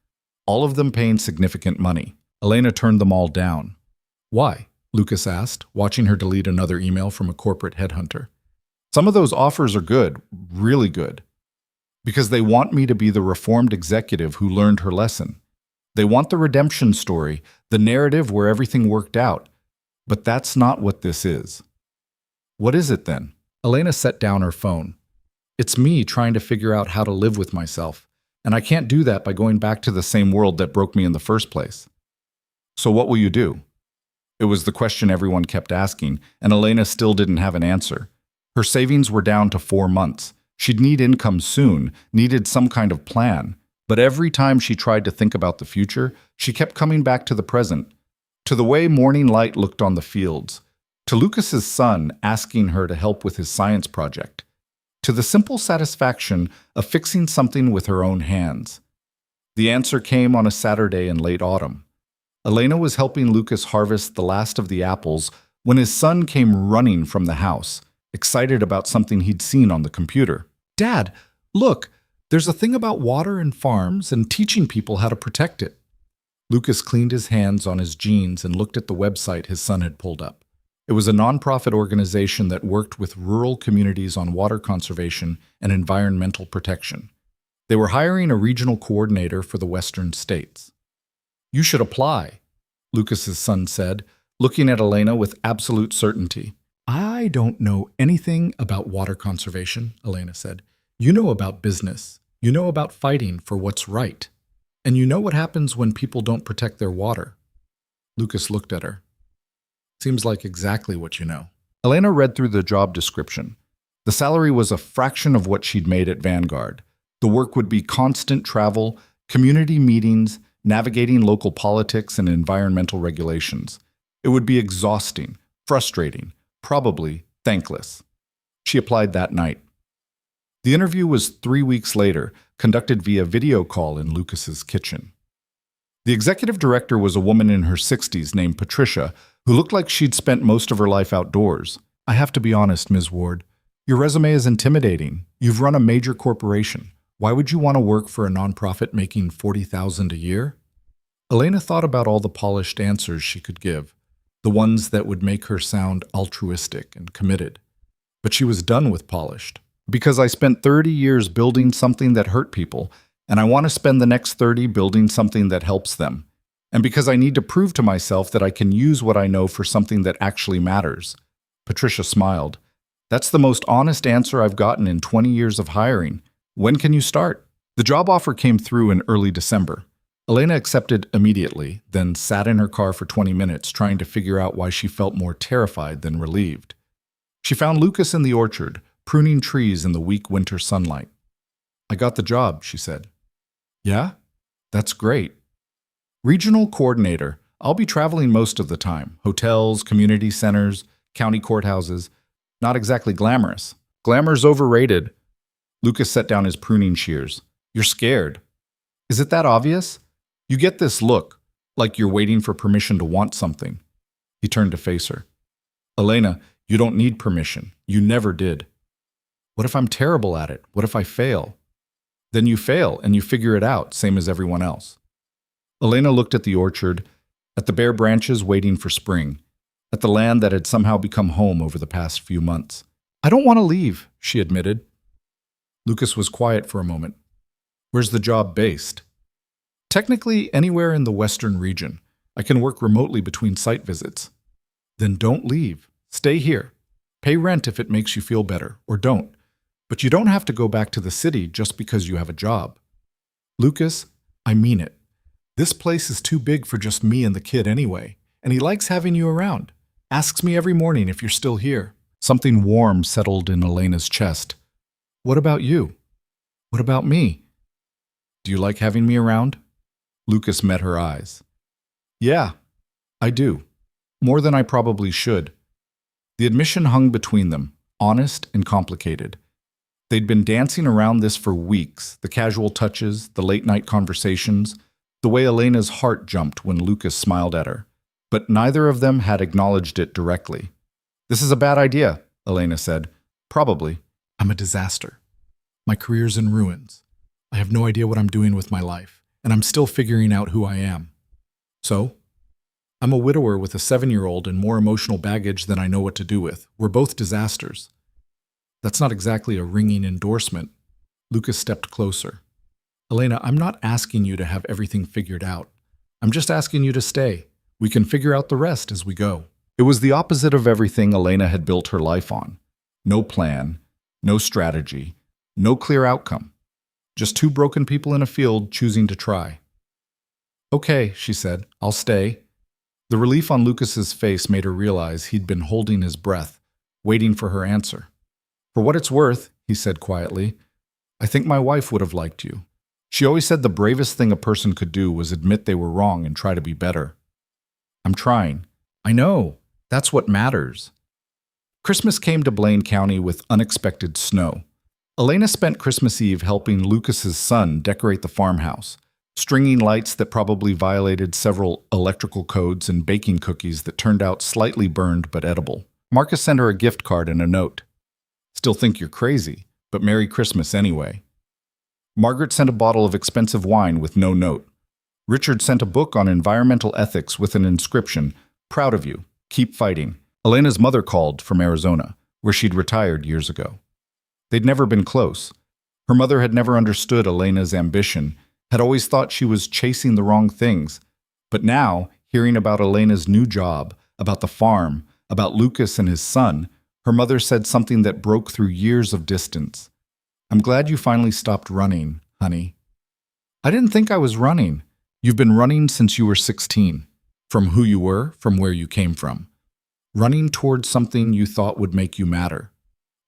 All of them paying significant money. Elena turned them all down. Why? Lucas asked, watching her delete another email from a corporate headhunter. Some of those offers are good, really good. Because they want me to be the reformed executive who learned her lesson. They want the redemption story, the narrative where everything worked out. But that's not what this is. What is it then? Elena set down her phone. It's me trying to figure out how to live with myself, and I can't do that by going back to the same world that broke me in the first place. So what will you do? It was the question everyone kept asking, and Elena still didn't have an answer. Her savings were down to 4 months. She'd need income soon, needed some kind of plan. But every time she tried to think about the future, she kept coming back to the present, to the way morning light looked on the fields, to Lucas's son asking her to help with his science project, to the simple satisfaction of fixing something with her own hands. The answer came on a Saturday in late autumn. Elena was helping Lucas harvest the last of the apples when his son came running from the house, excited about something he'd seen on the computer. Dad, look, there's a thing about water and farms and teaching people how to protect it. Lucas cleaned his hands on his jeans and looked at the website his son had pulled up. It was a nonprofit organization that worked with rural communities on water conservation and environmental protection. They were hiring a regional coordinator for the western states. You should apply, Lucas's son said, looking at Elena with absolute certainty. I don't know anything about water conservation, Elena said. You know about business. You know about fighting for what's right. And you know what happens when people don't protect their water. Lucas looked at her. Seems like exactly what you know. Elena read through the job description. The salary was a fraction of what she'd made at Vanguard. The work would be constant travel, community meetings, navigating local politics and environmental regulations. It would be exhausting, frustrating, probably thankless. She applied that night. The interview was 3 weeks later, conducted via video call in Lucas's kitchen. The executive director was a woman in her 60s named Patricia, who looked like she'd spent most of her life outdoors. I have to be honest, Ms. Ward. Your resume is intimidating. You've run a major corporation. Why would you want to work for a nonprofit making $40,000 a year? Elena thought about all the polished answers she could give, the ones that would make her sound altruistic and committed. But she was done with polished. Because I spent 30 years building something that hurt people, and I want to spend the next 30 building something that helps them. And because I need to prove to myself that I can use what I know for something that actually matters. Patricia smiled. That's the most honest answer I've gotten in 20 years of hiring. When can you start? The job offer came through in early December. Elena accepted immediately, then sat in her car for 20 minutes trying to figure out why she felt more terrified than relieved. She found Lucas in the orchard, pruning trees in the weak winter sunlight. "I got the job," she said. "Yeah? That's great. Regional coordinator. I'll be traveling most of the time. Hotels, community centers, county courthouses. Not exactly glamorous. Glamour's overrated." Lucas set down his pruning shears. "You're scared. Is it that obvious? You get this look, like you're waiting for permission to want something." He turned to face her. "Elena, you don't need permission. You never did." "What if I'm terrible at it? What if I fail?" "Then you fail and you figure it out, same as everyone else." Elena looked at the orchard, at the bare branches waiting for spring, at the land that had somehow become home over the past few months. "I don't want to leave," she admitted. Lucas was quiet for a moment. "Where's the job based?" "Technically, anywhere in the western region. I can work remotely between site visits." "Then don't leave. Stay here. Pay rent if it makes you feel better, or don't. But you don't have to go back to the city just because you have a job." "Lucas, I mean it. This place is too big for just me and the kid anyway, and he likes having you around. Asks me every morning if you're still here." Something warm settled in Elena's chest. "What about you? What about me? Do you like having me around?" Lucas met her eyes. "Yeah, I do. More than I probably should." The admission hung between them, honest and complicated. They'd been dancing around this for weeks, the casual touches, the late-night conversations, the way Elena's heart jumped when Lucas smiled at her. But neither of them had acknowledged it directly. "This is a bad idea," Elena said. "Probably. I'm a disaster. My career's in ruins. I have no idea what I'm doing with my life, and I'm still figuring out who I am. So? I'm a widower with a 7-year-old and more emotional baggage than I know what to do with. We're both disasters." That's not exactly a ringing endorsement. Lucas stepped closer. "Elena, I'm not asking you to have everything figured out. I'm just asking you to stay. We can figure out the rest as we go." It was the opposite of everything Elena had built her life on. No plan, no strategy, no clear outcome. Just two broken people in a field choosing to try. "Okay," she said, "I'll stay." The relief on Lucas's face made her realize he'd been holding his breath, waiting for her answer. "For what it's worth," he said quietly, "I think my wife would have liked you. She always said the bravest thing a person could do was admit they were wrong and try to be better." "I'm trying." "I know. That's what matters." Christmas came to Blaine County with unexpected snow. Elena spent Christmas Eve helping Lucas's son decorate the farmhouse, stringing lights that probably violated several electrical codes and baking cookies that turned out slightly burned but edible. Marcus sent her a gift card and a note. "Still think you're crazy, but Merry Christmas anyway." Margaret sent a bottle of expensive wine with no note. Richard sent a book on environmental ethics with an inscription, "Proud of you. Keep fighting." Elena's mother called from Arizona, where she'd retired years ago. They'd never been close. Her mother had never understood Elena's ambition, had always thought she was chasing the wrong things. But now, hearing about Elena's new job, about the farm, about Lucas and his son, her mother said something that broke through years of distance. "I'm glad you finally stopped running, honey." "I didn't think I was running." "You've been running since you were 16. From who you were, from where you came from. Running towards something you thought would make you matter.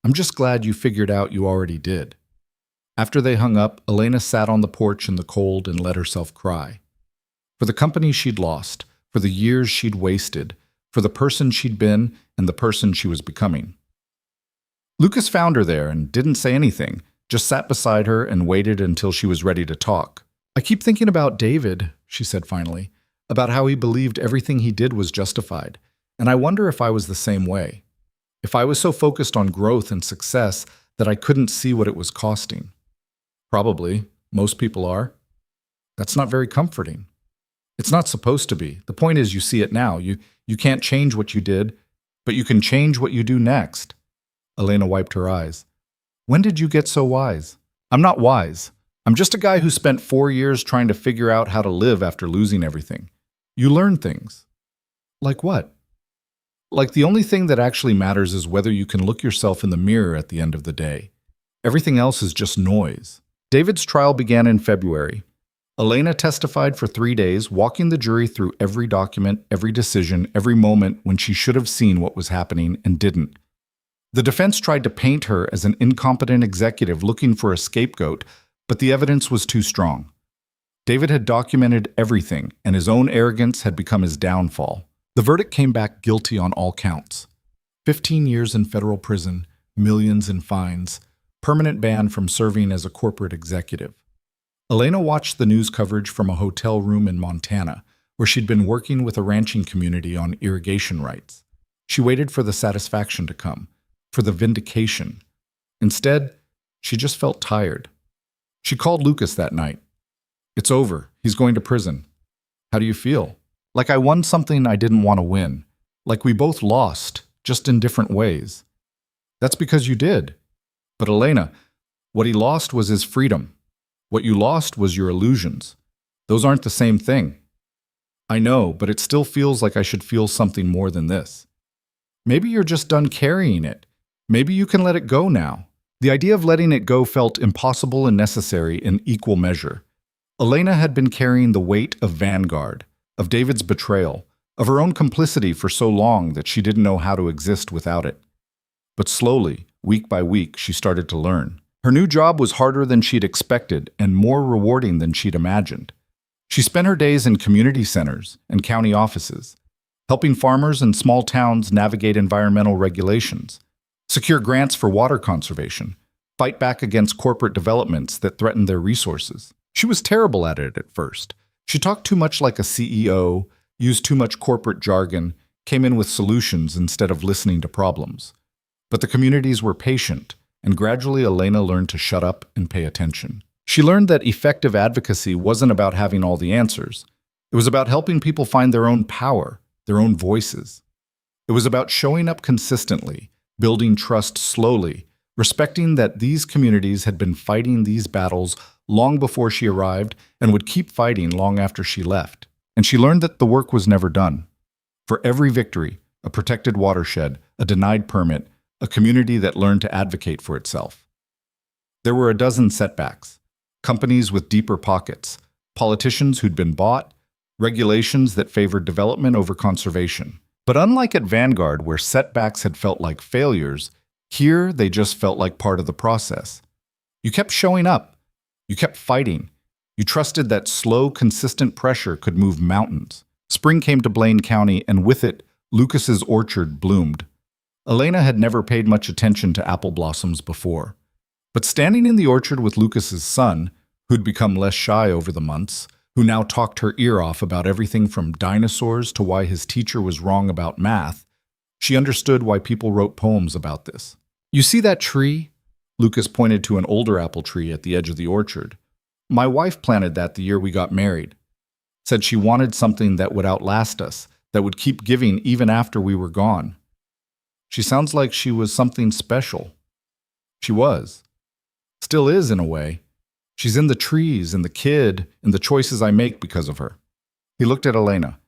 I'm just glad you figured out you already did." After they hung up, Elena sat on the porch in the cold and let herself cry. For the company she'd lost, for the years she'd wasted, for the person she'd been and the person she was becoming. Lucas found her there and didn't say anything, just sat beside her and waited until she was ready to talk. "I keep thinking about David," she said finally, "about how he believed everything he did was justified, and I wonder if I was the same way. If I was so focused on growth and success that I couldn't see what it was costing." "Probably. Most people are." "That's not very comforting." "It's not supposed to be. The point is you see it now. You can't change what you did, but you can change what you do next." Elena wiped her eyes. "When did you get so wise?" "I'm not wise. I'm just a guy who spent 4 years trying to figure out how to live after losing everything. You learn things." "Like what?" "Like the only thing that actually matters is whether you can look yourself in the mirror at the end of the day. Everything else is just noise." David's trial began in February. Elena testified for 3 days, walking the jury through every document, every decision, every moment when she should have seen what was happening and didn't. The defense tried to paint her as an incompetent executive looking for a scapegoat, but the evidence was too strong. David had documented everything, and his own arrogance had become his downfall. The verdict came back guilty on all counts. 15 years in federal prison, millions in fines, permanent ban from serving as a corporate executive. Elena watched the news coverage from a hotel room in Montana, where she'd been working with a ranching community on irrigation rights. She waited for the satisfaction to come, for the vindication. Instead, she just felt tired. She called Lucas that night. "It's over. He's going to prison. How do you feel?" "Like I won something I didn't want to win. Like we both lost, just in different ways." "That's because you did." "But Elena, what he lost was his freedom. What you lost was your illusions. Those aren't the same thing." "I know, but it still feels like I should feel something more than this." "Maybe you're just done carrying it. Maybe you can let it go now." The idea of letting it go felt impossible and necessary in equal measure. Elena had been carrying the weight of Vanguard, of David's betrayal, of her own complicity for so long that she didn't know how to exist without it. But slowly, week by week, she started to learn. Her new job was harder than she'd expected and more rewarding than she'd imagined. She spent her days in community centers and county offices, helping farmers in small towns navigate environmental regulations, secure grants for water conservation, fight back against corporate developments that threatened their resources. She was terrible at it at first. She talked too much like a CEO, used too much corporate jargon, came in with solutions instead of listening to problems. But the communities were patient, and gradually Elena learned to shut up and pay attention. She learned that effective advocacy wasn't about having all the answers. It was about helping people find their own power, their own voices. It was about showing up consistently, building trust slowly, respecting that these communities had been fighting these battles long before she arrived and would keep fighting long after she left. And she learned that the work was never done. For every victory, a protected watershed, a denied permit, a community that learned to advocate for itself. There were a dozen setbacks, companies with deeper pockets, politicians who'd been bought, regulations that favored development over conservation. But unlike at Vanguard, where setbacks had felt like failures, here they just felt like part of the process. You kept showing up. You kept fighting. You trusted that slow, consistent pressure could move mountains. Spring came to Blaine County, and with it, Lucas's orchard bloomed. Elena had never paid much attention to apple blossoms before. But standing in the orchard with Lucas's son, who'd become less shy over the months, who now talked her ear off about everything from dinosaurs to why his teacher was wrong about math, she understood why people wrote poems about this. "You see that tree?" Lucas pointed to an older apple tree at the edge of the orchard. "My wife planted that the year we got married. Said she wanted something that would outlast us, that would keep giving even after we were gone. She sounds like she was something special." She was. Still is, in a way. She's in the trees, in the kid, in the choices I make because of her. He looked at Elena.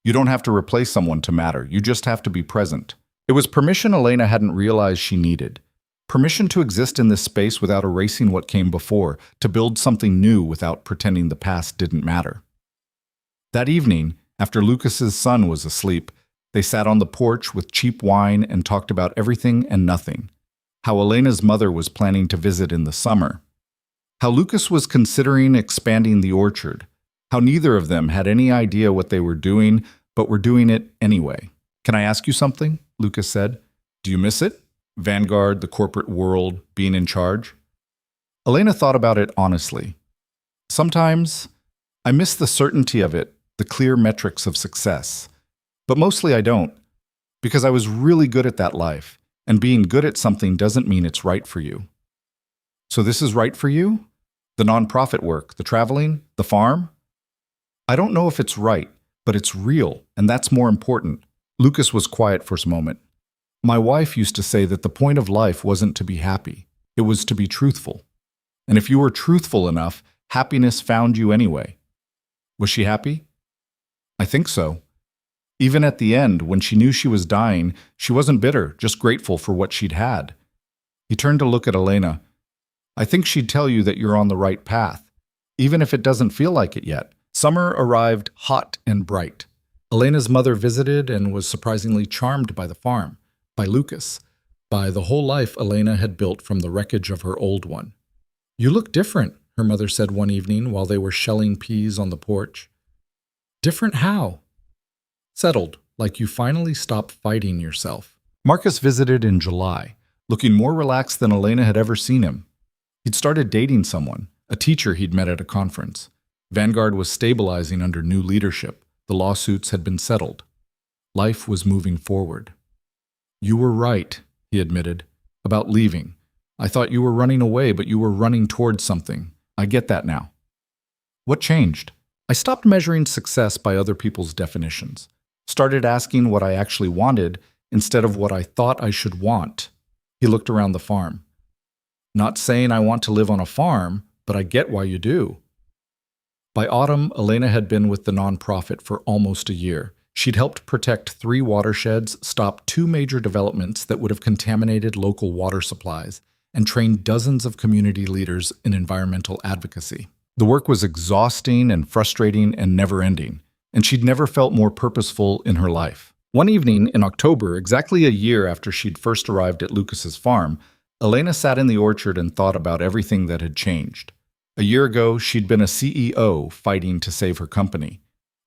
"You don't have to replace someone to matter. You just have to be present." It was permission Elena hadn't realized she needed. Permission to exist in this space without erasing what came before, to build something new without pretending the past didn't matter. That evening, after Lucas's son was asleep, they sat on the porch with cheap wine and talked about everything and nothing. How Elena's mother was planning to visit in the summer. How Lucas was considering expanding the orchard. How neither of them had any idea what they were doing, but were doing it anyway. "Can I ask you something?" Lucas said. "Do you miss it? Vanguard, the corporate world, being in charge?" Elena thought about it honestly. "Sometimes I miss the certainty of it, the clear metrics of success. But mostly I don't, because I was really good at that life, and being good at something doesn't mean it's right for you." "So this is right for you? The nonprofit work, the traveling, the farm?" "I don't know if it's right, but it's real, and that's more important." Lucas was quiet for a moment. "My wife used to say that the point of life wasn't to be happy. It was to be truthful. And if you were truthful enough, happiness found you anyway." "Was she happy?" "I think so. Even at the end, when she knew she was dying, she wasn't bitter, just grateful for what she'd had." He turned to look at Elena. "I think she'd tell you that you're on the right path. even if it doesn't feel like it yet. Summer arrived hot and bright. Elena's mother visited and was surprisingly charmed by the farm, by Lucas, by the whole life Elena had built from the wreckage of her old one. "You look different," her mother said one evening while they were shelling peas on the porch. "Different how?" "Settled, like you finally stopped fighting yourself." Marcus visited in July, looking more relaxed than Elena had ever seen him. He'd started dating someone, a teacher he'd met at a conference. Vanguard was stabilizing under new leadership. The lawsuits had been settled. Life was moving forward. "You were right," he admitted, "about leaving. I thought you were running away, but you were running towards something. I get that now." "What changed?" "I stopped measuring success by other people's definitions. Started asking what I actually wanted instead of what I thought I should want." He looked around the farm. "Not saying I want to live on a farm, but I get why you do." By autumn, Elena had been with the nonprofit for almost a year. She'd helped protect 3 watersheds, stop 2 major developments that would have contaminated local water supplies, and trained dozens of community leaders in environmental advocacy. The work was exhausting and frustrating and never-ending, and she'd never felt more purposeful in her life. One evening in October, exactly a year after she'd first arrived at Lucas's farm, Elena sat in the orchard and thought about everything that had changed. A year ago, she'd been a CEO fighting to save her company.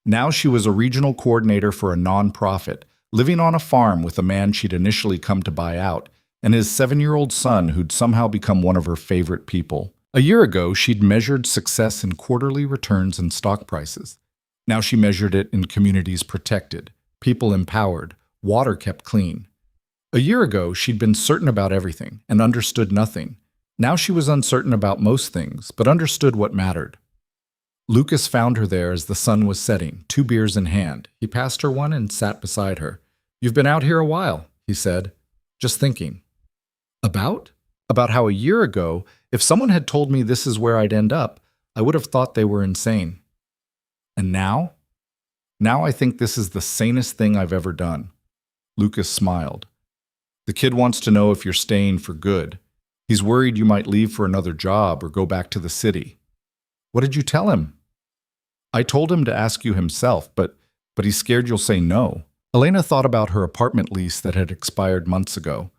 Now she was a regional coordinator for a nonprofit, living on a farm with a man she'd initially come to buy out, and his 7-year-old son who'd somehow become one of her favorite people. A year ago, she'd measured success in quarterly returns and stock prices. Now she measured it in communities protected, people empowered, water kept clean. A year ago, she'd been certain about everything and understood nothing. Now she was uncertain about most things, but understood what mattered. Lucas found her there as the sun was setting, 2 beers in hand. He passed her one and sat beside her. "You've been out here a while," he said. "Just thinking." "About?" "About how a year ago, if someone had told me this is where I'd end up, I would have thought they were insane. And now? Now I think this is the sanest thing I've ever done." Lucas smiled. "The kid wants to know if you're staying for good. He's worried you might leave for another job or go back to the city." "What did you tell him?" "I told him to ask you himself, but he's scared you'll say no." Elena thought about her apartment lease that had expired months ago,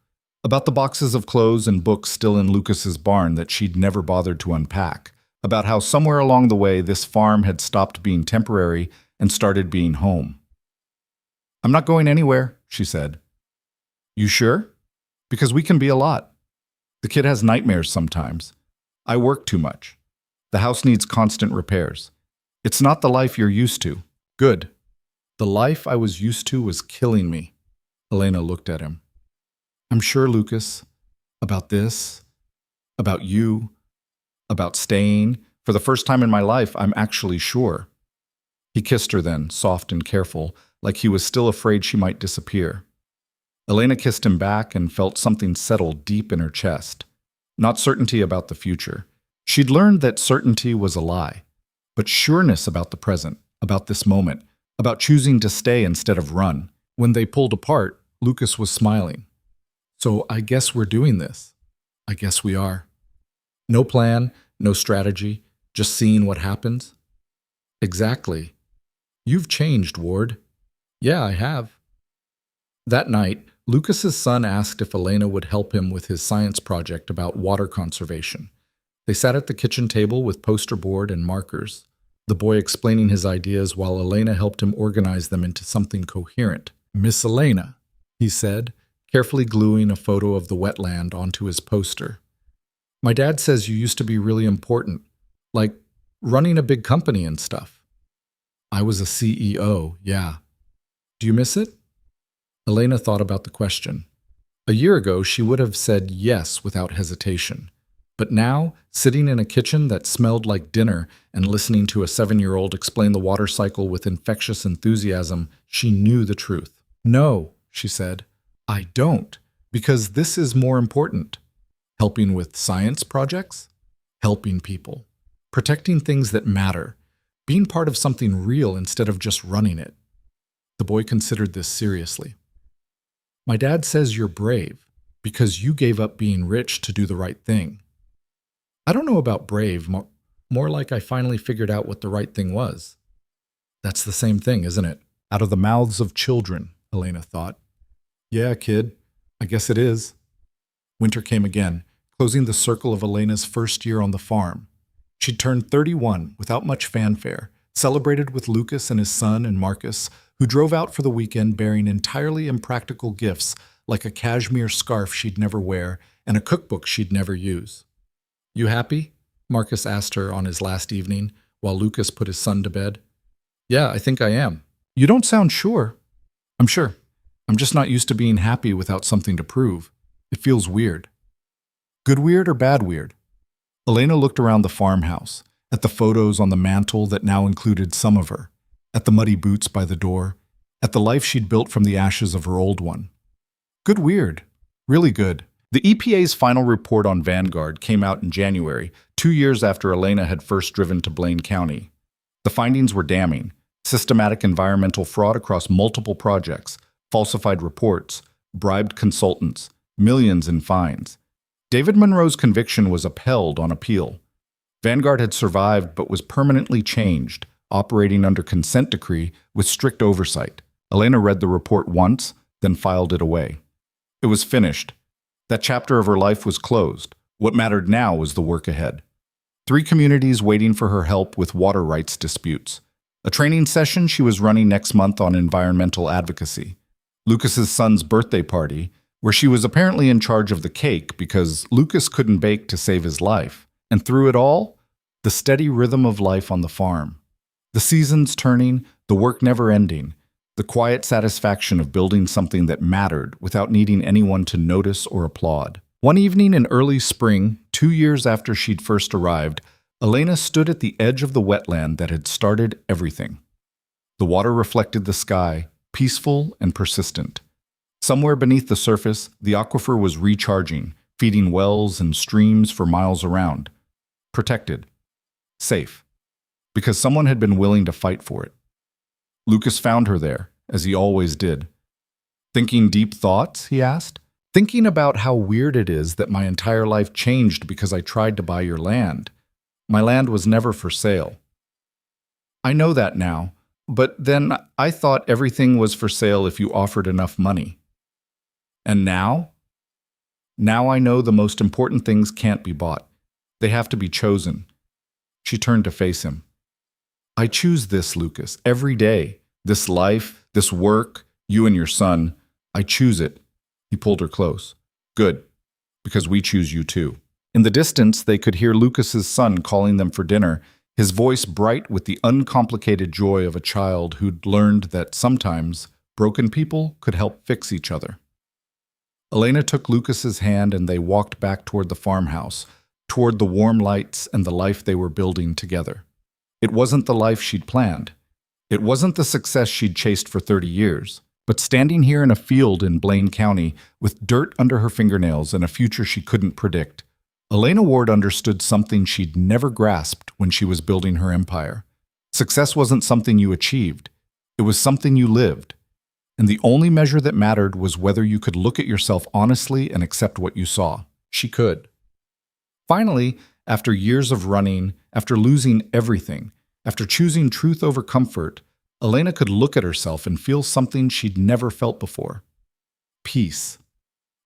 about the boxes of clothes and books still in Lucas's barn that she'd never bothered to unpack, about how somewhere along the way this farm had stopped being temporary and started being home. "I'm not going anywhere," she said. "You sure? Because we can be a lot. The kid has nightmares sometimes. I work too much. The house needs constant repairs. It's not the life you're used to." "Good. The life I was used to was killing me." Elena looked at him. "I'm sure, Lucas. About this. About you. About staying. For the first time in my life, I'm actually sure." He kissed her then, soft and careful, like he was still afraid she might disappear. Elena kissed him back and felt something settle deep in her chest. Not certainty about the future. She'd learned that certainty was a lie, but sureness about the present, about this moment, about choosing to stay instead of run. When they pulled apart, Lucas was smiling. "So I guess we're doing this. I guess we are. No plan, no strategy, just seeing what happens." "Exactly. You've changed, Ward." "Yeah, I have." That night, Lucas's son asked if Elena would help him with his science project about water conservation. They sat at the kitchen table with poster board and markers, the boy explaining his ideas while Elena helped him organize them into something coherent. "Miss Elena," he said, carefully gluing a photo of the wetland onto his poster. "My dad says you used to be really important, like running a big company and stuff." "I was a CEO, yeah. Do you miss it?" Elena thought about the question. A year ago, she would have said yes without hesitation. But now, sitting in a kitchen that smelled like dinner and listening to a 7-year-old explain the water cycle with infectious enthusiasm, she knew the truth. "No," she said, "I don't, because this is more important. Helping with science projects, helping people, protecting things that matter, being part of something real instead of just running it." The boy considered this seriously. "My dad says you're brave because you gave up being rich to do the right thing." "I don't know about brave, More like I finally figured out what the right thing was. That's the same thing, isn't it? Out of the mouths of children, Elena thought. Yeah, kid, I guess it is. Winter came again, closing the circle of Elena's first year on the farm. She'd turned 31 without much fanfare, celebrated with Lucas and his son and Marcus, who drove out for the weekend bearing entirely impractical gifts like a cashmere scarf she'd never wear and a cookbook she'd never use. You happy? Marcus asked her on his last evening, while Lucas put his son to bed. Yeah, I think I am. You don't sound sure. I'm sure. I'm just not used to being happy without something to prove. It feels weird. Good weird or bad weird? Elena looked around the farmhouse, at the photos on the mantle that now included some of her, at the muddy boots by the door, at the life she'd built from the ashes of her old one. Good weird. Really good. The EPA's final report on Vanguard came out in January, 2 years after Elena had first driven to Blaine County. The findings were damning. Systematic environmental fraud across multiple projects, falsified reports, bribed consultants, millions in fines. David Monroe's conviction was upheld on appeal. Vanguard had survived but was permanently changed, operating under consent decree with strict oversight. Elena read the report once, then filed it away. It was finished. That chapter of her life was closed. What mattered now was the work ahead. 3 communities waiting for her help with water rights disputes. A training session she was running next month on environmental advocacy. Lucas's son's birthday party, where she was apparently in charge of the cake because Lucas couldn't bake to save his life. And through it all, the steady rhythm of life on the farm. The seasons turning, the work never ending, the quiet satisfaction of building something that mattered without needing anyone to notice or applaud. One evening in early spring, 2 years after she'd first arrived, Elena stood at the edge of the wetland that had started everything. The water reflected the sky, peaceful and persistent. Somewhere beneath the surface, the aquifer was recharging, feeding wells and streams for miles around. Protected. Safe. Because someone had been willing to fight for it. Lucas found her there, as he always did. Thinking deep thoughts, he asked. Thinking about how weird it is that my entire life changed because I tried to buy your land. My land was never for sale. I know that now, but then I thought everything was for sale if you offered enough money. And now? Now I know the most important things can't be bought. They have to be chosen. She turned to face him. I choose this, Lucas, every day. This life, this work, you and your son. I choose it. He pulled her close. Good, because we choose you too. In the distance, they could hear Lucas's son calling them for dinner, his voice bright with the uncomplicated joy of a child who'd learned that sometimes broken people could help fix each other. Elena took Lucas's hand and they walked back toward the farmhouse, toward the warm lights and the life they were building together. It wasn't the life she'd planned. It wasn't the success she'd chased for 30 years. But standing here in a field in Blaine County, with dirt under her fingernails and a future she couldn't predict, Elena Ward understood something she'd never grasped when she was building her empire. Success wasn't something you achieved. It was something you lived. And the only measure that mattered was whether you could look at yourself honestly and accept what you saw. She could. Finally, after years of running, after losing everything, after choosing truth over comfort, Elena could look at herself and feel something she'd never felt before. Peace.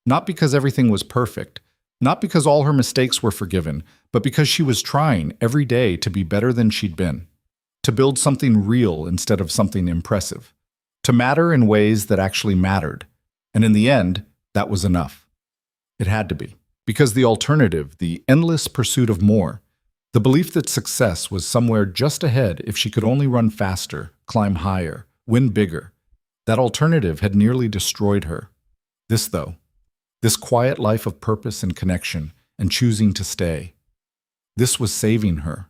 Not because everything was perfect, not because all her mistakes were forgiven, but because she was trying every day to be better than she'd been, to build something real instead of something impressive, to matter in ways that actually mattered. And in the end, that was enough. It had to be. Because the alternative, the endless pursuit of more, the belief that success was somewhere just ahead if she could only run faster, climb higher, win bigger, that alternative had nearly destroyed her. This, though, this quiet life of purpose and connection and choosing to stay, this was saving her,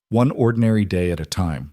one ordinary day at a time.